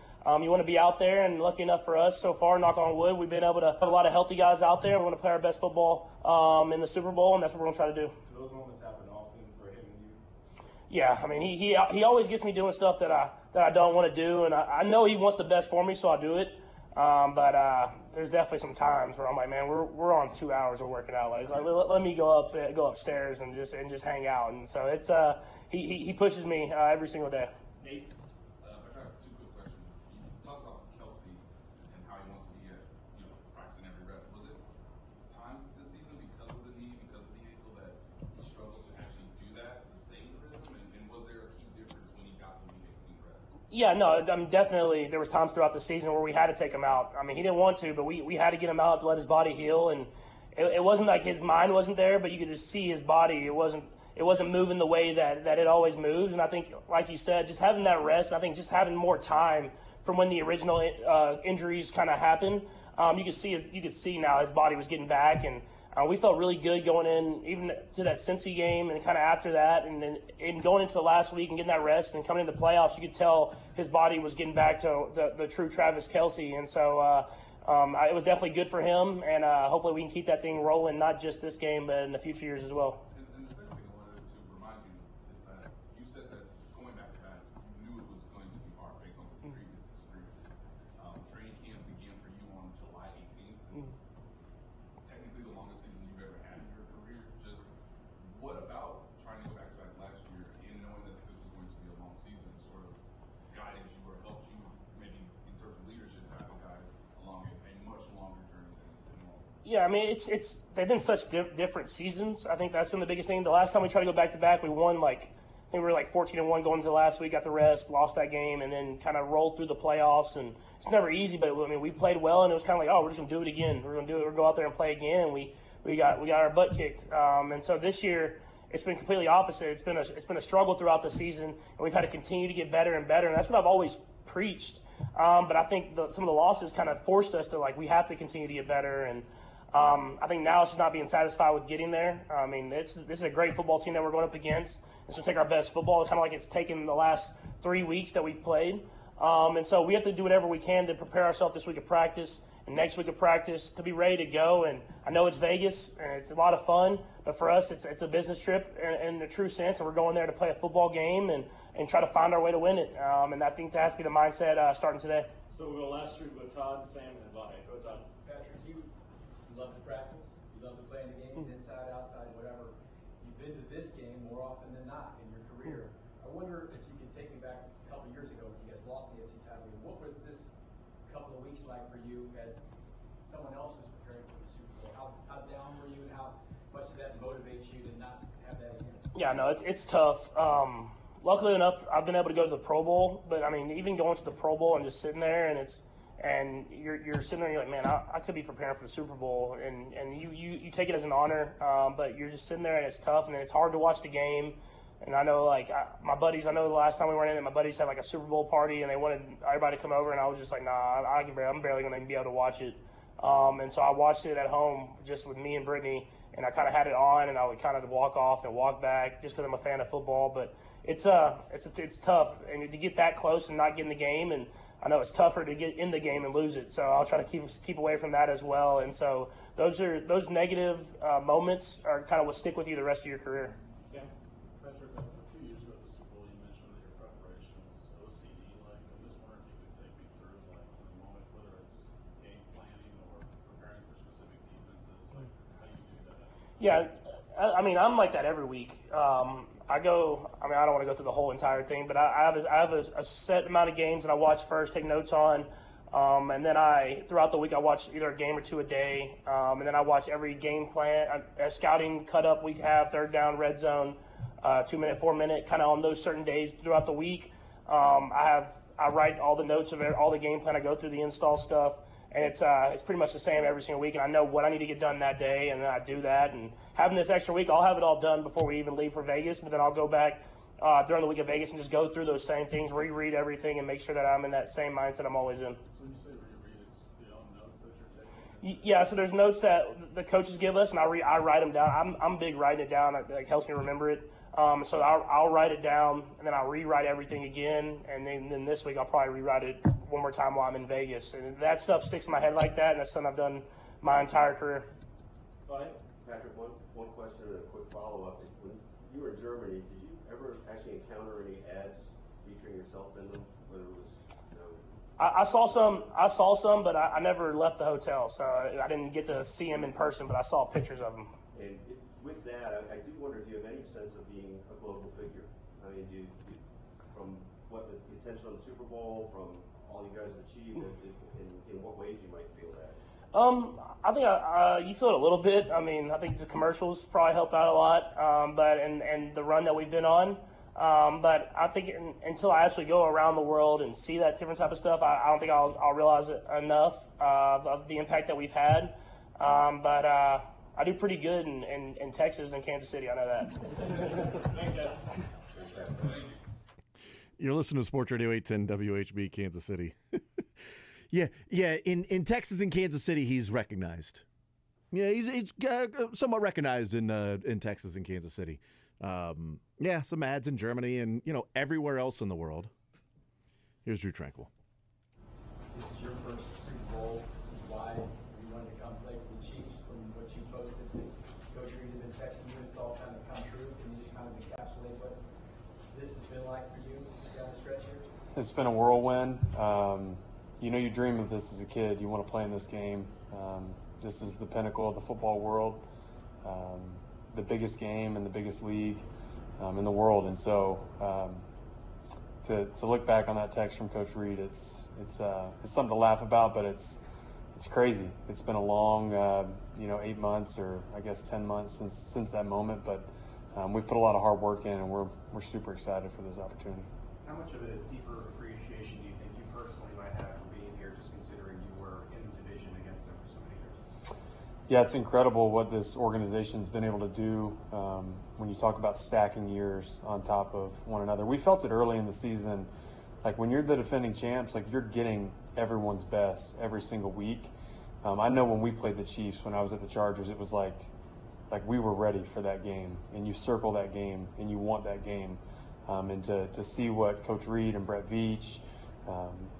you want to be out there. And lucky enough for us so far, knock on wood, we've been able to have a lot of healthy guys out there. We want to play our best football in the Super Bowl, and that's what we're going to try to do. Do those moments happen often for him and you? Yeah, I mean, he always gets me doing stuff that I don't want to do, and I know he wants the best for me, so I do it. But there's definitely some times where I'm like, man, we're on 2 hours of working out. Like let me go upstairs and just hang out. And so it's he pushes me every single day. Nate? I have two quick questions. You talked about Kelsey and how he wants to be practicing every rep. Was it times this season because of the knee, because of the ankle, that he struggled to actually do that, to stay in the rhythm? And was there a key difference when he got the week 18 rest? Yeah, no, definitely there was times throughout the season where we had to take him out. I mean, he didn't want to, but we had to get him out to let his body heal. And it wasn't like his mind wasn't there, but you could just see his body. It wasn't moving the way that it always moves. And I think, like you said, just having that rest, I think just having more time from when the original injuries kind of happened, you could see now his body was getting back. And we felt really good going in, even to that Cincy game and kind of after that, and then going into the last week and getting that rest and coming into the playoffs, you could tell his body was getting back to the true Travis Kelce. And so it was definitely good for him, and hopefully we can keep that thing rolling, not just this game, but in the future years as well. And the second thing I wanted to remind you is that you said that going back to back, you knew it was going to be hard based on the previous experience. Training camp began for you on July 18th. This is technically the longest season you've ever had in your career. Just what about trying to go back to back last year and knowing that this was going to be a long season sort of guided you or helped you maybe in terms of leadership have the guys along a much longer journey than normal? Yeah, I mean, they've been such different seasons. I think that's been the biggest thing. The last time we tried to go back to back, we won I think we were 14-1 going into the last week, got the rest, lost that game, and then kind of rolled through the playoffs. And it's never easy, but I mean, we played well, and it was kind of like, oh, we're just gonna do it again. We're gonna do it. We're gonna go out there and play again, and we got our butt kicked. And so this year, it's been completely opposite. It's been a struggle throughout the season, and we've had to continue to get better and better. And that's what I've always preached. But I think some of the losses kind of forced us to we have to continue to get better. And I think now it's just not being satisfied with getting there. I mean, this is a great football team that we're going up against. It's going to take our best football, kind of like it's taken the last 3 weeks that we've played. And so we have to do whatever we can to prepare ourselves this week of practice and next week of practice to be ready to go. And I know it's Vegas, and it's a lot of fun, but for us, it's a business trip in the true sense, and we're going there to play a football game and try to find our way to win it. And I think that has to be the mindset starting today. So we'll go last street with Todd, Sam, and Vahe. Go Todd. Patrick, you love to practice. You love to play in the games, inside, outside, whatever. You've been to this game more often than not in your career. I wonder if you could take me back a couple years ago when you guys lost the AFC title. What was this couple of weeks like for you as someone else was preparing for the Super Bowl? How down were you, and how much did that motivate you to not have that again? Yeah, no, it's tough. Luckily enough, I've been able to go to the Pro Bowl, but I mean, even going to the Pro Bowl and just sitting there, and you're sitting there, and you're like, man, I could be preparing for the Super Bowl, and you take it as an honor, but you're just sitting there, and it's tough, and it's hard to watch the game. And I know, my buddies, I know the last time we went in, my buddies had a Super Bowl party, and they wanted everybody to come over, and I was just like, nah, I'm barely going to be able to watch it. And so I watched it at home just with me and Brittany, and I kind of had it on, and I would kind of walk off and walk back just because I'm a fan of football. But it's tough, and to get that close and not get in the game, and I know it's tougher to get in the game and lose it. So I'll try to keep away from that as well. And so those negative moments are kind of what stick with you the rest of your career. Sam? Patrick, a few years ago at the Super Bowl, you mentioned that your preparation was OCD-like. I'm just wondering if you could take me through, to the moment, whether it's game planning or preparing for specific defenses, how you do that. Yeah, I mean, I'm like that every week. I don't want to go through the whole entire thing, but I have a set amount of games that I watch first, take notes on, and then throughout the week I watch either a game or two a day, and then I watch every game plan, a scouting cut up we have, third down, red zone, 2 minute, 4 minute, kind of on those certain days throughout the week. I write all the notes of all the game plan. I go through the install stuff, And it's pretty much the same every single week, and I know what I need to get done that day, and then I do that. And having this extra week, I'll have it all done before we even leave for Vegas, but then I'll go back during the week of Vegas and just go through those same things, reread everything, and make sure that I'm in that same mindset I'm always in. So when you say reread, is the own notes that you're taking? Yeah, so there's notes that the coaches give us, and I write them down. I'm big writing it down. It helps me remember it. So I'll write it down, and then I'll rewrite everything again, and then this week I'll probably rewrite it one more time while I'm in Vegas. And that stuff sticks in my head like that, and that's something I've done my entire career. Go ahead. Patrick, one question and a quick follow-up. When you were in Germany, did you ever actually encounter any ads featuring yourself in them, whether it was, you know... I saw some, but I never left the hotel, so I didn't get to see them in person, but I saw pictures of them. And with that, I do wonder if you have any sense of being a global figure. I mean, from what the attention on the Super Bowl, from all you guys have achieved, in what ways you might feel that? I think you feel it a little bit. I mean, I think the commercials probably help out a lot, but and the run that we've been on. But I think until I actually go around the world and see that different type of stuff, I don't think I'll realize it enough of the impact that we've had. But I do pretty good in Texas and Kansas City. I know that. Thanks, guys. You're listening to Sports Radio 810 WHB Kansas City. Yeah. In Texas and Kansas City, he's recognized. Yeah, he's somewhat recognized in Texas and Kansas City. Some ads in Germany and everywhere else in the world. Here's Drew Tranquil. This is your first Super Bowl. This is why you wanted to come play for the Chiefs. From what you posted, Coach Reid had been texting you. It's all kind of come true. Can you just kind of encapsulate what this has been like for you down the stretch here? It's been a whirlwind. You dream of this as a kid. You want to play in this game. This is the pinnacle of the football world, the biggest game and the biggest league in the world. And so to look back on that text from Coach Reid, it's something to laugh about, but it's crazy. It's been a long 8 months or I guess 10 months since that moment, but we've put a lot of hard work in, and we're super excited for this opportunity. How much of a deeper appreciation do you think you personally might have for being here, just considering you were in the division against them for so many years? Yeah, it's incredible what this organization's been able to do when you talk about stacking years on top of one another. We felt it early in the season, like when you're the defending champs, like you're getting everyone's best every single week. I know when we played the Chiefs, when I was at the Chargers, it was like we were ready for that game, and you circle that game, and you want that game. And to see what Coach Reid and Brett Veach,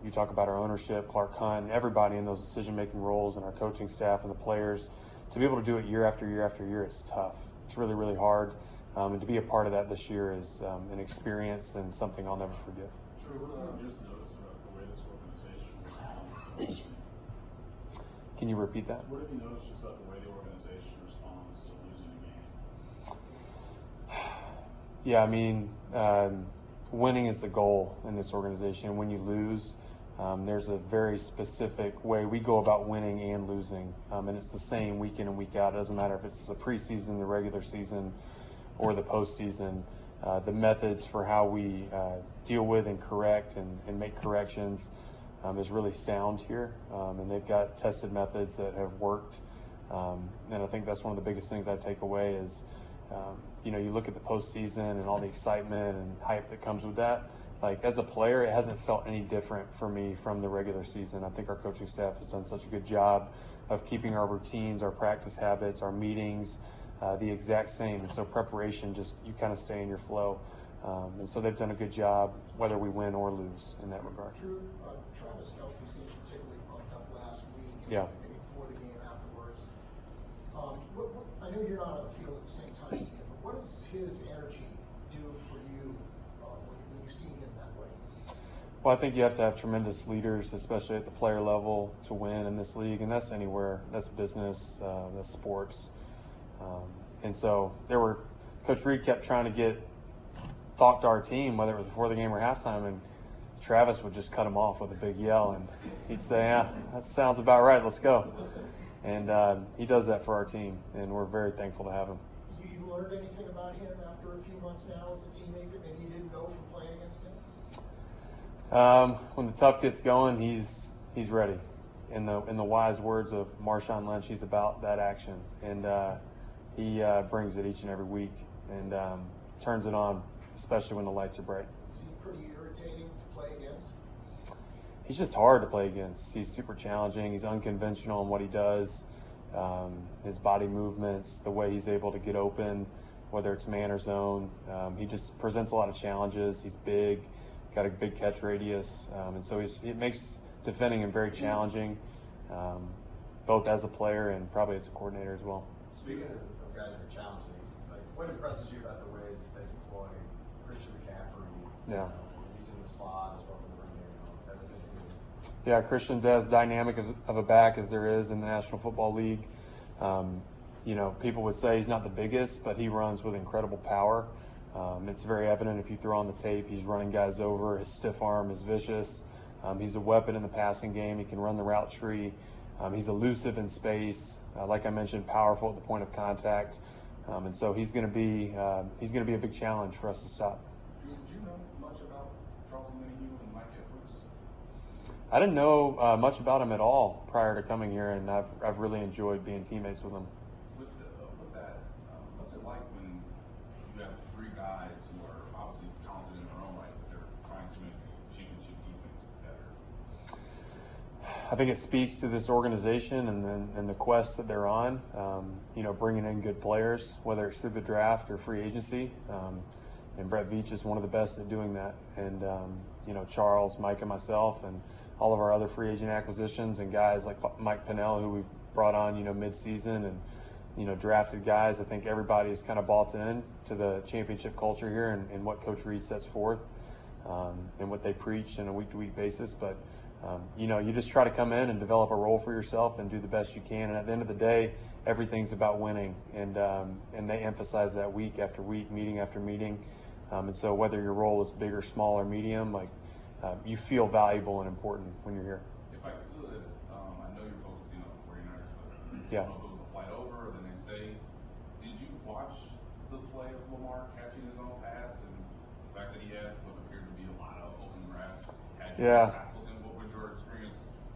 you talk about our ownership, Clark Hunt, everybody in those decision-making roles, and our coaching staff and the players, to be able to do it year after year after year, it's tough. It's really, really hard. And to be a part of that this year is an experience and something I'll never forget. True. What did you just notice about the way this organization responds to losing? Can you repeat that? What have you noticed just about the way the organization responds to losing a game? Yeah, I mean, winning is the goal in this organization. When you lose, there's a very specific way we go about winning and losing, and it's the same week in and week out. It doesn't matter if it's the preseason, the regular season, or the postseason. The methods for how we deal with and correct and make corrections is really sound here, and they've got tested methods that have worked. And I think that's one of the biggest things I take away is, you look at the postseason and all the excitement and hype that comes with that. Like, as a player, it hasn't felt any different for me from the regular season. I think our coaching staff has done such a good job of keeping our routines, our practice habits, our meetings the exact same. And so preparation, just you kind of stay in your flow. And so they've done a good job, whether we win or lose in that regard. Drew, Travis Kelce seemed particularly pumped up last week. Yeah. Maybe before the game afterwards. I know you're not on the field at the same time, but what does his energy do for you when you see him that way? Well, I think you have to have tremendous leaders, especially at the player level, to win in this league, and that's anywhere. That's business, that's sports. And so Coach Reid kept trying to talk to our team, whether it was before the game or halftime, and Travis would just cut him off with a big yell, and he'd say, "Yeah, that sounds about right. Let's go." And he does that for our team, and we're very thankful to have him. You learned anything about him after a few months now as a teammate that maybe you didn't know from playing against him? When the tough gets going, he's ready. in the wise words of Marshawn Lynch, he's about that action, and he brings it each and every week and turns it on, especially when the lights are bright. Is he pretty irritating to play against? He's just hard to play against. He's super challenging. He's unconventional in what he does. His body movements, the way he's able to get open, whether it's man or zone. He just presents a lot of challenges. He's big, got a big catch radius, and so it makes defending him very challenging, both as a player and probably as a coordinator as well. Speaking of guys who are challenging, like what impresses you about the ways that they deploy Christian McCaffrey? Yeah. Using the slot as well as the run game, everything. Yeah, Christian's as dynamic of a back as there is in the National Football League. You know, people would say he's not the biggest, but he runs with incredible power. It's very evident if you throw on the tape. He's running guys over. His stiff arm is vicious. He's a weapon in the passing game. He can run the route tree. He's elusive in space. Like I mentioned, powerful at the point of contact. And so he's going to be a big challenge for us to stop. Did you know much about Charles Omenihu and Mike Edwards? I didn't know much about him at all prior to coming here, and I've really enjoyed being teammates with him. With that, what's it like when you have three guys who are obviously talented in their own right, but they're trying to make championship defense better? I think it speaks to this organization and the quest that they're on. You know, bringing in good players, whether it's through the draft or free agency. And Brett Veach is one of the best at doing that. And you know, Charles, Mike, and myself, and all of our other free agent acquisitions, and guys like Mike Pinnell, who we've brought on, you know, mid-season, and you know, drafted guys. I think everybody is kind of bought in to the championship culture here and what Coach Reed sets forth and what they preach on a week-to-week basis. But you know, you just try to come in and develop a role for yourself and do the best you can. And at the end of the day, everything's about winning. And they emphasize that week after week, meeting after meeting. And so whether your role is big or small or medium, like you feel valuable and important when you're here. If I could, I know you're focusing on the 49ers, but Yeah. I don't know if it was a flight over or the next day. Did you watch the play of Lamar catching his own pass and the fact that he had what appeared to be a lot of open grass? Yeah. What was your experience,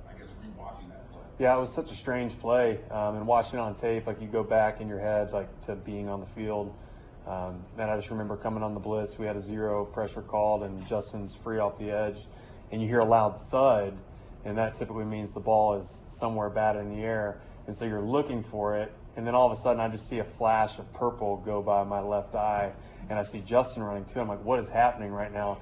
I guess, rewatching that play? Yeah, it was such a strange play. And watching it on tape, like you go back in your head, like to being on the field. And I just remember coming on the blitz. We had a zero pressure called, and Justin's free off the edge, and you hear a loud thud, and that typically means the ball is somewhere bad in the air, and so you're looking for it, and then all of a sudden I just see a flash of purple go by my left eye, and I see Justin running too. I'm like, what is happening right now?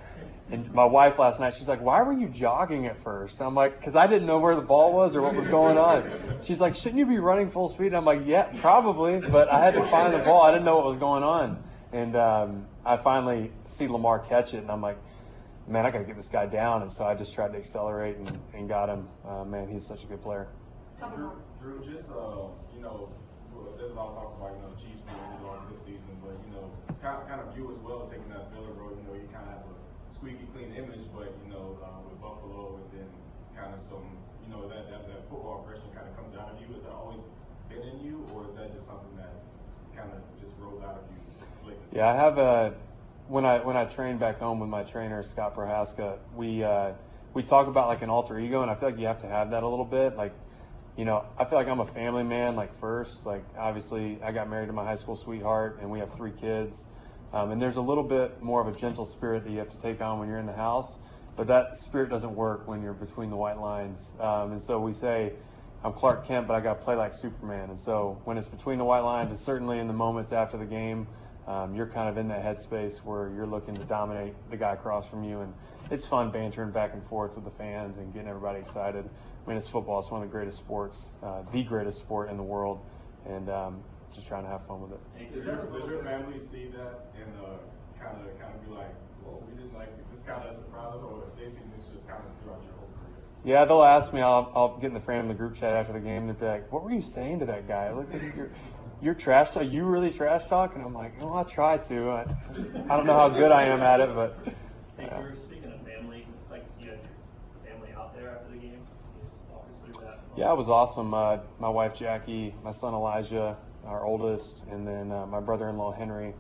And my wife last night, she's like, why were you jogging at first? I'm like, because I didn't know where the ball was or what was going on. She's like, shouldn't you be running full speed? I'm like, yeah, probably, but I had to find the ball. I didn't know what was going on. And I finally see Lamar catch it, and I'm like, man, I got to get this guy down. And so I just tried to accelerate and got him. Man, he's such a good player. Drew, just, you know, there's a lot of talk about, you know, the Chiefs being underdogs this season, but, you know, kind of you as well taking that Miller road, you know, you kind of have a squeaky clean image, but, you know, with Buffalo and then kind of some, you know, that football aggression kind of comes out of you. Has that always been in you, or is that just something that kind of just rolls out of you? Yeah, I have when I train back home with my trainer, Scott Prohaska, we talk about like an alter ego, and I feel like you have to have that a little bit. Like, you know, I feel like I'm a family man, like first. Like, obviously, I got married to my high school sweetheart, and we have 3 kids. And there's a little bit more of a gentle spirit that you have to take on when you're in the house, but that spirit doesn't work when you're between the white lines. And so we say, I'm Clark Kent, but I got to play like Superman. And so when it's between the white lines, it's certainly in the moments after the game, you're kind of in that headspace where you're looking to dominate the guy across from you. And it's fun bantering back and forth with the fans and getting everybody excited. I mean, it's football. It's one of the greatest sports, the greatest sport in the world. And just trying to have fun with it. Does your family see that and kind of be like, well, we didn't like this kind of surprise, or they see this just kind of throughout your whole career? Yeah, they'll ask me. I'll get in the family group chat after the game. They'll be like, "What were you saying to that guy? Look at you're trash talk. You really trash talk?" And I'm like, "Oh, I try to. I don't know how good I am at it, but." Hey, Drew, speaking of family, like you had your family out there after the game. Can you just walk us through that? Yeah, it was awesome. My wife Jackie, my son Elijah, our oldest, and then my brother-in-law Henry.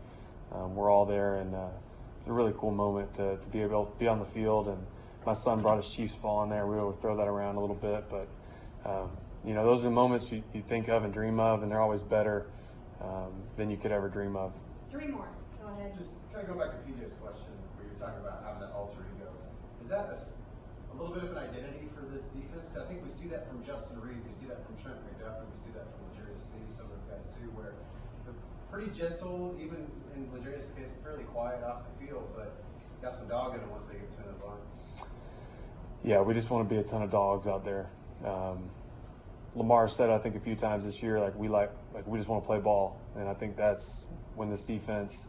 We're all there, and it's a really cool moment to be able to be on the field. And my son brought his Chiefs ball in there. We were able to throw that around a little bit, but Those are the moments you think of and dream of, and they're always better than you could ever dream of. Three more. Go ahead. Just kind of go back to PJ's question where you're talking about having that alter ego. Is that a little bit of an identity for this defense? Because I think we see that from Justin Reed, we see that from Trent McDuffie, we see that from L'Jarius Sneed, some of those guys too, where they're pretty gentle, even in L'Jarius' case, fairly quiet off the field, but got some dog in them once they get between those lines. Yeah, we just want to be a ton of dogs out there. Lamar said, I think a few times this year, we just want to play ball, and I think that's when this defense,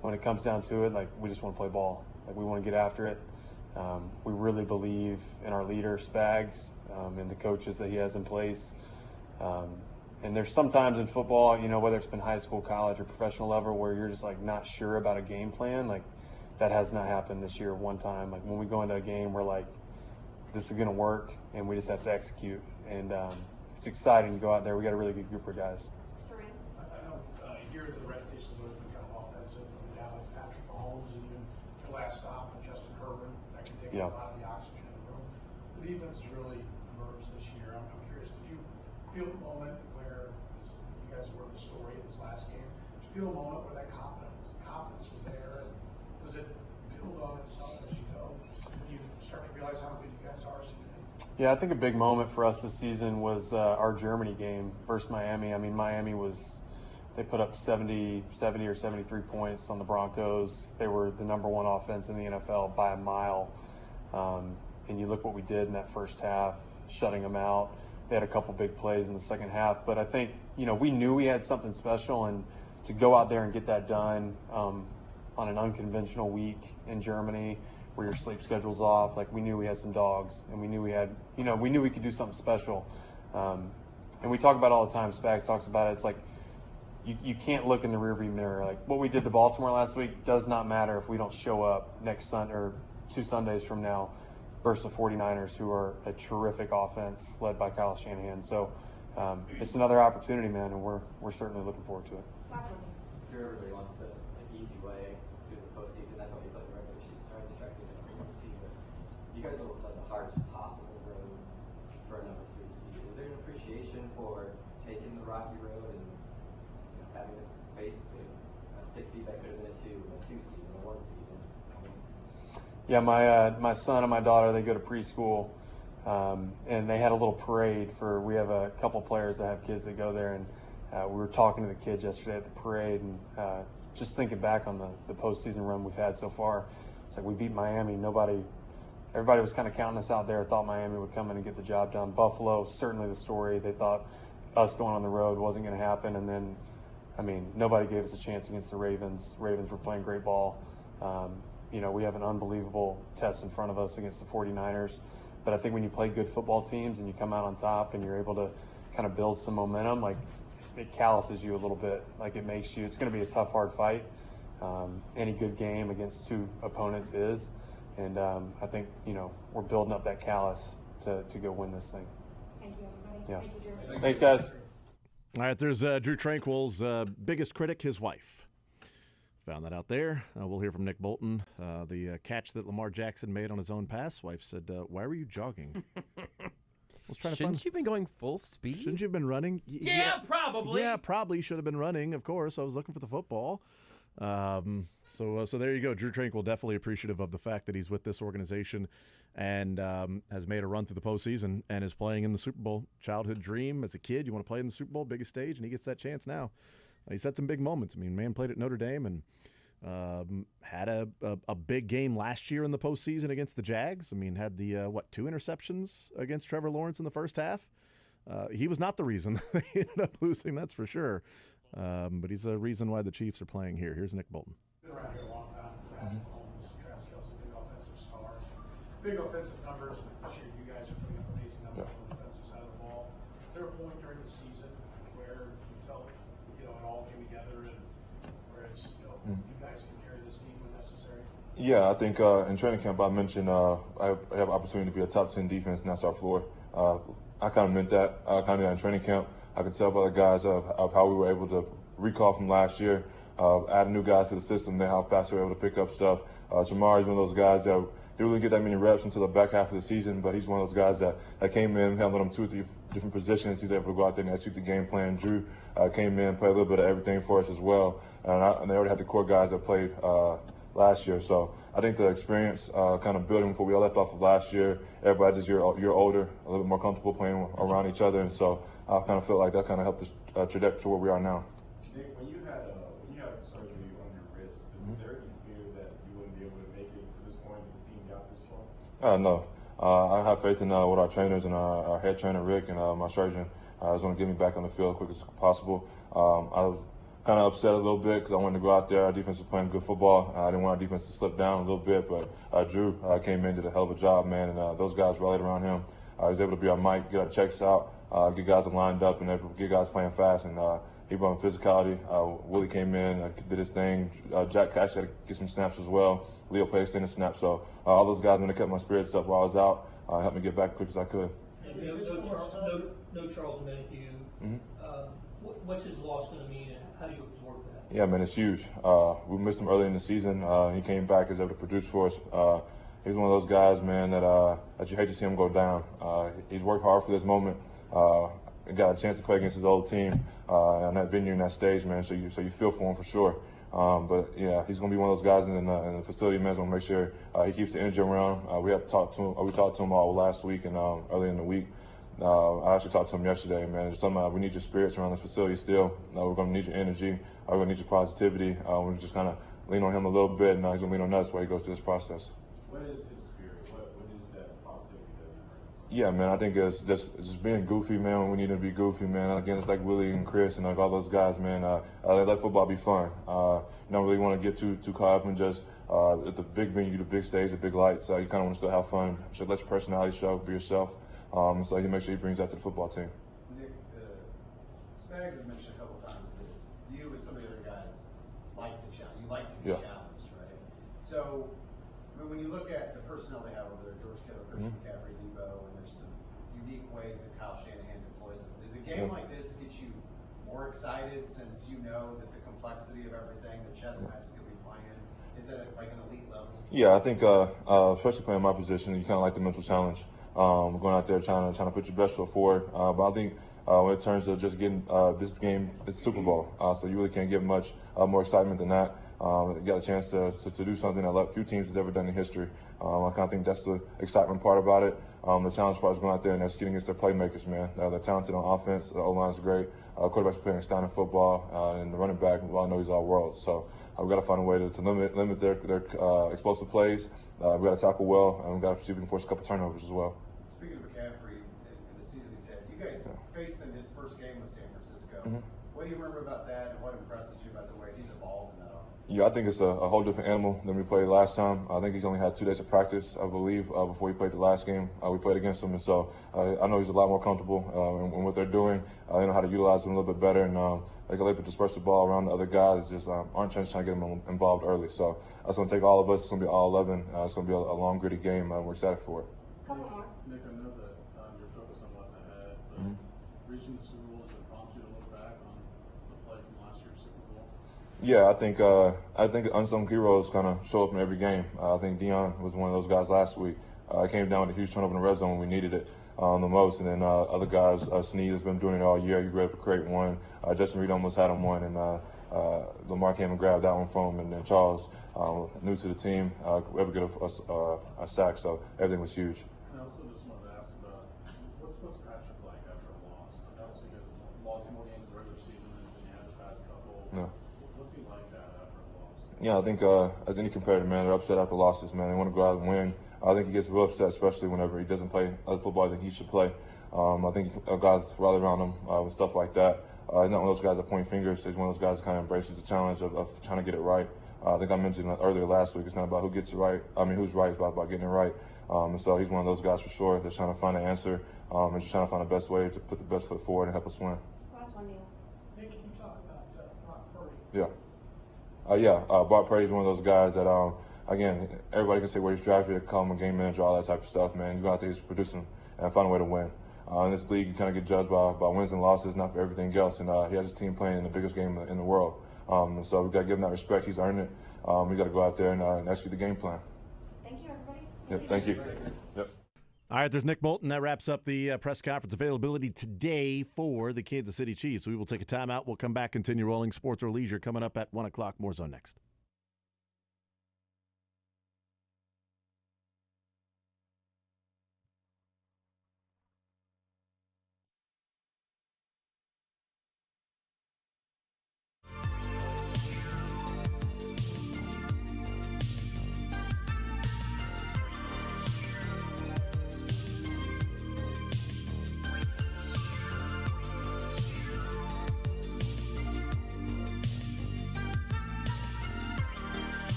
when it comes down to it, we just want to play ball. We want to get after it. We really believe in our leader, Spags, and the coaches that he has in place. And there's sometimes in football, whether it's been high school, college, or professional level, where you're just not sure about a game plan. That has not happened this year one time. When we go into a game, we're like, this is going to work, and we just have to execute. And it's exciting to go out there. We got a really good group of guys. I know here the reputation's always been kind of offensive. Now with Patrick Mahomes and even the last stop with Justin Herbert, that can take a lot of the oxygen in the room. The defense has really emerged this year. I'm curious, did you feel a moment where you guys were the story in this last game? Did you feel a moment where that confidence was there? And does it build on itself as you go? When you start to realize how good you guys are as a unit? Yeah, I think a big moment for us this season was our Germany game versus Miami. I mean, Miami they put up 70 or 73 points on the Broncos. They were the #1 offense in the NFL by a mile. And you look what we did in that first half, shutting them out. They had a couple big plays in the second half. But I think, we knew we had something special, and to go out there and get that done on an unconventional week in Germany, where your sleep schedule's off, we knew we had some dogs, and we knew we had, we knew we could do something special. And we talk about it all the time. Spags talks about it. It's you can't look in the rearview mirror. What we did to Baltimore last week does not matter if we don't show up next Sunday or 2 Sundays from now versus the 49ers, who are a terrific offense led by Kyle Shanahan. So it's another opportunity, man, and we're certainly looking forward to it. Sure, everybody wants the easy way through the postseason. That's why we play the regular season, trying to track the number 1 seed. But you guys will play the hardest possible road for a number 3 seed. Is there an appreciation for taking the rocky road and having to face a 6 seed that could have been a 2 seed, and a 1 seed? Yeah, my son and my daughter, they go to preschool, and they had a little parade we have a couple players that have kids that go there, and we were talking to the kids yesterday at the parade, and just thinking back on the postseason run we've had so far. It's we beat Miami. Everybody was kind of counting us out there, thought Miami would come in and get the job done. Buffalo, certainly the story. They thought us going on the road wasn't going to happen, and then, nobody gave us a chance against the Ravens. Ravens were playing great ball. We have an unbelievable test in front of us against the 49ers. But I think when you play good football teams and you come out on top and you're able to kind of build some momentum, it calluses you a little bit. It makes you, it's going to be a tough, hard fight. Any good game against 2 opponents is. And I think, we're building up that callus to go win this thing. Thank you, everybody. Yeah. Thank you, Drew. Thanks, guys. All right, there's Drew Tranquil's biggest critic, his wife. Found that out there. We'll hear from Nick Bolton. The catch that Lamar Jackson made on his own pass. Wife said, "Why were you jogging?" Shouldn't you have been going full speed? Shouldn't you have been running? Yeah, probably. Yeah, probably should have been running. Of course, I was looking for the football. So there you go. Drew Tranquil, definitely appreciative of the fact that he's with this organization and has made a run through the postseason and is playing in the Super Bowl. Childhood dream as a kid, you want to play in the Super Bowl, biggest stage, and he gets that chance now. He's had some big moments. Man played at Notre Dame and had a big game last year in the postseason against the Jags. Had the 2 interceptions against Trevor Lawrence in the first half. He was not the reason they ended up losing, that's for sure. But he's a reason why the Chiefs are playing here. Here's Nick Bolton. Been around here a long time. Patrick Mahomes, Travis Kelce, big offensive stars, big offensive numbers. This year, you guys are putting up amazing numbers on the defensive side of the ball. Is there a point during the season where you felt, it all came together and where it's, you guys can carry this team when necessary? Yeah, I think in training camp I mentioned I have an opportunity to be a top 10 defense, and that's our floor. I kind of meant that. In training camp. I could tell by the guys of how we were able to recall from last year, add new guys to the system, then how fast we were able to pick up stuff. Jamar is one of those guys that didn't really get that many reps until the back half of the season, but he's one of those guys that came in, handled him 2 or 3 different positions. He's able to go out there and execute the game plan. Drew came in, played a little bit of everything for us as well, and they already had the core guys that played last year. So I think the experience kind of building before we all left off of last year, everybody just year older, a little bit more comfortable playing around each other, and so I kind of felt like that kind of helped us trajectory to where we are now. Nick, when you had surgery on your wrist, was there any fear that you wouldn't be able to make it to this point if the team got this far? No. I have faith in what our trainers and our head trainer, Rick, and my surgeon is going to get me back on the field as quick as possible. I was kind of upset a little bit because I wanted to go out there. Our defense was playing good football. I didn't want our defense to slip down a little bit, but Drew came in, did a hell of a job, man, and those guys rallied around him. He was able to be our mic, get our checks out, get guys lined up, and get guys playing fast, and he brought physicality. Willie came in, did his thing. Jack Cash had to get some snaps as well. Leo played extended snaps. So all those guys, when they kept my spirits up while I was out, helped me get back as quick as I could. No Charles Menahue. What's his loss going to mean, and how do you absorb that? Yeah, man, it's huge. We missed him early in the season. He came back, was able to produce for us. He's one of those guys, man, that you hate to see him go down. He's worked hard for this moment. He got a chance to play against his old team on that venue and that stage, man. So you feel for him for sure. But yeah, he's going to be one of those guys in the facility. Man's going to make sure he keeps the energy around. We talked to him all last week and early in the week. I actually talked to him yesterday, man. We need your spirits around the facility still. We're going to need your energy. We're going to need your positivity. We're just kind of lean on him a little bit, and he's going to lean on us while he goes through this process. What is his spirit? What is that positivity that he brings? Yeah, man, I think it's just being goofy, man, when we need to be goofy, man. Again, it's like Willie and Chris and like all those guys, man. They let football be fun. You don't really want to get too caught up in just at the big venue, the big stage, the big lights. You kind of want to still have fun. So let your personality show, be yourself. So he makes sure he brings that to the football team. Nick, Spags has mentioned a couple times that you and some of the other guys like the challenge. You like to be challenged, right? So when you look at the personnel they have over there, George Kittle, Christian McCaffrey, Debo, and there's some unique ways that Kyle Shanahan deploys them. Does a game like this get you more excited since you know that the complexity of everything, the chess match that we play in, is at like an elite level? Yeah, I think especially playing my position, you kind of like the mental challenge. Going out there trying to put your best foot forward. But I think when it turns to just getting this game, it's Super Bowl, so you really can't get much more excitement than that. You got a chance to do something that few teams has ever done in history. I kind of think that's the excitement part about it. The challenge part is going out there and executing against their playmakers, man. They're talented on offense. The O-line is great. Quarterback's playing outstanding football, and the running back, well, I know he's all world. So we've got to find a way to limit their explosive plays. We've got to tackle well, and we've got to see if we can force a couple turnovers as well. Speaking of McCaffrey, in the season he's had, you guys faced him his first game with San Francisco. What do you remember about that, and what impresses you about the way he's evolved in that offense? Yeah, I think it's a whole different animal than we played last time. I think he's only had 2 days of practice, I believe, before he played the last game we played against him. And so I know he's a lot more comfortable in what they're doing. They know how to utilize him a little bit better, and they're able to disperse the ball around the other guys. Just aren't trying to get him involved early. So that's going to take all of us. It's going to be all 11. It's going to be a long, gritty game. We're excited for it. Couple more. Nick, I know that you're focused on what's ahead, but reaching the Super Bowl, does it prompt you to look back on the play from last year's Super Bowl? Yeah, I think unsung heroes kind of show up in every game. I think Deion was one of those guys last week. It came down to a huge turnover in the red zone when we needed it the most, and then other guys, Snead has been doing it all year. He was able to create one. Justin Reed almost had him one, and Lamar came and grabbed that one from him, and then Charles, new to the team, able to get a sack, so everything was huge. I also just wanted to ask about what's Patrick like after a loss? Obviously, you guys have lost more games in the regular season than you had the past couple. Yeah. What's he like that after a loss? Yeah, I think as any competitor, man, they're upset after losses, man. They want to go out and win. I think he gets real upset, especially whenever he doesn't play other football that he should play. I think guys rally around him with stuff like that. He's not one of those guys that point fingers. He's one of those guys that kind of embraces the challenge of trying to get it right. I think I mentioned earlier last week, it's not about who gets it right. I mean, who's right. It's about getting it right. And so he's one of those guys for sure that's trying to find an answer and just trying to find the best way to put the best foot forward and help us win. Last one, Neil. Nick, can you talk about Brock Yeah. Purdy? Brock Purdy's one of those guys that, again, everybody can say where he's drafted, call him a game manager, all that type of stuff, man. He's going out there, he's producing and find a way to win. In this league, you kind of get judged by wins and losses, not for everything else. And he has his team playing in the biggest game in the world. So we've got to give him that respect. He's earned it. We got to go out there and execute the game plan. Thank you, everybody. Yep, thank you. Yep. All right, there's Nick Bolton. That wraps up the press conference availability today for the Kansas City Chiefs. We will take a timeout. We'll come back, continue rolling sports or leisure coming up at 1 o'clock. More Zone next.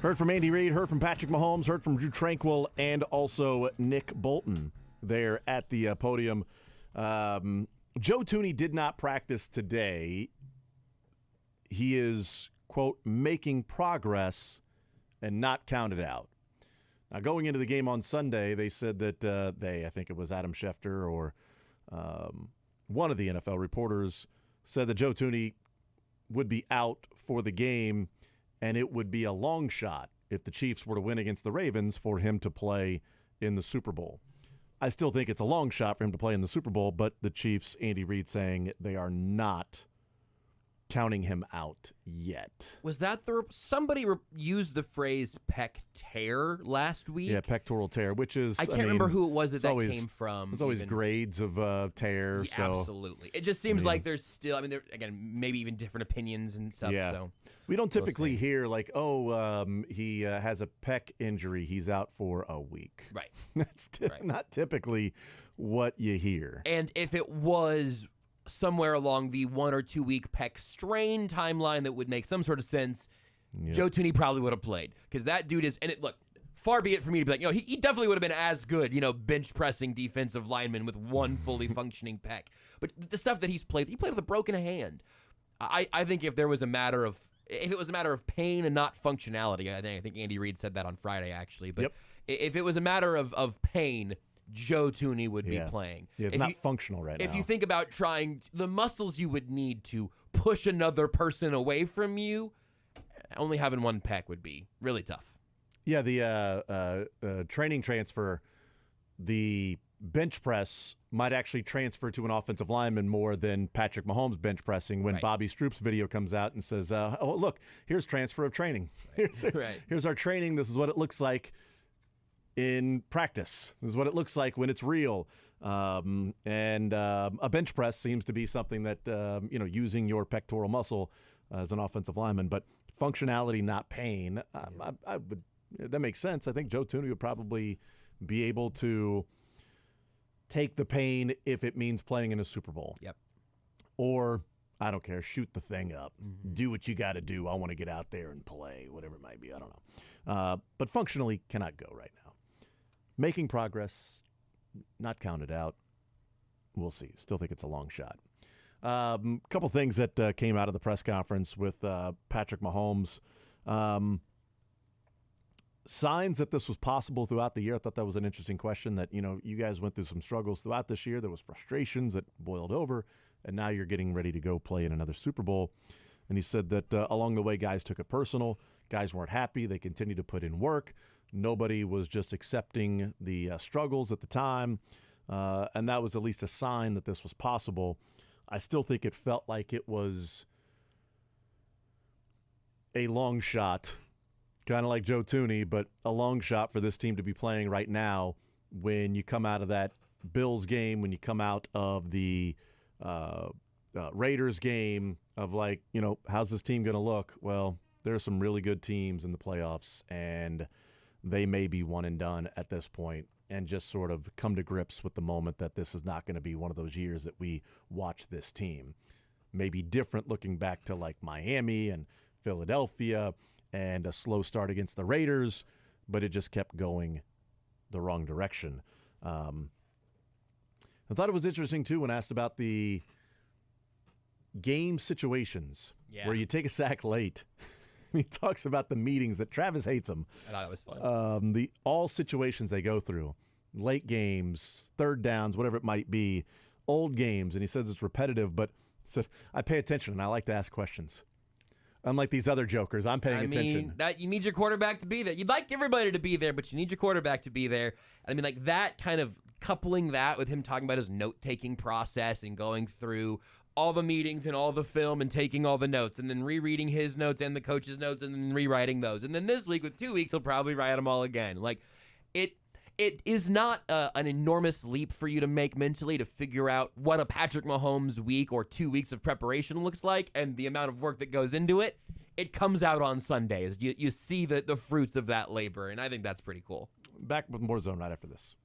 Heard from Andy Reid, heard from Patrick Mahomes, heard from Drew Tranquill, and also Nick Bolton there at the podium. Joe Thuney did not practice today. He is, quote, making progress and not counted out. Now, going into the game on Sunday, they said that I think it was Adam Schefter or one of the NFL reporters, said that Joe Thuney would be out for the game, and it would be a long shot if the Chiefs were to win against the Ravens for him to play in the Super Bowl. I still think it's a long shot for him to play in the Super Bowl, but the Chiefs, Andy Reid saying they are not counting him out yet. Was that somebody used the phrase pec tear last week? Yeah, pectoral tear, which is I can't remember who it was that came from. There's always grades of tear. Yeah, so, absolutely. It just seems like there's still, there, again, maybe even different opinions and stuff. Yeah. So we don't typically hear like, he has a pec injury. He's out for a week. Right. That's not typically what you hear. And if it was somewhere along the 1 or 2 week pec strain timeline that would make some sort of sense, Joe Thuney probably would have played, because that dude is, and look, far be it for me to be like, he definitely would have been as good, bench pressing defensive lineman with one fully functioning pec. But the stuff that he played with a broken hand. I think if it was a matter of pain and not functionality, I think Andy Reid said that on Friday actually, but if it was a matter of pain, Joe Thuney would be playing. Yeah, it's not functional right now. If you think about the muscles you would need to push another person away from you, only having one pec would be really tough. Yeah, the training transfer, the bench press might actually transfer to an offensive lineman more than Patrick Mahomes bench pressing when Bobby Stroop's video comes out and says, oh, look, here's transfer of training. Here's our training. This is what it looks like in practice. This is what it looks like when it's real. And a bench press seems to be something that, using your pectoral muscle as an offensive lineman, but functionality, not pain. I would, that makes sense. I think Joe Thuney would probably be able to take the pain if it means playing in a Super Bowl. Yep. Or, I don't care, shoot the thing up. Do what you got to do. I want to get out there and play, whatever it might be. I don't know. But functionally cannot go right now. Making progress, not counted out. We'll see. Still think it's a long shot. Couple things that came out of the press conference with Patrick Mahomes. Signs that this was possible throughout the year. I thought that was an interesting question that, you guys went through some struggles throughout this year. There was frustrations that boiled over, and now you're getting ready to go play in another Super Bowl. And he said that along the way, guys took it personal. Guys weren't happy. They continued to put in work. Nobody was just accepting the struggles at the time, and that was at least a sign that this was possible. I still think it felt like it was a long shot, kind of like Joe Thuney, but a long shot for this team to be playing right now when you come out of that Bills game, when you come out of the Raiders game of like, how's this team going to look? Well, there are some really good teams in the playoffs, and they may be one and done at this point, and just sort of come to grips with the moment that this is not going to be one of those years that we watch this team. Maybe different looking back to like Miami and Philadelphia and a slow start against the Raiders, but it just kept going the wrong direction. I thought it was interesting, too, when asked about the game situations where you take a sack late. He talks about the meetings that Travis hates them. I thought it was fun. All situations they go through, late games, third downs, whatever it might be, old games, and he says it's repetitive, but I pay attention and I like to ask questions. Unlike these other jokers, I'm paying attention. That you need your quarterback to be there. You'd like everybody to be there, but you need your quarterback to be there. Like that kind of coupling that with him talking about his note-taking process and going through all the meetings and all the film and taking all the notes and then rereading his notes and the coach's notes and then rewriting those. And then this week with 2 weeks, he'll probably write them all again. Like it is not an enormous leap for you to make mentally to figure out what a Patrick Mahomes week or 2 weeks of preparation looks like and the amount of work that goes into it. It comes out on Sundays. You see the fruits of that labor, and I think that's pretty cool. Back with more Zone right after this.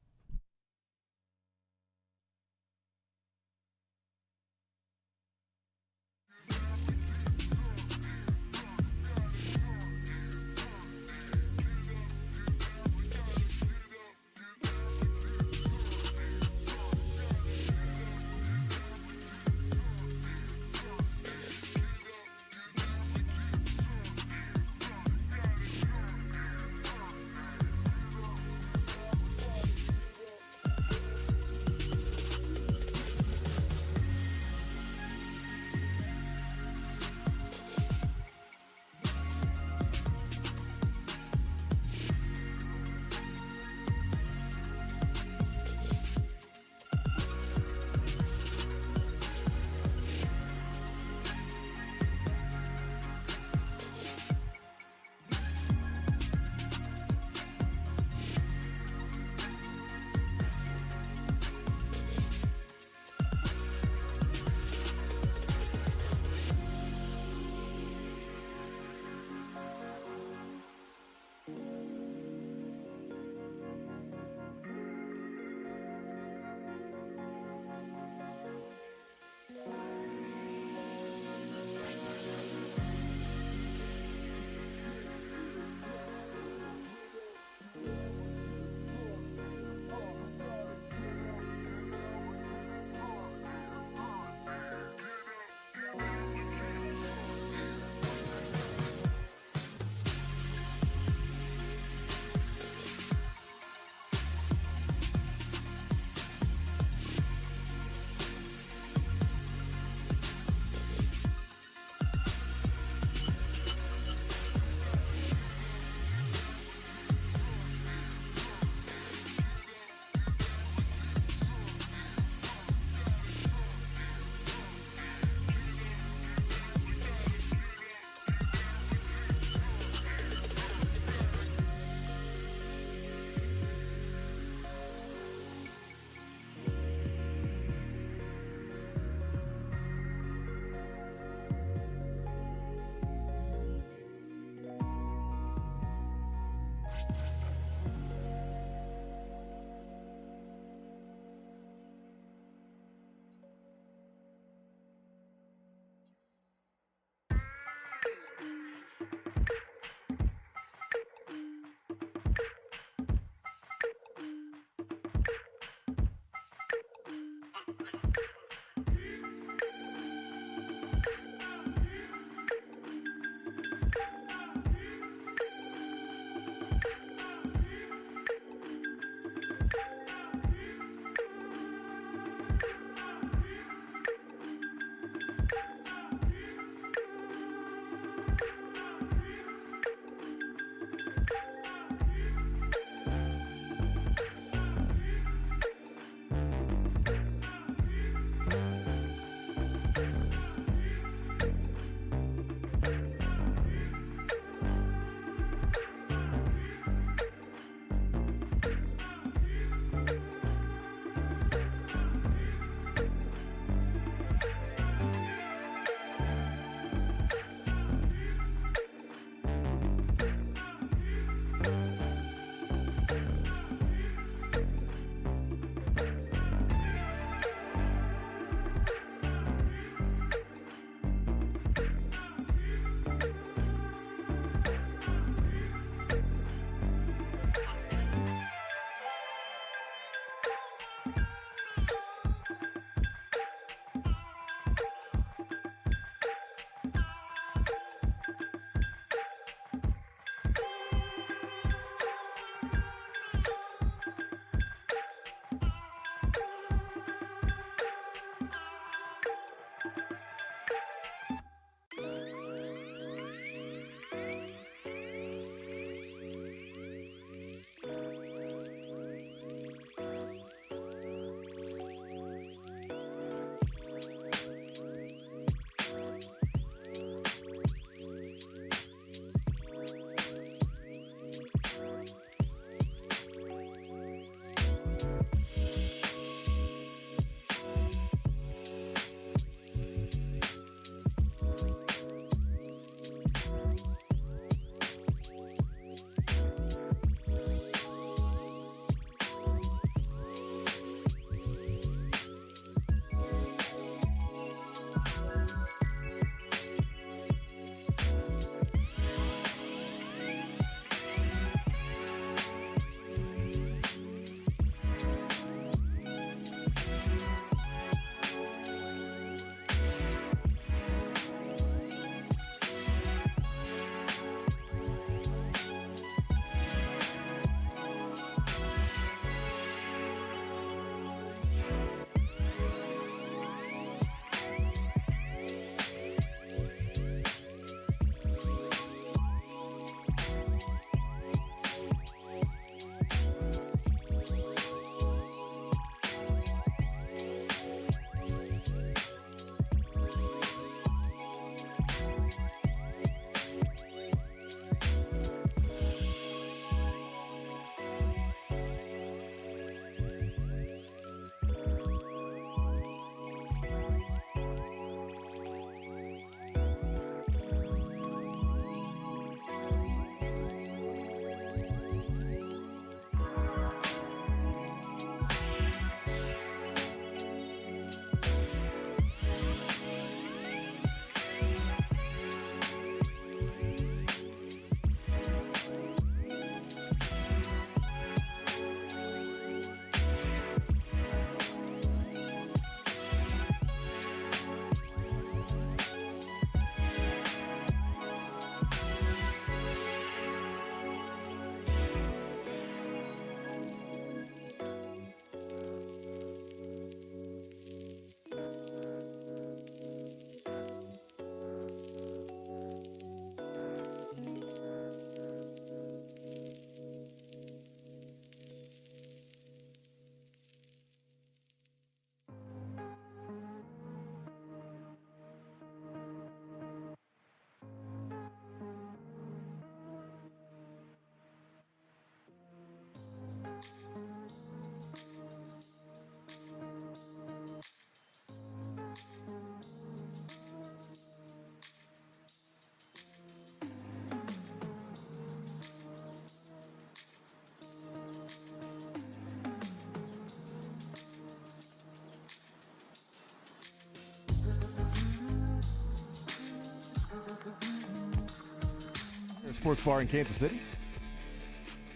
sports bar in Kansas City.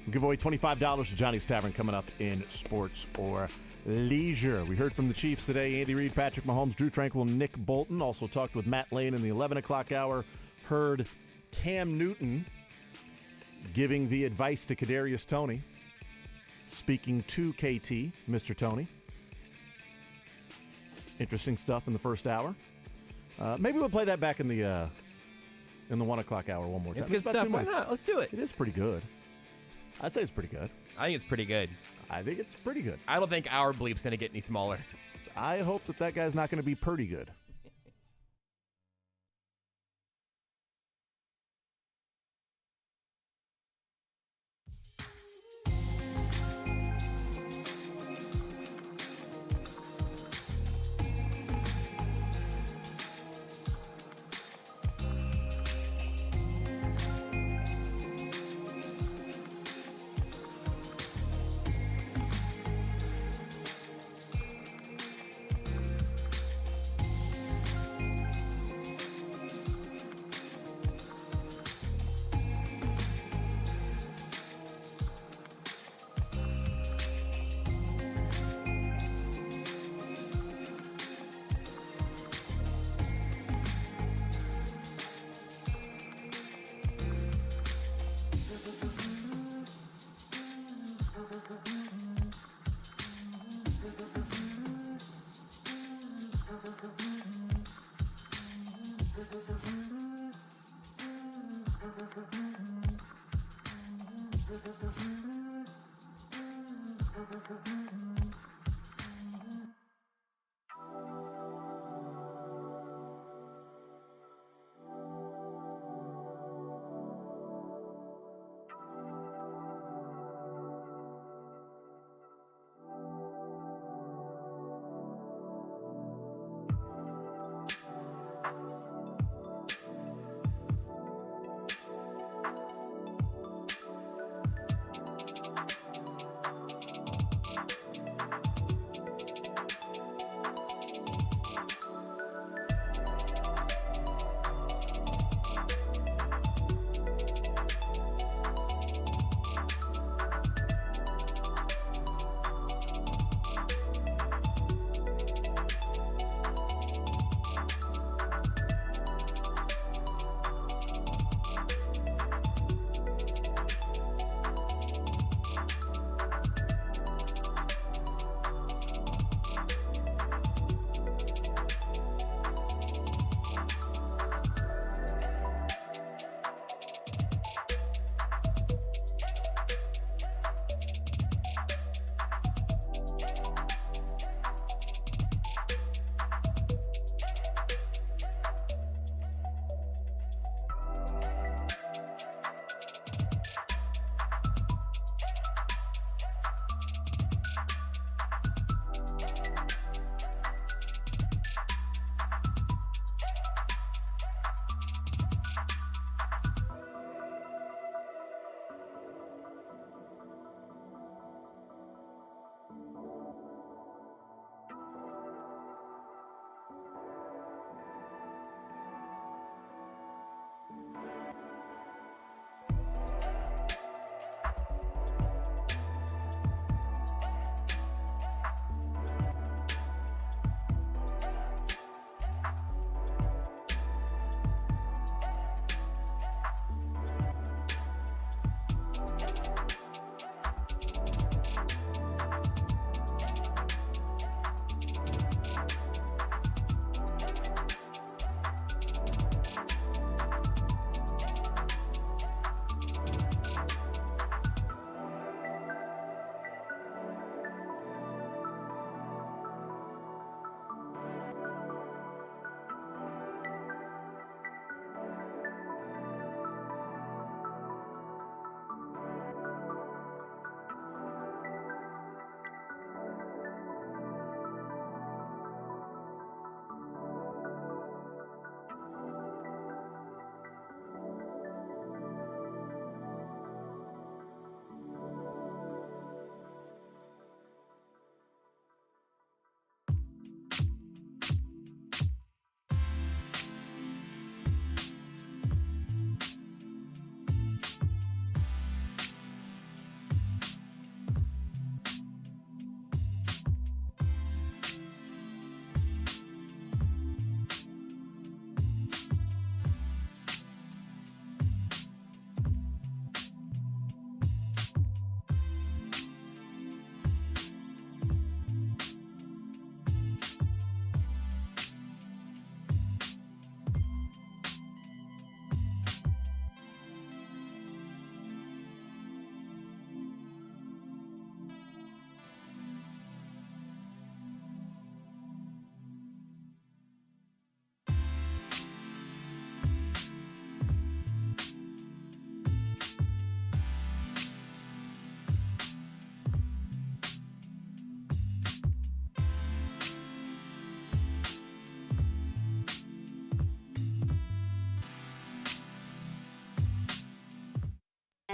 We'll give away $25 to Johnny's Tavern coming up in sports or leisure. We heard from the Chiefs today, Andy Reid, Patrick Mahomes, Drew Tranquill, Nick Bolton. Also talked with Matt Lane in the 11 o'clock hour. Heard Cam Newton giving the advice to Kadarius Toney. Speaking to KT, Mr. Toney. Interesting stuff in the first hour. Maybe we'll play that back in the 1 o'clock hour one more time. It's good about stuff. 2 Why minutes. not? Let's do it. It is pretty good. I'd say it's pretty good. I think it's pretty good. I think it's pretty good. I don't think our bleep's going to get any smaller. I hope that guy's not going to be pretty good.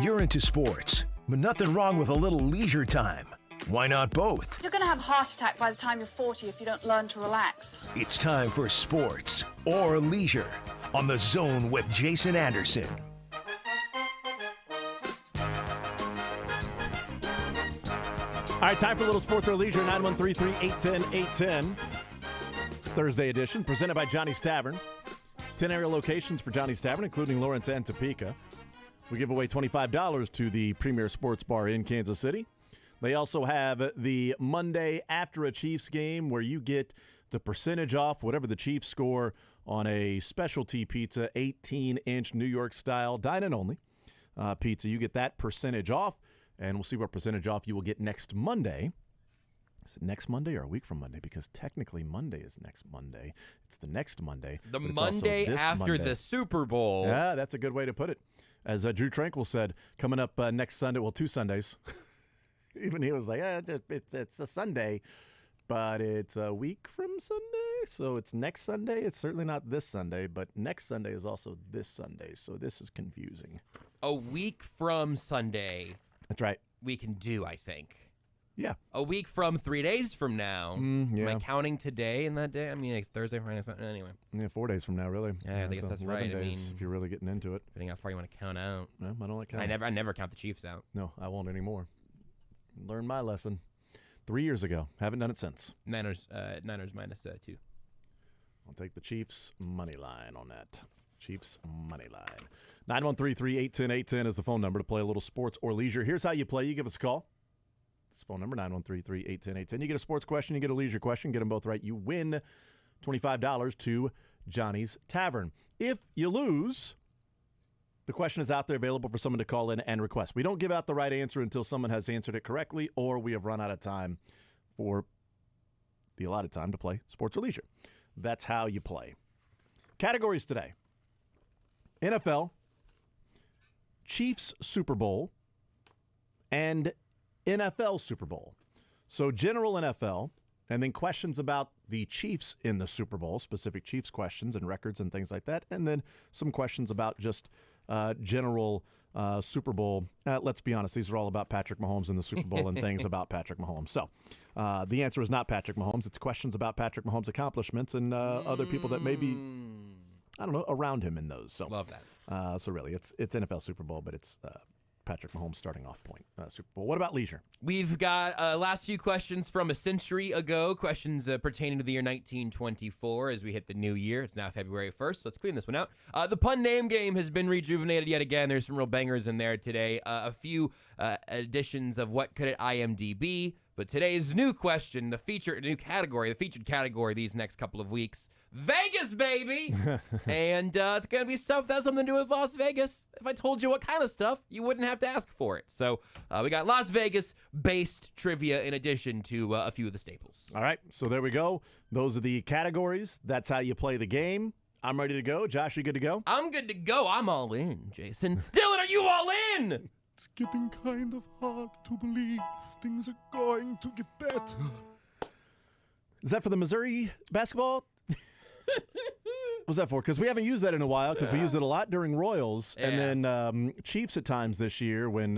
You're into sports, but nothing wrong with a little leisure time. Why not both? You're going to have a heart attack by the time you're 40 if you don't learn to relax. It's time for sports or leisure on The Zone with Jason Anderson. All right, time for a little sports or leisure, 913-381-0810. It's Thursday edition, presented by Johnny's Tavern. 10 area locations for Johnny's Tavern, including Lawrence and Topeka. We give away $25 to the premier sports bar in Kansas City. They also have the Monday after a Chiefs game where you get the percentage off whatever the Chiefs score on a specialty pizza, 18-inch New York style, dine-in only pizza. You get that percentage off, and we'll see what percentage off you will get next Monday. Is it next Monday or a week from Monday? Because technically Monday is next Monday. It's the next Monday. The Monday after the Super Bowl. Yeah, that's a good way to put it. As Drew Tranquil said, coming up next Sunday, well, 2 Sundays. Even he was like, it's a Sunday, but it's a week from Sunday. So it's next Sunday. It's certainly not this Sunday, but next Sunday is also this Sunday. So this is confusing. A week from Sunday. That's right. We can do, I think. Yeah. A week from 3 days from now. Yeah. Am I counting today in that day? I mean, it's Thursday, Friday, Saturday. Anyway. Yeah, 4 days from now, really. Yeah, I guess that's right. Days, I mean, if you're really getting into it. Depending how far you want to count out. No, I don't like counting. I never count the Chiefs out. No, I won't anymore. Learned my lesson 3 years ago. Haven't done it since. Niners minus 2. I'll take the Chiefs money line on that. Chiefs money line. 913-381-0810 is the phone number to play a little sports or leisure. Here's how you play. You give us a call. This phone number, 913-381-0810. You get a sports question, you get a leisure question. Get them both right. You win $25 to Johnny's Tavern. If you lose, the question is out there available for someone to call in and request. We don't give out the right answer until someone has answered it correctly or we have run out of time for the allotted time to play sports or leisure. That's how you play. Categories today: NFL, Chiefs Super Bowl, and NFL Super Bowl. So general NFL, and then questions about the Chiefs in the Super Bowl, specific Chiefs questions and records and things like that, and then some questions about just general Super Bowl. Let's be honest, these are all about Patrick Mahomes in the Super Bowl and things about Patrick Mahomes. So the answer is not Patrick Mahomes. It's questions about Patrick Mahomes' accomplishments and other people that may be, I don't know, around him in those. So love that. So really, it's NFL Super Bowl, but it's Patrick Mahomes starting off point Super Bowl. What about leisure? We've got last few questions from a century ago, questions pertaining to the year 1924 as we hit the new year. It's now February 1st. Let's clean this one out. The pun name game has been rejuvenated yet again. There's some real bangers in there today. A few additions of what could it IMDb, but today's new question, the featured category these next couple of weeks, Vegas, baby! And it's going to be stuff that has something to do with Las Vegas. If I told you what kind of stuff, you wouldn't have to ask for it. So we got Las Vegas-based trivia in addition to a few of the staples. All right, so there we go. Those are the categories. That's how you play the game. I'm ready to go. Josh, you good to go? I'm good to go. I'm all in, Jason. Dylan, are you all in? It's getting kind of hard to believe things are going to get better. Is that for the Missouri basketball? What's that for? Because we haven't used that in a while because we used it a lot during Royals and then Chiefs at times this year when,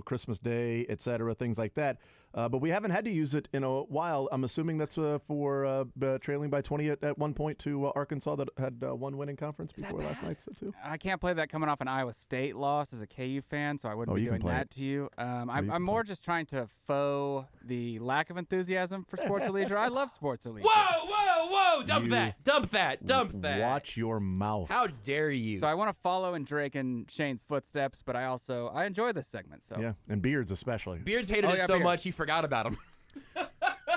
Christmas Day, et cetera, things like that. But we haven't had to use it in a while. I'm assuming that's for trailing by 20 at one point to Arkansas that had one winning conference before last night, too. I can't play that coming off an Iowa State loss as a KU fan, so I wouldn't be doing that to you. I'm more just trying to faux the lack of enthusiasm for sports or leisure. I love sports or leisure. Whoa! Dump that. Watch your mouth. How dare you? So I want to follow in Drake and Shane's footsteps, but I enjoy this segment. So yeah, and Beards especially. Beards hated it so much he forgot about him.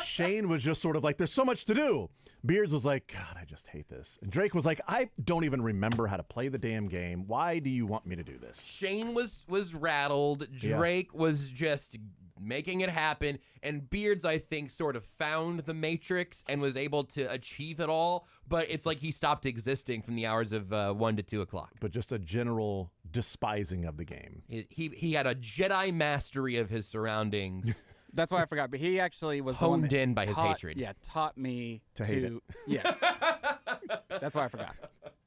Shane was just sort of like, there's so much to do. Beards was like, God, I just hate this. And Drake was like, I don't even remember how to play the damn game. Why do you want me to do this? Shane was rattled. Drake was just making it happen. And Beards, I think, sort of found the Matrix and was able to achieve it all. But it's like he stopped existing from the hours of 1 to 2 o'clock. But just a general despising of the game. He had a Jedi mastery of his surroundings. That's why I forgot. But he actually was honed in by his hatred. Yeah, taught me to hate it. Yes. That's why I forgot.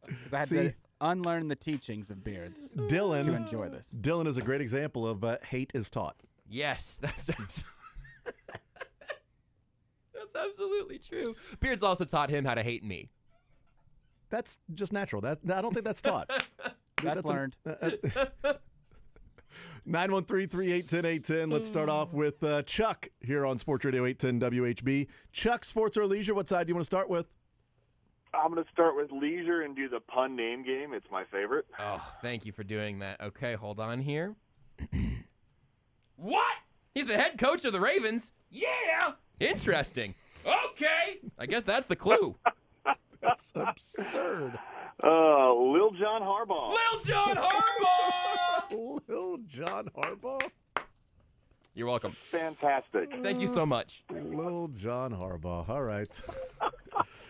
Because I had unlearn the teachings of Beards Dylan, to enjoy this. Dylan is a great example of hate is taught. Yes, that's absolutely true. Beards also taught him how to hate me. That's just natural. I don't think that's taught. That's learned. 913-381-0810. Let's start off with Chuck here on Sports Radio 810 WHB. Chuck, sports or leisure, what side do you want to start with? I'm going to start with leisure and do the pun name game. It's my favorite. Oh, thank you for doing that. Okay, hold on here. What? He's the head coach of the Ravens? Yeah! Interesting. Okay. I guess that's the clue. That's absurd. Lil John Harbaugh. Lil John Harbaugh! Lil John Harbaugh? You're welcome. Fantastic. Thank you so much. Lil John Harbaugh. All right.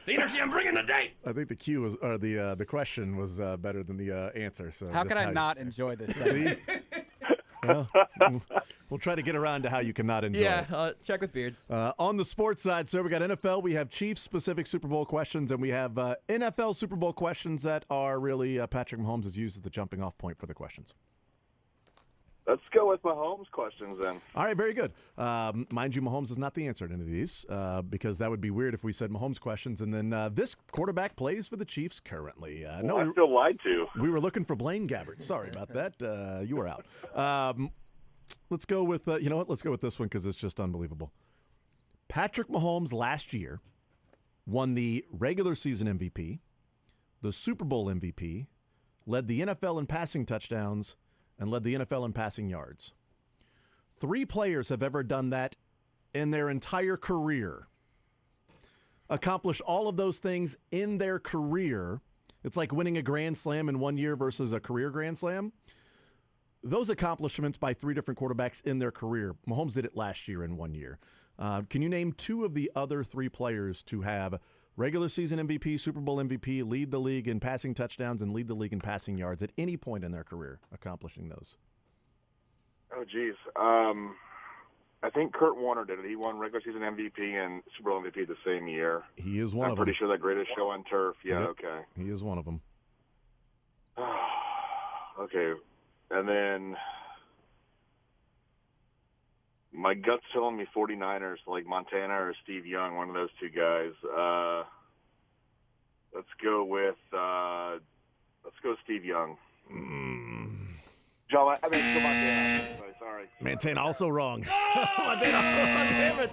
The energy I'm bringing today. I think the cue was, or the question was better than the answer. So how just can I not enjoy this? See? Well, we'll try to get around to how you cannot enjoy it. Yeah, check with Beards. On the sports side, sir, we got NFL. We have Chiefs-specific Super Bowl questions, and we have NFL Super Bowl questions that are really Patrick Mahomes has used as the jumping-off point for the questions. Let's go with Mahomes questions then. All right, very good. Mind you, Mahomes is not the answer to any of these because that would be weird if we said Mahomes questions and then this quarterback plays for the Chiefs currently. No, I feel lied to. We were looking for Blaine Gabbert. Sorry about that. You were out. Let's go with, you know what? Let's go with this one because it's just unbelievable. Patrick Mahomes last year won the regular season MVP, the Super Bowl MVP, led the NFL in passing touchdowns, and led the NFL in passing yards. 3 players have ever done that in their entire career. Accomplish all of those things in their career. It's like winning a Grand Slam in 1 year versus a career Grand Slam. Those accomplishments by 3 different quarterbacks in their career. Mahomes did it last year in 1 year. Can you name 2 of the other 3 players to have regular season MVP, Super Bowl MVP, lead the league in passing touchdowns, and lead the league in passing yards at any point in their career, accomplishing those? Oh, geez. I think Kurt Warner did it. He won regular season MVP and Super Bowl MVP the same year. He is one of them. I'm pretty sure that greatest show on turf. Yeah, Yep. okay. He is one of them. Okay. And then my gut's telling me 49ers, like Montana or Steve Young, one of those 2 guys. Let's go with Steve Young. John, I mean, Montana. Sorry. Montana also wrong. Montana also wrong. Damn it.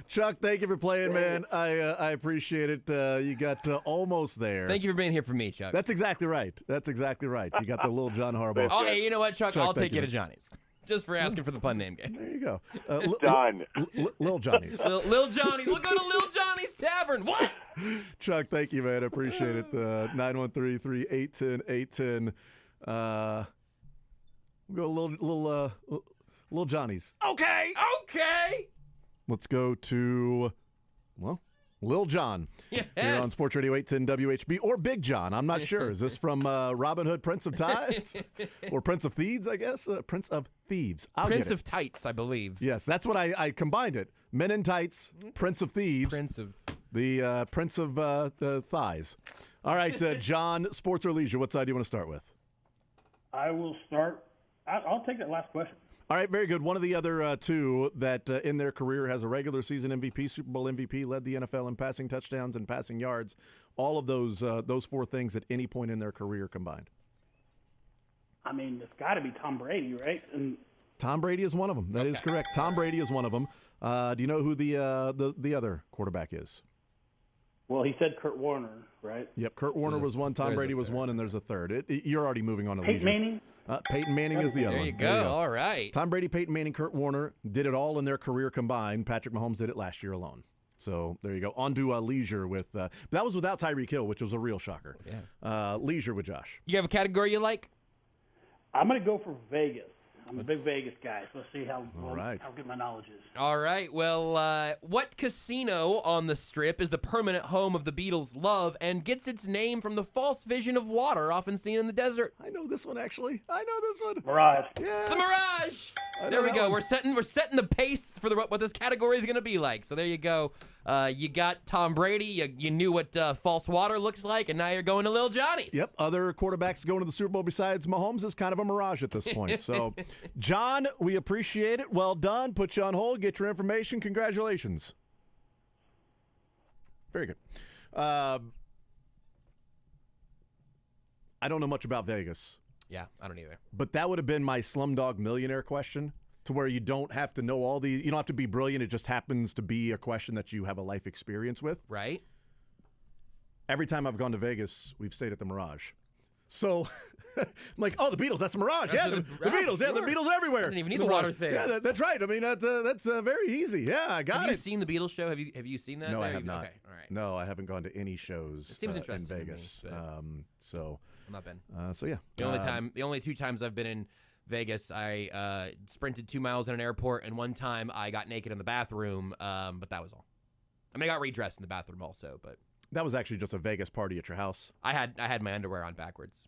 Chuck, thank you for playing, man. I appreciate it. You got almost there. Thank you for being here for me, Chuck. That's exactly right. You got the little John Harbaugh. Oh, hey, you know what, Chuck? I'll take you to man. Johnny's. Just for asking for the pun name game. There you go. Done. Lil Johnny's. Lil Johnny's. We'll go to Lil Johnny's Tavern. What? Chuck, thank you, man. I appreciate it. 913-381-0810. We'll go Lil Johnny's. Okay. Let's go to, well, Lil John. Yes. Here on Sports Radio 810 WHB, or Big John. I'm not sure. Is this from Robin Hood, Prince of Tides? Or Prince of Thieves, I guess? Prince of Thieves. Prince of Tights, I believe. Yes, that's what I combined it. Men in Tights, Prince of Thieves. The Prince of Thighs. All right, John, sports or leisure, what side do you want to start with? I will start. I'll take that last question. All right, very good. One of the other 2 that in their career has a regular season MVP, Super Bowl MVP, led the NFL in passing touchdowns and passing yards. All of those 4 things at any point in their career combined. I mean, it's got to be Tom Brady, right? And Tom Brady is one of them. That is correct. Tom Brady is one of them. Do you know who the other quarterback is? Well, he said Kurt Warner, right? Yep, Kurt Warner was one. Tom Brady was one, and there's a third. You're already moving on to Peyton leisure. Manning? Peyton Manning is the other one. There you go. All right. Tom Brady, Peyton Manning, Kurt Warner did it all in their career combined. Patrick Mahomes did it last year alone. So there you go. On to leisure with that was without Tyreek Hill, which was a real shocker. Yeah. Leisure with Josh. You have a category you like? I'm going to go for Vegas. I'm a big Vegas guy, so let's see how good my knowledge is. All right. Well, what casino on the Strip is the permanent home of the Beatles' love and gets its name from the false vision of water often seen in the desert? I know this one, actually. I know this one. Mirage. Yeah. It's the Mirage. There we go. We're setting the pace for what this category is going to be like. So there you go. You got Tom Brady. You knew what false water looks like, and now you're going to Lil Johnny's. Yep. Other quarterbacks going to the Super Bowl besides Mahomes is kind of a mirage at this point. So, John, we appreciate it. Well done. Put you on hold. Get your information. Congratulations. Very good. I don't know much about Vegas. Yeah, I don't either. But that would have been my Slumdog Millionaire question, to where you don't have to know all these. You don't have to be brilliant. It just happens to be a question that you have a life experience with. Right. Every time I've gone to Vegas, we've stayed at the Mirage. So I'm like, oh, the Beatles, that's the Mirage. That's Yeah, the Beatles. sure. Yeah, the Beatles everywhere. Didn't even need The the water Mirage. thing. Yeah, that's right. I mean, that's very easy. Yeah, I got Have it. you seen the Beatles show? Have you seen that? No, I there? have not. Okay, all right. No, I haven't gone to any shows It seems in interesting to me, Vegas. but- So I'm not been. So yeah. The only 2 times I've been in Vegas, I sprinted 2 miles in an airport, and one time I got naked in the bathroom. But that was all. I mean, I got redressed in the bathroom also, but that was actually just a Vegas party at your house. I had my underwear on backwards.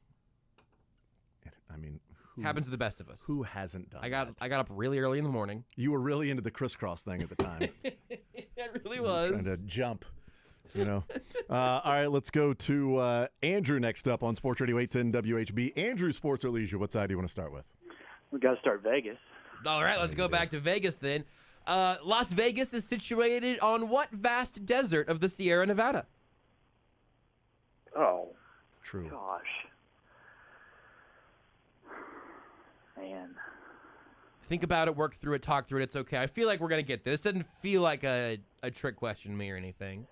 I mean, Happens to the best of us. Who hasn't done? I got up really early in the morning. You were really into the crisscross thing at the time. It really was. Trying to jump. You know. All right, let's go to Andrew next up on Sports Radio 810 WHB. Andrew, Sports or Leisure, what side do you want to start with? We got to start Vegas. All right, let's go back to Vegas then. Las Vegas is situated on what vast desert of the Sierra Nevada? Oh. True. Gosh. Man. Think about it, work through it, talk through it. It's okay. I feel like we're going to get this. Doesn't feel like a trick question to me or anything.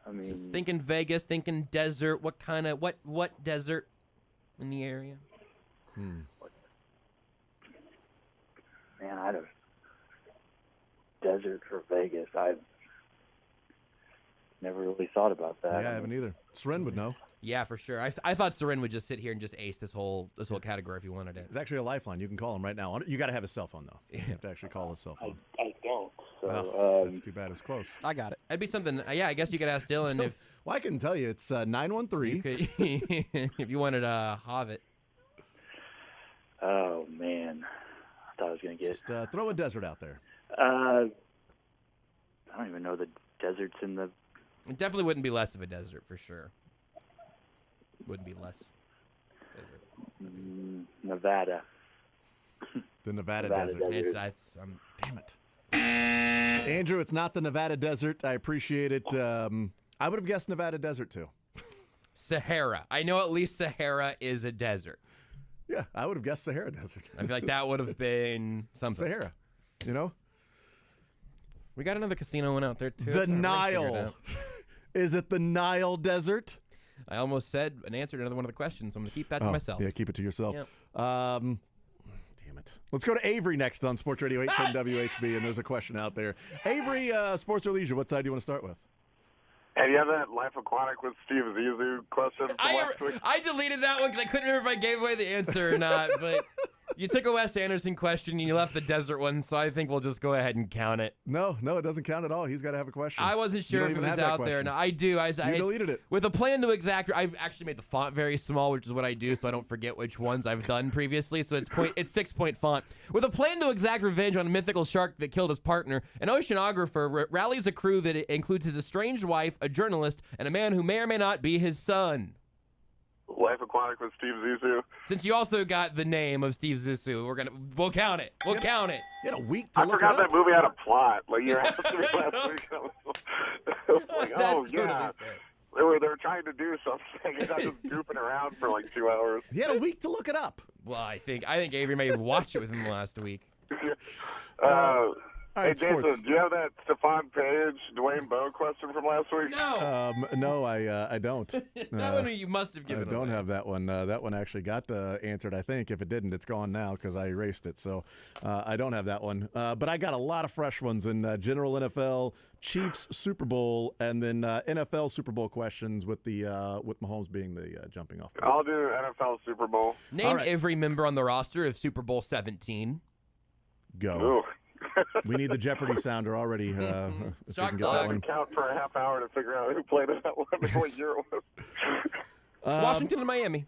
I mean, Just thinking Vegas, thinking desert. What kind of, what desert in the area? man, I don't. Desert for Vegas. I've never really thought about that. Yeah, I haven't either. Seren would know. Yeah, for sure. I thought Seren would just sit here and just ace this whole category if he wanted it. It's actually a lifeline. You can call him right now. You got to have his cell phone, though. You have to actually call his cell phone. I don't. So, that's too bad. It was close. I got it. That'd be something. Yeah, I guess you could ask Dylan if. Well, I can tell you. It's 913. If you wanted to have it. Oh, man. I thought I was going to get. Just throw a desert out there. I don't even know the deserts in the. It definitely wouldn't be less of a desert for sure. Wouldn't be less desert. Nevada. The Nevada Nevada desert. desert. Damn it. Andrew, it's not the Nevada desert. I appreciate it. I would have guessed Nevada desert, too. Sahara. I know at least Sahara is a desert. Yeah, I would have guessed Sahara desert. I feel like that would have been something. Sahara, you know? We got another casino one out there, too. The Nile. Is it the Nile desert? I almost said an answer to another one of the questions, so I'm going to keep that to myself. Yeah, keep it to yourself. Yep. Damn it. Let's go to Avery next on Sports Radio 810 WHB, and there's a question out there. Avery, Sports or Leisure, what side do you want to start with? Hey, you have that Life Aquatic with Steve Zissou question from last week? I deleted that one because I couldn't remember if I gave away the answer or not, but you took a Wes Anderson question and you left the desert one, so I think we'll just go ahead and count it. No, it doesn't count at all. He's got to have a question. I wasn't sure if it was out there. No, I do. I deleted it. With a plan to exact, I've actually made the font very small, which is what I do, so I don't forget which ones I've done previously. So it's 6-point font. With a plan to exact revenge on a mythical shark that killed his partner, an oceanographer rallies a crew that includes his estranged wife, a journalist, and a man who may or may not be his son. Life Aquatic with Steve Zissou. Since you also got the name of Steve Zissou, we'll count it. We'll count it. You had a week to I look forgot it up. that movie had a plot. Like you asked me last week. I was like, oh yeah. They were trying to do something. You're not just goofing around for like 2 hours. He had a week to look it up. Well, I think Avery may have watched it within the last week. All right, hey, Jason, sports. do you have that Stephon Page, Dwayne Bowe question from last week? No. No, I don't. That one you must have given I don't away. have that one. That one actually got answered, I think. If it didn't, it's gone now because I erased it. So I don't have that one. But I got a lot of fresh ones in general NFL, Chiefs Super Bowl, and then NFL Super Bowl questions with Mahomes being the jumping off point. I'll do NFL Super Bowl. Name every member on the roster of Super Bowl 17. Go. We need the Jeopardy sounder already. If we can get that one. Count for a half hour to figure out who played in that one and what year it was. Washington and Miami.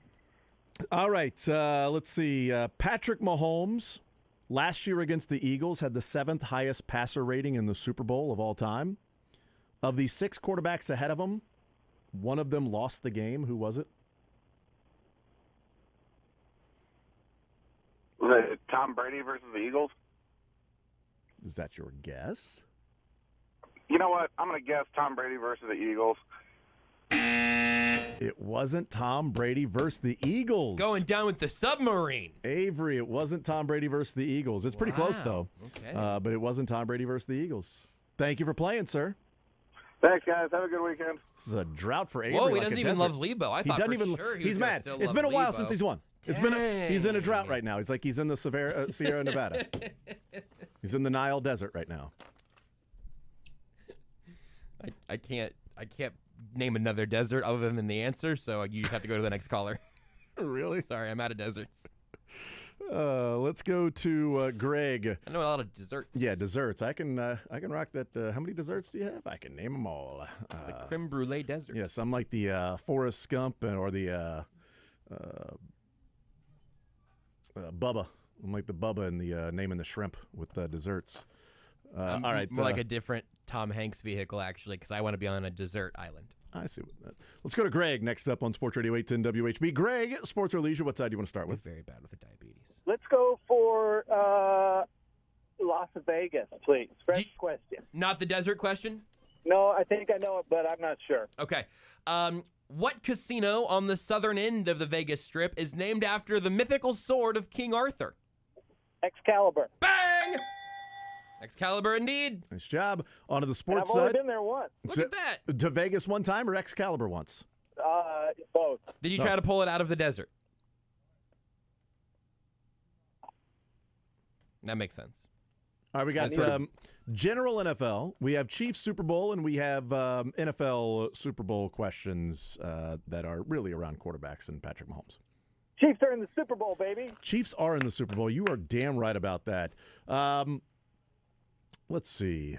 All right. Let's see. Patrick Mahomes, last year against the Eagles, had the 7th highest passer rating in the Super Bowl of all time. Of the 6 quarterbacks ahead of him, one of them lost the game. Who was it? Tom Brady versus the Eagles? Is that your guess? You know what? I'm going to guess Tom Brady versus the Eagles. It wasn't Tom Brady versus the Eagles. Going down with the submarine. Avery, it wasn't Tom Brady versus the Eagles. It's pretty close, though. Okay. But it wasn't Tom Brady versus the Eagles. Thank you for playing, sir. Thanks, guys. Have a good weekend. This is a drought for Avery. Whoa, he like doesn't a even desert. love Lebo. I thought He's mad. It's been a while since he's won. Dang. He's in a drought right now. It's like he's in the Sierra Nevada. He's in the Nile Desert right now. I can't name another desert other than the answer, so you just have to go to the next caller. Really? Sorry, I'm out of deserts. Let's go to Greg. I know a lot of desserts. Yeah, desserts. I can rock that. How many desserts do you have? I can name them all. The creme brulee desert. Yes, I'm like the Forrest Gump or the Bubba. I'm like the Bubba in the naming the shrimp with desserts. All right, more like a different Tom Hanks vehicle, actually, because I want to be on a desert island. I see. Let's go to Greg next up on Sports Radio 810 WHB. Greg, sports or leisure? What side do you want to start with? Very bad with the diabetes. Let's go for Las Vegas, please. Fresh question. Not the desert question? No, I think I know it, but I'm not sure. Okay. What casino on the southern end of the Vegas Strip is named after the mythical sword of King Arthur? Excalibur. Bang! Excalibur, indeed. Nice job. On to the And sports I've side. only been there once. Look at that. To Vegas one time or Excalibur once? Both. Did you try to pull it out of the desert? That makes sense. All right, we got general NFL. We have Chiefs Super Bowl, and we have NFL Super Bowl questions that are really around quarterbacks and Patrick Mahomes. Chiefs are in the Super Bowl, baby. Chiefs are in the Super Bowl. You are damn right about that. Let's see.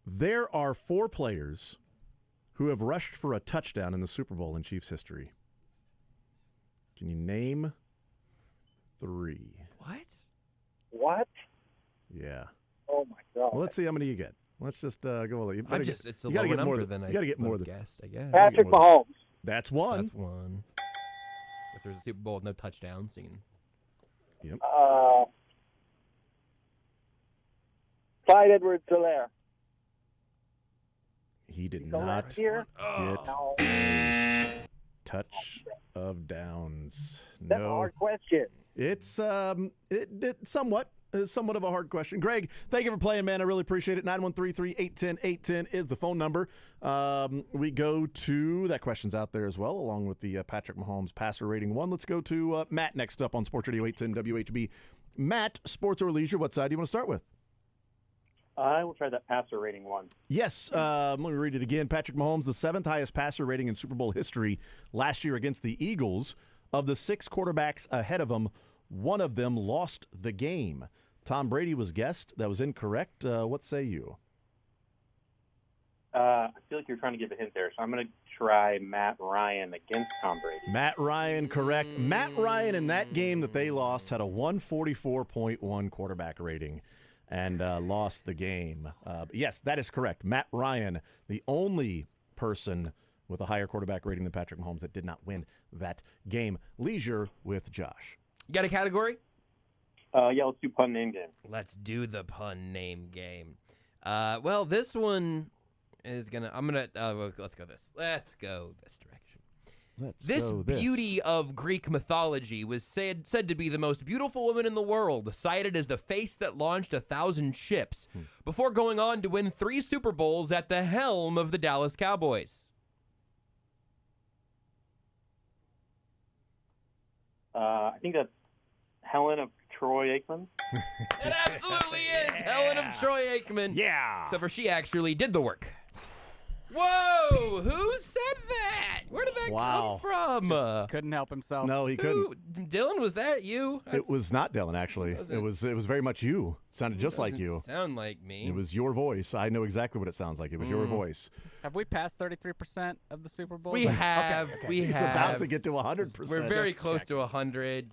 There are 4 players who have rushed for a touchdown in the Super Bowl in Chiefs history. Can you name 3? What? Yeah. Oh, my God. Well, let's see how many you get. Let's just go. You It's a gotta lower get more number than than you got to get more than guessed, I guess. Patrick Mahomes. That's one. That's one. Guess there's a Super Bowl with no touchdowns. So you can... Yep. Clyde Edwards-Helaire. He did not here? get No. a touch of downs. That's a hard question. It's somewhat of a hard question. Greg, thank you for playing, man. I really appreciate it. 913-3810810 is the phone number. We go to that question's out there as well, along with the Patrick Mahomes passer rating 1. Let's go to Matt next up on Sports Radio 810 WHB. Matt, sports or leisure, what side do you want to start with? I will try that passer rating 1. Yes. Let me read it again. Patrick Mahomes, the 7th highest passer rating in Super Bowl history last year against the Eagles. Of the 6 quarterbacks ahead of him, one of them lost the game. Tom Brady was guessed. That was incorrect. What say you? I feel like you're trying to give a hint there, so I'm going to try Matt Ryan against Tom Brady. Matt Ryan, correct. Matt Ryan in that game that they lost had a 144.1 quarterback rating and lost the game. Yes, that is correct. Matt Ryan, the only person with a higher quarterback rating than Patrick Mahomes that did not win that game. Leisure with Josh. You got a category? Yeah, let's do pun name game. Let's do the pun name game. Well, this one is let's go this direction. This beauty of Greek mythology was said to be the most beautiful woman in the world, cited as the face that launched 1,000 ships, before going on to win 3 Super Bowls at the helm of the Dallas Cowboys. I think that's Helen of Troy Aikman. It absolutely is Helen of Troy Aikman. Yeah. Except for she actually did the work. Whoa! Who said that? Where did that come from? Couldn't help himself. No, he couldn't. Dylan, was that you? It was not Dylan, actually. It was very much you. It sounded just like you. Sound like me. It was your voice. I know exactly what it sounds like. It was your voice. Have we passed 33% of the Super Bowl? We have. Okay. We He's have. about to get to 100%. We're very close to 100.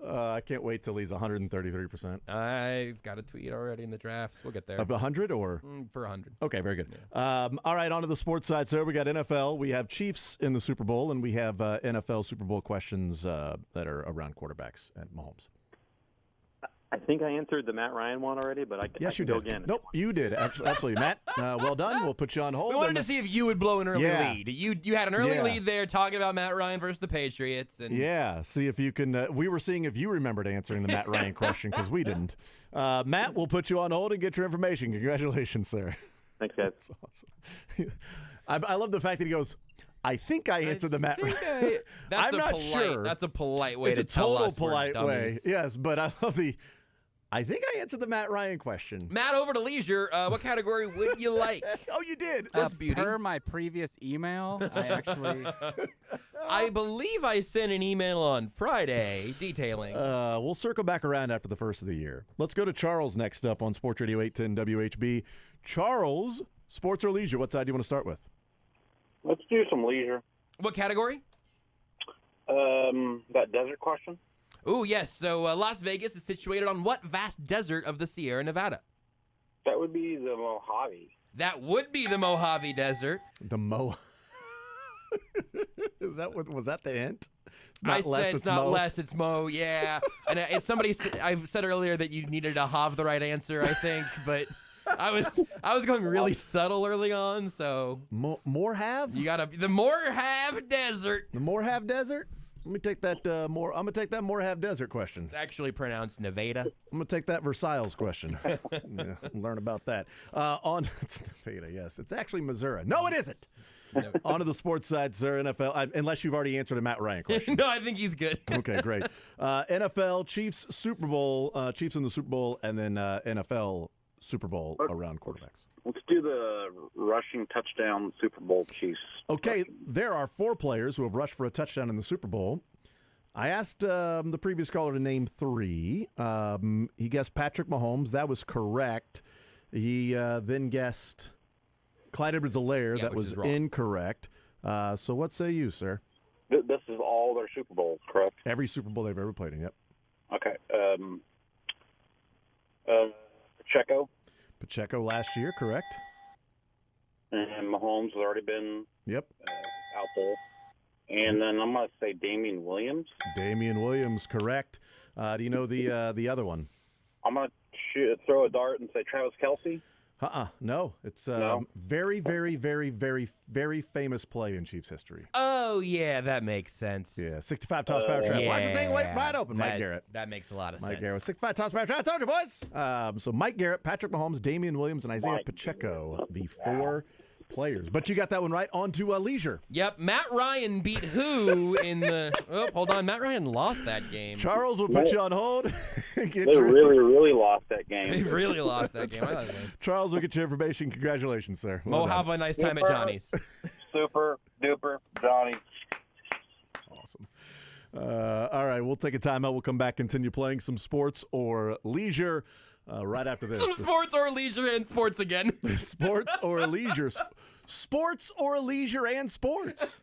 I can't wait till he's 133%. I've got a tweet already in the drafts. We'll get there. Of 100 or? For 100. Okay, very good. All right, on to the sports side, sir. We got NFL. We have Chiefs in the Super Bowl, and we have NFL Super Bowl questions that are around quarterbacks and Mahomes. I think I answered the Matt Ryan one already, but I Yes, can you go did. again. Nope, you did. Absolutely. Matt, well done. We'll put you on hold. We wanted to see if you would blow an early lead. You had an early Yeah. lead there talking about Matt Ryan versus the Patriots. And Yeah, see if you can. We were seeing if you remembered answering the Matt Ryan question because we didn't. Matt, we'll put you on hold and get your information. Congratulations, sir. Thanks, guys. That's awesome. I love the fact that he goes, I think I answered the Matt Ryan. That's I'm not polite, sure. That's a polite way It's to a tell total us we're polite way. dummies. Yes, but I love the. I think I answered the Matt Ryan question. Matt, over to leisure. What category would you like? Oh, you did. Per my previous email, I actually... I believe I sent an email on Friday detailing. We'll circle back around after the first of the year. Let's go to Charles next up on Sports Radio 810 WHB. Charles, sports or leisure? What side do you want to start with? Let's do some leisure. What category? That desert question. Oh, yes. So Las Vegas is situated on what vast desert of the Sierra Nevada? That would be the Mojave. That would be the Mojave Desert. The Is that what was that the hint? It's I said it's not Mo. less, it's Mo, yeah. And it's somebody, I said earlier that you needed to have the right answer, I think, but I was going really subtle early on, so. More have? You gotta, the more have desert. The more have desert? Let me take that I'm gonna take that more have desert question. It's actually pronounced Nevada. I'm gonna take that Versailles question. Yeah, learn about that. It's Nevada, yes. It's actually Missouri. No, it isn't. On to the sports side, sir. NFL, unless you've already answered a Matt Ryan question. No, I think he's good. Okay, great. NFL, Chiefs, Super Bowl, Chiefs in the Super Bowl, and then NFL Super Bowl around quarterbacks. Let's do the rushing touchdown Super Bowl Chiefs. Okay, there are 4 players who have rushed for a touchdown in the Super Bowl. I asked the previous caller to name 3. He guessed Patrick Mahomes. That was correct. He then guessed Clyde Edwards-Helaire. That was incorrect. So what say you, sir? This is all their Super Bowls, correct? Every Super Bowl they've ever played in, yep. Okay. Pacheco last year, correct? And Mahomes has already been out there. And then I'm going to say Damian Williams. Damian Williams, correct. Do you know the other one? I'm going to throw a dart and say Travis Kelce. No. It's very, very, very, very, very famous play in Chiefs history. Oh, yeah, that makes sense. Yeah, 65 toss power trap. Why is the thing wide open? Mike Garrett. That makes a lot of Mike sense. Garrett, 65 toss power trap. I told you, boys. So Mike Garrett, Patrick Mahomes, Damian Williams, and Isaiah Pacheco, the 4 players. But you got that one right. On to leisure. Yep, Matt Ryan beat who in the... Oh, hold on. Matt Ryan lost that game. Charles will put you on hold. They really lost that game. They really lost that game. Charles will get your information. Congratulations, sir. Mo, have a nice time at Johnny's. Super duper Johnny. Awesome. All right, we'll take a timeout. We'll come back, continue playing some sports or leisure right after this. Some sports or leisure and sports again. Sports or leisure. Sports or leisure and sports.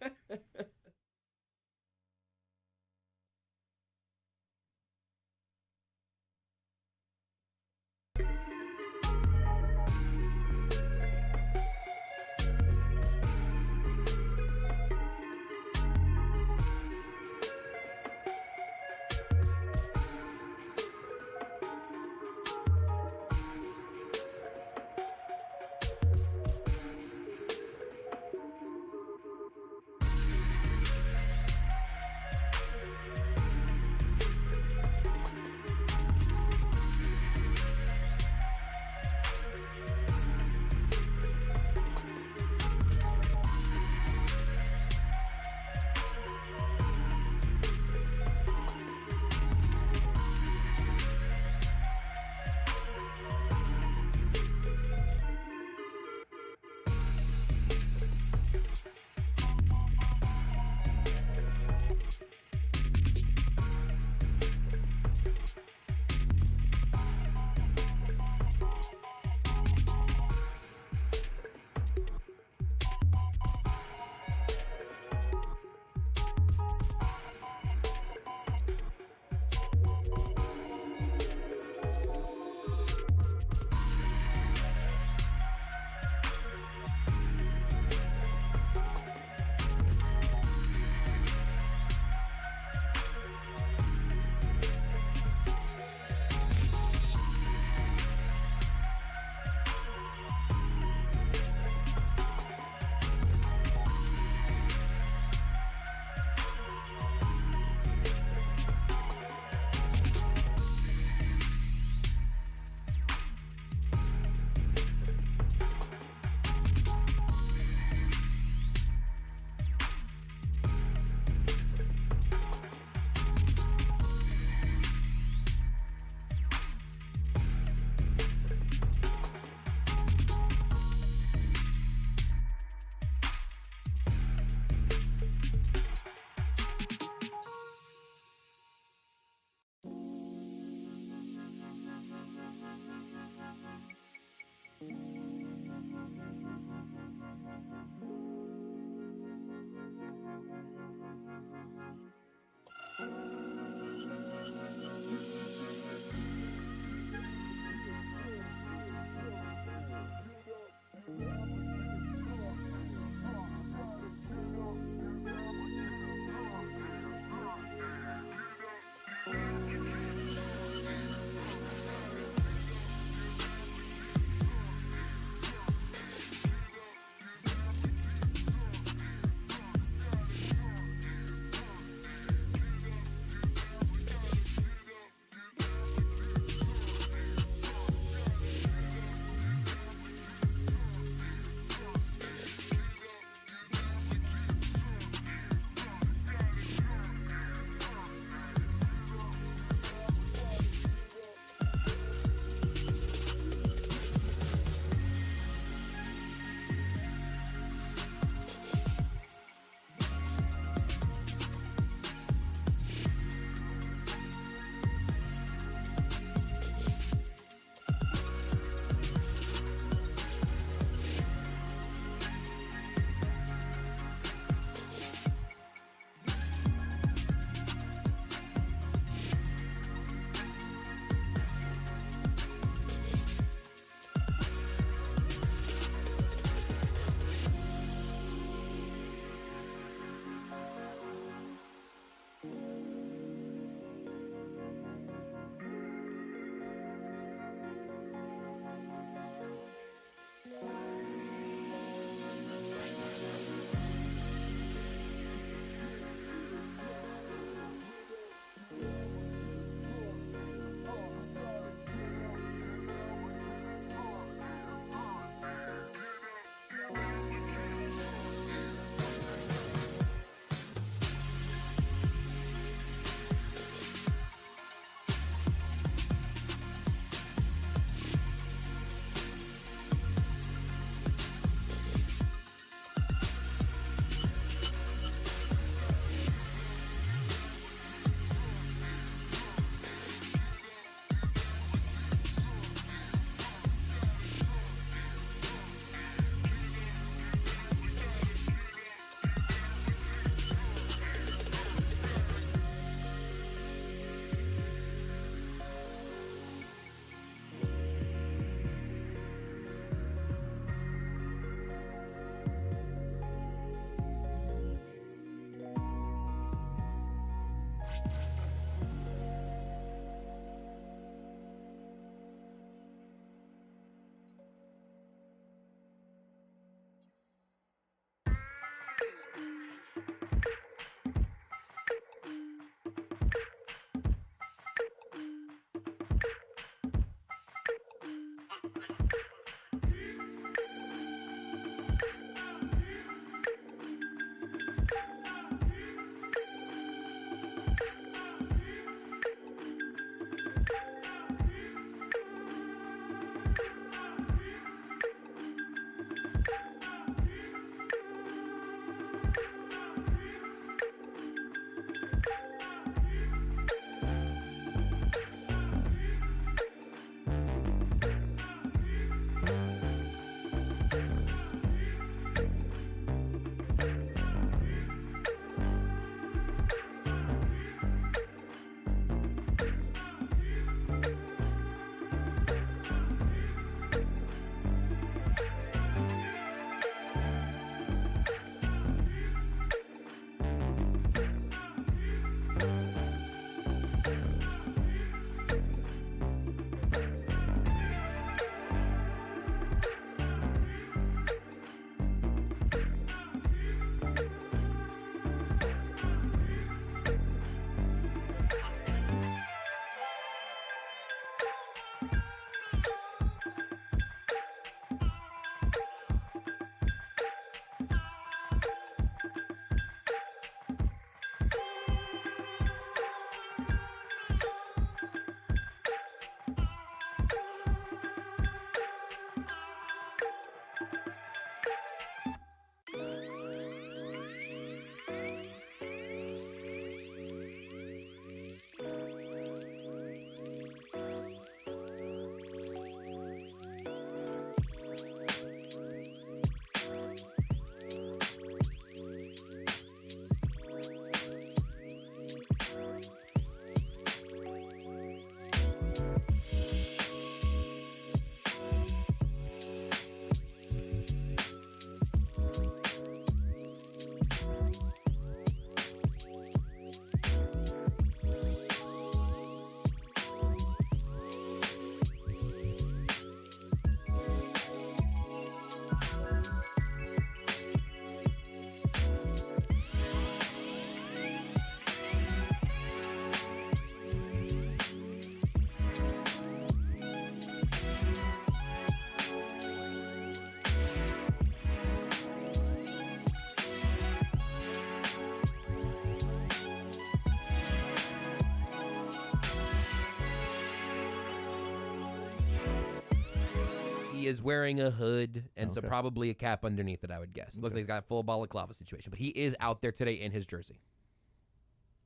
He is wearing a hood and so probably a cap underneath it, I would guess. Looks like he's got a full balaclava situation, but he is out there today in his jersey.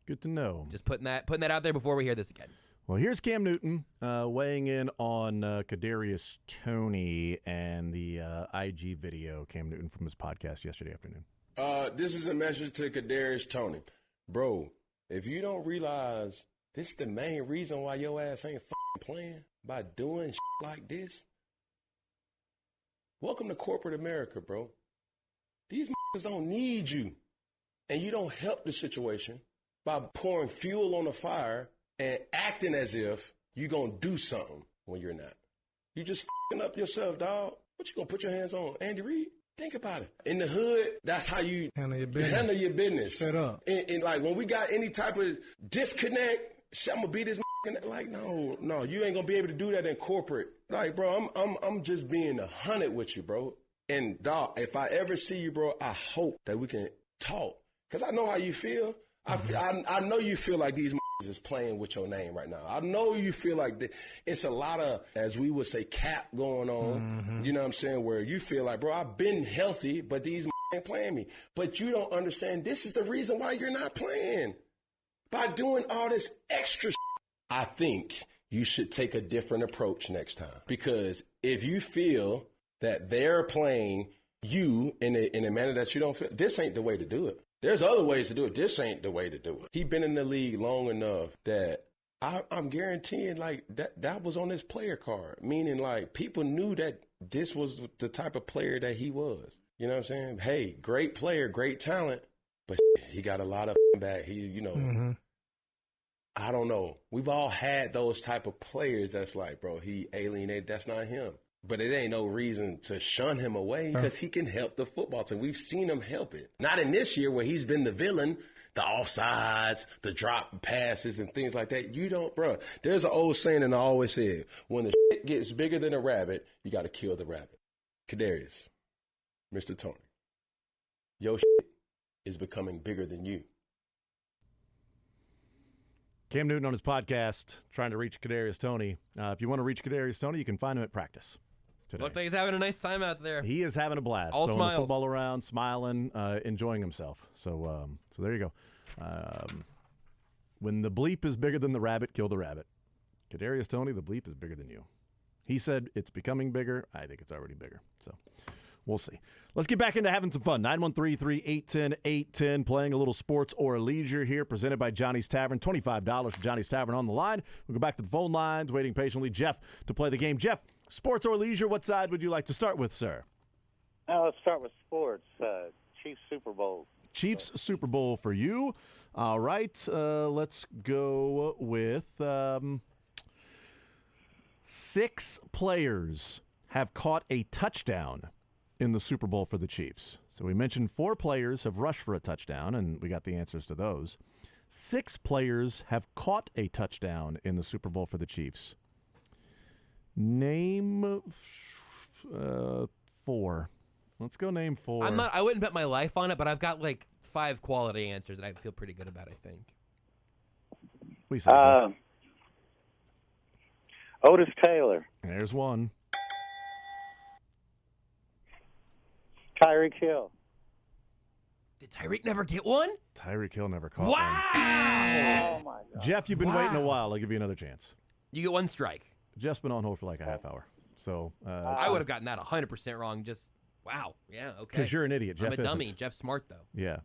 Good to know. Just putting that out there before we hear this again. Well, here's Cam Newton weighing in on Kadarius Toney and the IG video. Cam Newton from his podcast yesterday afternoon. This is a message to Kadarius Toney. Bro, if you don't realize this is the main reason why your ass ain't playing by doing like this, welcome to corporate America, bro. These don't need you. And you don't help the situation by pouring fuel on the fire and acting as if you're going to do something when you're not. You just up yourself, dog. What you going to put your hands on? Andy Reid? Think about it. In the hood, that's how you handle your business. Shut up. And like when we got any type of disconnect, I'm going to be this like, no, you ain't going to be able to do that in corporate. Like, bro, I'm just being 100 with you, bro. And dog, if I ever see you, bro, I hope that we can talk. Because I know how you feel. I know you feel like these is playing with your name right now. I know you feel like it's a lot of, as we would say, cap going on. You know what I'm saying? Where you feel like, bro, I've been healthy, but these ain't playing me. But you don't understand. This is the reason why you're not playing. By doing all this extra I think you should take a different approach next time. Because if you feel that they're playing you in a manner that you don't feel, this ain't the way to do it. There's other ways to do it. This ain't the way to do it. He been in the league long enough that I'm guaranteeing like that was on his player card, meaning like people knew that this was the type of player that he was. You know what I'm saying? Hey, great player, great talent, but he got a lot of back. I don't know. We've all had those type of players that's like, bro, he alienated. That's not him. But it ain't no reason to shun him away because he can help the football team. We've seen him help it. Not in this year where he's been the villain. the offsides, the drop passes, and things like that. You don't, bro. There's an old saying, and I always say, when the shit gets bigger than a rabbit, you got to kill the rabbit. Kadarius, Mr. Tony, your shit is becoming bigger than you. Cam Newton on his podcast trying to reach Kadarius Toney. If you want to reach Kadarius Toney, you can find him at practice today. Looked like he's having a nice time out there. He is having a blast. All throwing smiles. the football around, smiling, enjoying himself. So there you go. When the bleep is bigger than the rabbit, kill the rabbit. Kadarius Toney, the bleep is bigger than you. He said it's becoming bigger. I think it's already bigger. So we'll see. Let's get back into having some fun. 913-381-0810, playing a little sports or leisure here, presented by Johnny's Tavern. $25 for Johnny's Tavern on the line. We'll go back to the phone lines, waiting patiently. Jeff to play the game. Jeff, sports or leisure, what side would you like to start with, sir? Let's start with sports. Chiefs Super Bowl. Chiefs Super Bowl for you. All right. Let's go with 6 players have caught a touchdown in the Super Bowl for the Chiefs. So we mentioned 4 players have rushed for a touchdown, and we got the answers to those. 6 players have caught a touchdown in the Super Bowl for the Chiefs. Name 4. Let's go name 4. I wouldn't bet my life on it, but I've got like 5 quality answers that I feel pretty good about, I think. We say Otis Taylor. There's one. Tyreek Hill. Did Tyreek never get one? Tyreek Hill never caught one. Oh, my God. Jeff, you've been waiting a while. I'll give you another chance. You get 1 strike. Jeff's been on hold for like a half hour. So I would have gotten that 100% wrong. Just, wow. Yeah, okay. Because you're an idiot. Jeff I'm a dummy. isn't. Jeff's smart, though. Yeah.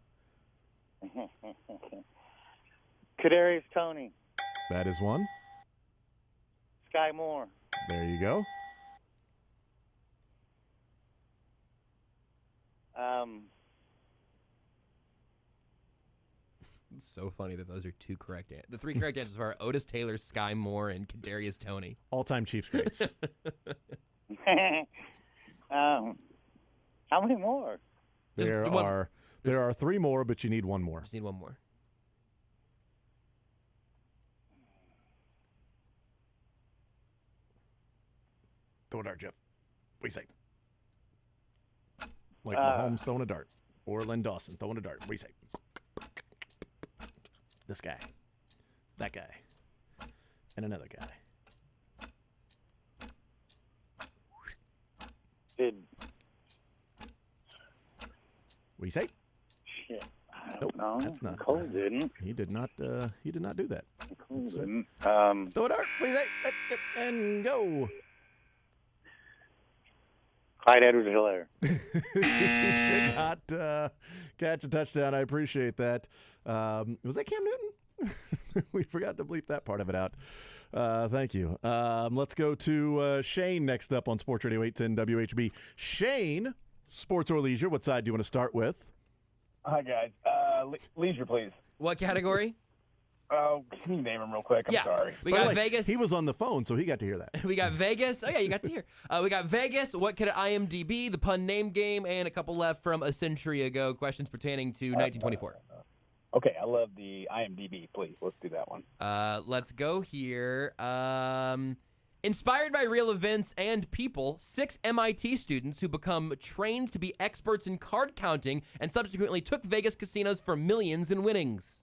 Kadarius Toney. That is one. Sky Moore. There you go. It's so funny that those are 2 correct answers. The 3 correct answers are Otis Taylor, Sky Moore, and Kadarius Toney. All-time Chiefs greats. How many more? There are 3 more, but you need 1 more. Just need 1 more. Throw a dart, Jeff. What do you say? Like Mahomes throwing a dart. Or Len Dawson throwing a dart. What do you say? This guy. That guy. And another guy. Did. What do you say? Shit. I Nope, don't know. that's not. Cole didn't. He did not. He did not do that. Cole didn't. Throw a dart. What do you say? And go. Clyde Edwards-Helaire. He did not catch a touchdown. I appreciate that. Was that Cam Newton? We forgot to bleep that part of it out. Thank you. Let's go to Shane next up on Sports Radio 810 WHB. Shane, sports or leisure, what side do you want to start with? Hi, guys. Leisure, please. What category? Can you name them real quick? I'm sorry. We got Vegas. He was on the phone, so he got to hear that. We got Vegas. Oh, yeah, you got to hear. We got Vegas. What could IMDb, the pun name game, and a couple left from a century ago. Questions pertaining to 1924. Okay, I love the IMDb. Please, let's do that one. Let's go here. Inspired by real events and people, 6 MIT students who become trained to be experts in card counting and subsequently took Vegas casinos for millions in winnings.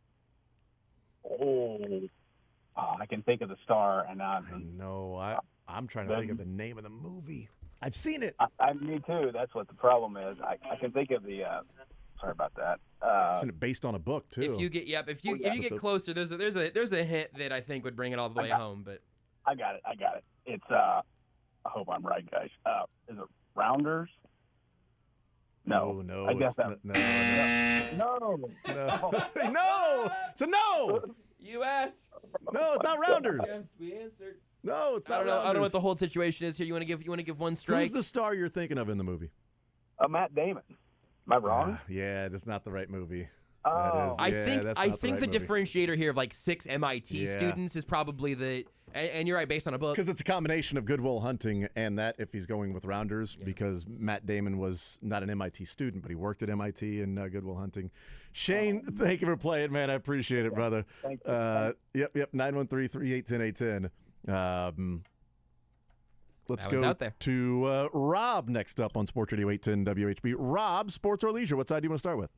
I can think of the star, and I'm trying to think of the name of the movie. I've seen it. Me too. That's what the problem is. I can think of the. Sorry about that. I've seen it based on a book too. If you get closer, there's a hint that I think would bring it all the way home. But I got it. It's I hope I'm right, guys. Is it Rounders? No. I guess that. No. No. It's a no. You asked. No, it's not Rounders. Yes, we answered. No, it's not Rounders. I don't know what the whole situation is here. You want to give 1 strike? Who's the star you're thinking of in the movie? Matt Damon. Am I wrong? Yeah, that's not the right movie. Oh, I think the differentiator here of like 6 MIT Yeah. students is probably the, and you're right, based on a book. Because it's a combination of Good Will Hunting and that if he's going with Rounders, because Matt Damon was not an MIT student, but he worked at MIT in Good Will Hunting. Shane, thank you for playing, man. I appreciate it, brother. Thank you. Yep, 913-381-1018. Let's That one's go out there. to Rob next up on Sports Radio 810 WHB. Rob, sports or leisure? What side do you want to start with?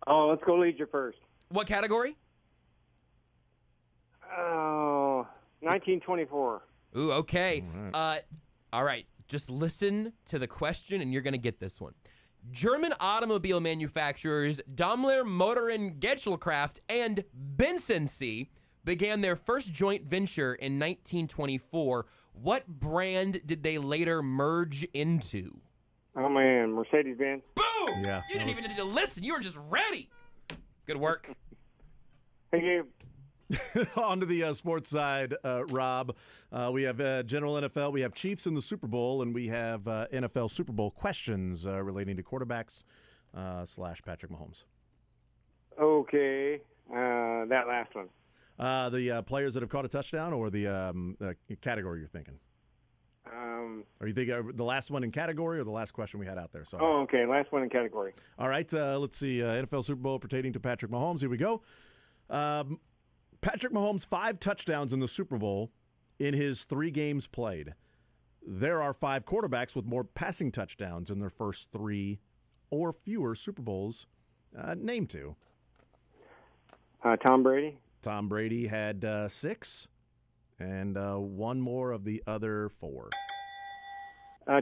Oh, let's go leisure first. What category? Oh, 1924. Ooh, okay. All right. Just listen to the question, and you're going to get this one. German automobile manufacturers Daimler Motoren Gesellschaft and Benson C began their first joint venture in 1924. What brand did they later merge into? Oh, man, Mercedes-Benz. Boom! Yeah, You didn't even need to listen. You were just ready. Good work. Thank you. On to the sports side, Rob. We have general NFL. We have Chiefs in the Super Bowl, and we have NFL Super Bowl questions relating to quarterbacks / Patrick Mahomes. Okay, that last one. The players that have caught a touchdown, or the category you're thinking? Are you thinking the last one in category, or the last question we had out there? Sorry. Oh, okay, last one in category. All right, let's see. NFL Super Bowl pertaining to Patrick Mahomes. Here we go. Patrick Mahomes, 5 touchdowns in the Super Bowl in his 3 games played. There are 5 quarterbacks with more passing touchdowns in their first 3 or fewer Super Bowls. Name 2. Tom Brady. Tom Brady had 6, and 1 more of the other 4.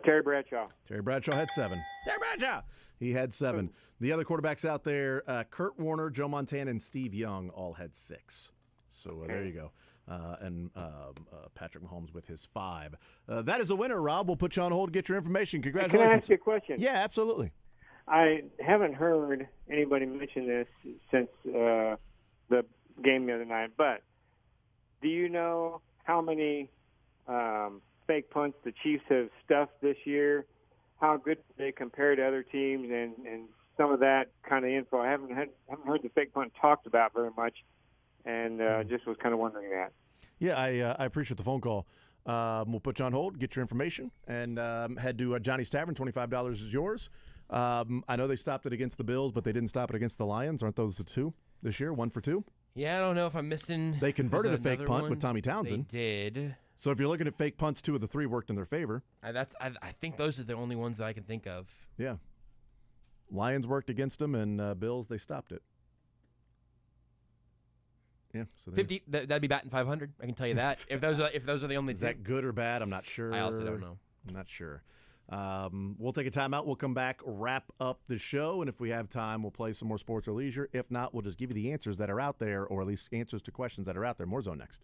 Terry Bradshaw. Terry Bradshaw had 7. Terry Bradshaw! He had 7. The other quarterbacks out there, Kurt Warner, Joe Montana, and Steve Young all had 6. So there you go. And Patrick Mahomes with his 5. That is a winner, Rob. We'll put you on hold, get your information. Congratulations. Can I ask you a question? Yeah, absolutely. I haven't heard anybody mention this since the game the other night, but do you know how many fake punts the Chiefs have stuffed this year? How good they compare to other teams, and some of that kind of info? I haven't heard the fake punt talked about very much, and just was kind of wondering that. Yeah, I appreciate the phone call. We'll put you on hold, get your information, and head to Johnny's Tavern. $25 is yours. I know they stopped it against the Bills, but they didn't stop it against the Lions. Aren't those the 2 this year? 1 for 2? Yeah, I don't know if I'm missing. They converted a fake another punt one? with Tommy Townsend. They did. So if you're looking at fake punts, 2 of the 3 worked in their favor. I think those are the only ones that I can think of. Yeah. Lions worked against them, and Bills, they stopped it. Yeah. So 50. That'd be batting 500. I can tell you that. if those are the only. Is that good or bad? I'm not sure. I also don't know. I'm not sure. We'll take a timeout. We'll come back, wrap up the show, and if we have time, we'll play some more sports or leisure. If not, we'll just give you the answers that are out there, or at least answers to questions that are out there. More Zone next.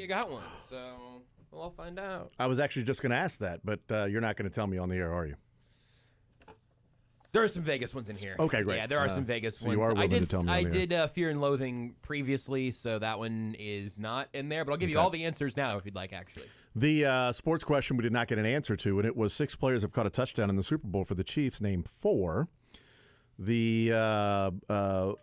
got one, so we'll all find out. I was actually just going to ask that, but you're not going to tell me on the air, are you? There are some Vegas ones in here. Okay, great. Yeah, there are some Vegas ones. You are willing to tell me on the air. I did Fear and Loathing previously, so that one is not in there, but I'll give you all the answers now if you'd like, actually. The sports question we did not get an answer to, and it was 6 players have caught a touchdown in the Super Bowl for the Chiefs. Name 4. The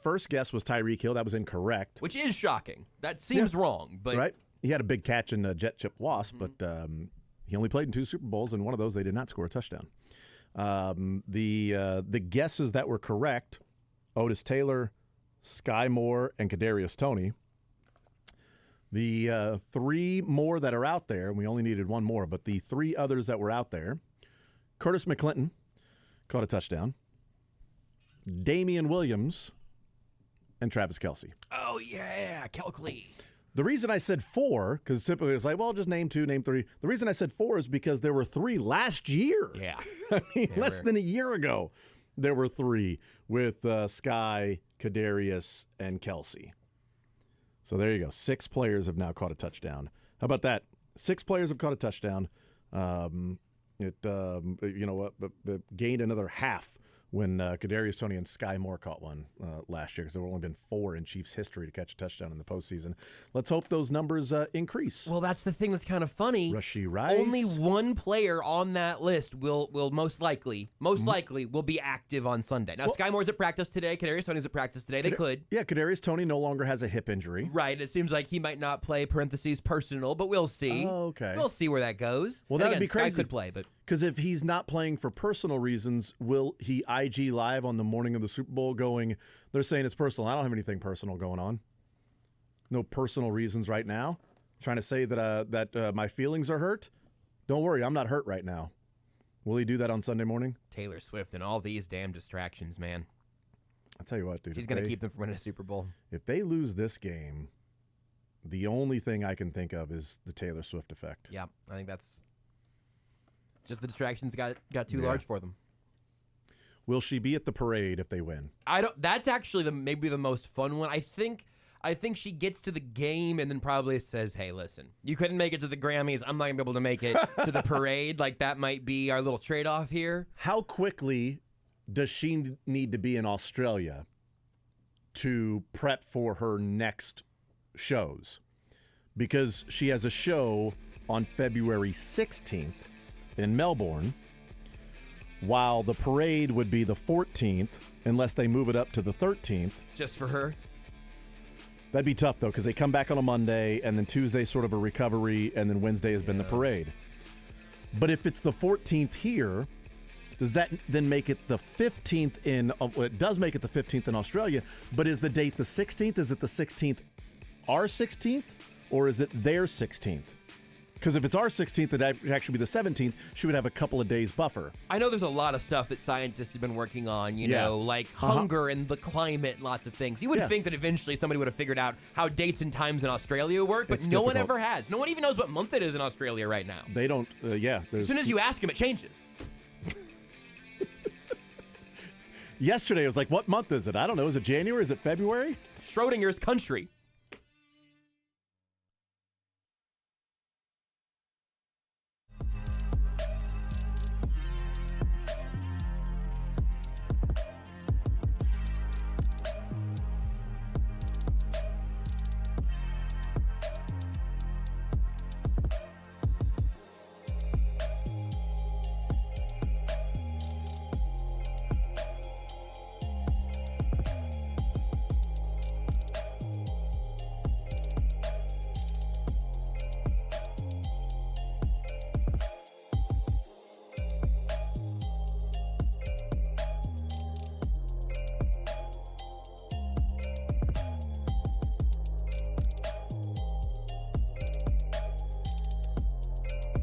first guess was Tyreek Hill. That was incorrect. Which is shocking. That seems wrong, but right. He had a big catch in a jet chip wasp, but he only played in 2 Super Bowls, and one of those they did not score a touchdown. The guesses that were correct: Otis Taylor, Sky Moore, and Kadarius Toney. The 3 more that are out there, and we only needed 1 more, but the 3 others that were out there: Curtis McClinton caught a touchdown, Damian Williams, and Travis Kelce. Oh yeah, Kelce. The reason I said 4, because typically it's like, well, just name 2, name 3. The reason I said 4 is because there were 3 last year. Yeah. I mean, less than a year ago, there were 3 with Sky, Kadarius, and Kelce. So there you go. 6 players have now caught a touchdown. How about that? 6 players have caught a touchdown. It gained another half when Kadarius Toney and Sky Moore caught one last year, because there have only been 4 in Chiefs history to catch a touchdown in the postseason. Let's hope those numbers increase. Well, that's the thing that's kind of funny. Rashee Rice. Only 1 player on that list will most likely will be active on Sunday. Now, Sky Moore's at practice today. Kadarius Toney's at practice today. They could. Yeah, Kadarius Toney no longer has a hip injury. Right. It seems like he might not play, parentheses, personal, but we'll see. Oh, okay. We'll see where that goes. Well, that would be crazy. Sky could play, but... Because if he's not playing for personal reasons, will he IG live on the morning of the Super Bowl going, they're saying it's personal. I don't have anything personal going on. No personal reasons right now. Trying to say that my feelings are hurt. Don't worry, I'm not hurt right now. Will he do that on Sunday morning? Taylor Swift and all these damn distractions, man. I'll tell you what, dude. He's going to keep them from winning a Super Bowl. If they lose this game, the only thing I can think of is the Taylor Swift effect. Yeah, I think that's... Just the distractions got too large for them. Will she be at the parade if they win? That's actually maybe the most fun one. I think she gets to the game and then probably says, "Hey, listen, you couldn't make it to the Grammys. I'm not gonna be able to make it to the parade. Like that might be our little trade-off here." How quickly does she need to be in Australia to prep for her next shows? Because she has a show on February 16th. In Melbourne, while the parade would be the 14th, unless they move it up to the 13th. Just for her? That'd be tough, though, because they come back on a Monday, and then Tuesday's sort of a recovery, and then Wednesday has been the parade. But if it's the 14th here, does that then make it the 15th in... it does make it the 15th in Australia, but is the date the 16th? Is it the 16th our 16th, or is it their 16th? Because if it's our 16th, it'd actually be the 17th. She would have a couple of days buffer. I know there's a lot of stuff that scientists have been working on, you know, like hunger and the climate and lots of things. You would think that eventually somebody would have figured out how dates and times in Australia work, but no one ever has. No one even knows what month it is in Australia right now. They don't, As soon as you ask them, it changes. Yesterday, it was like, what month is it? I don't know. Is it January? Is it February? Schrodinger's country.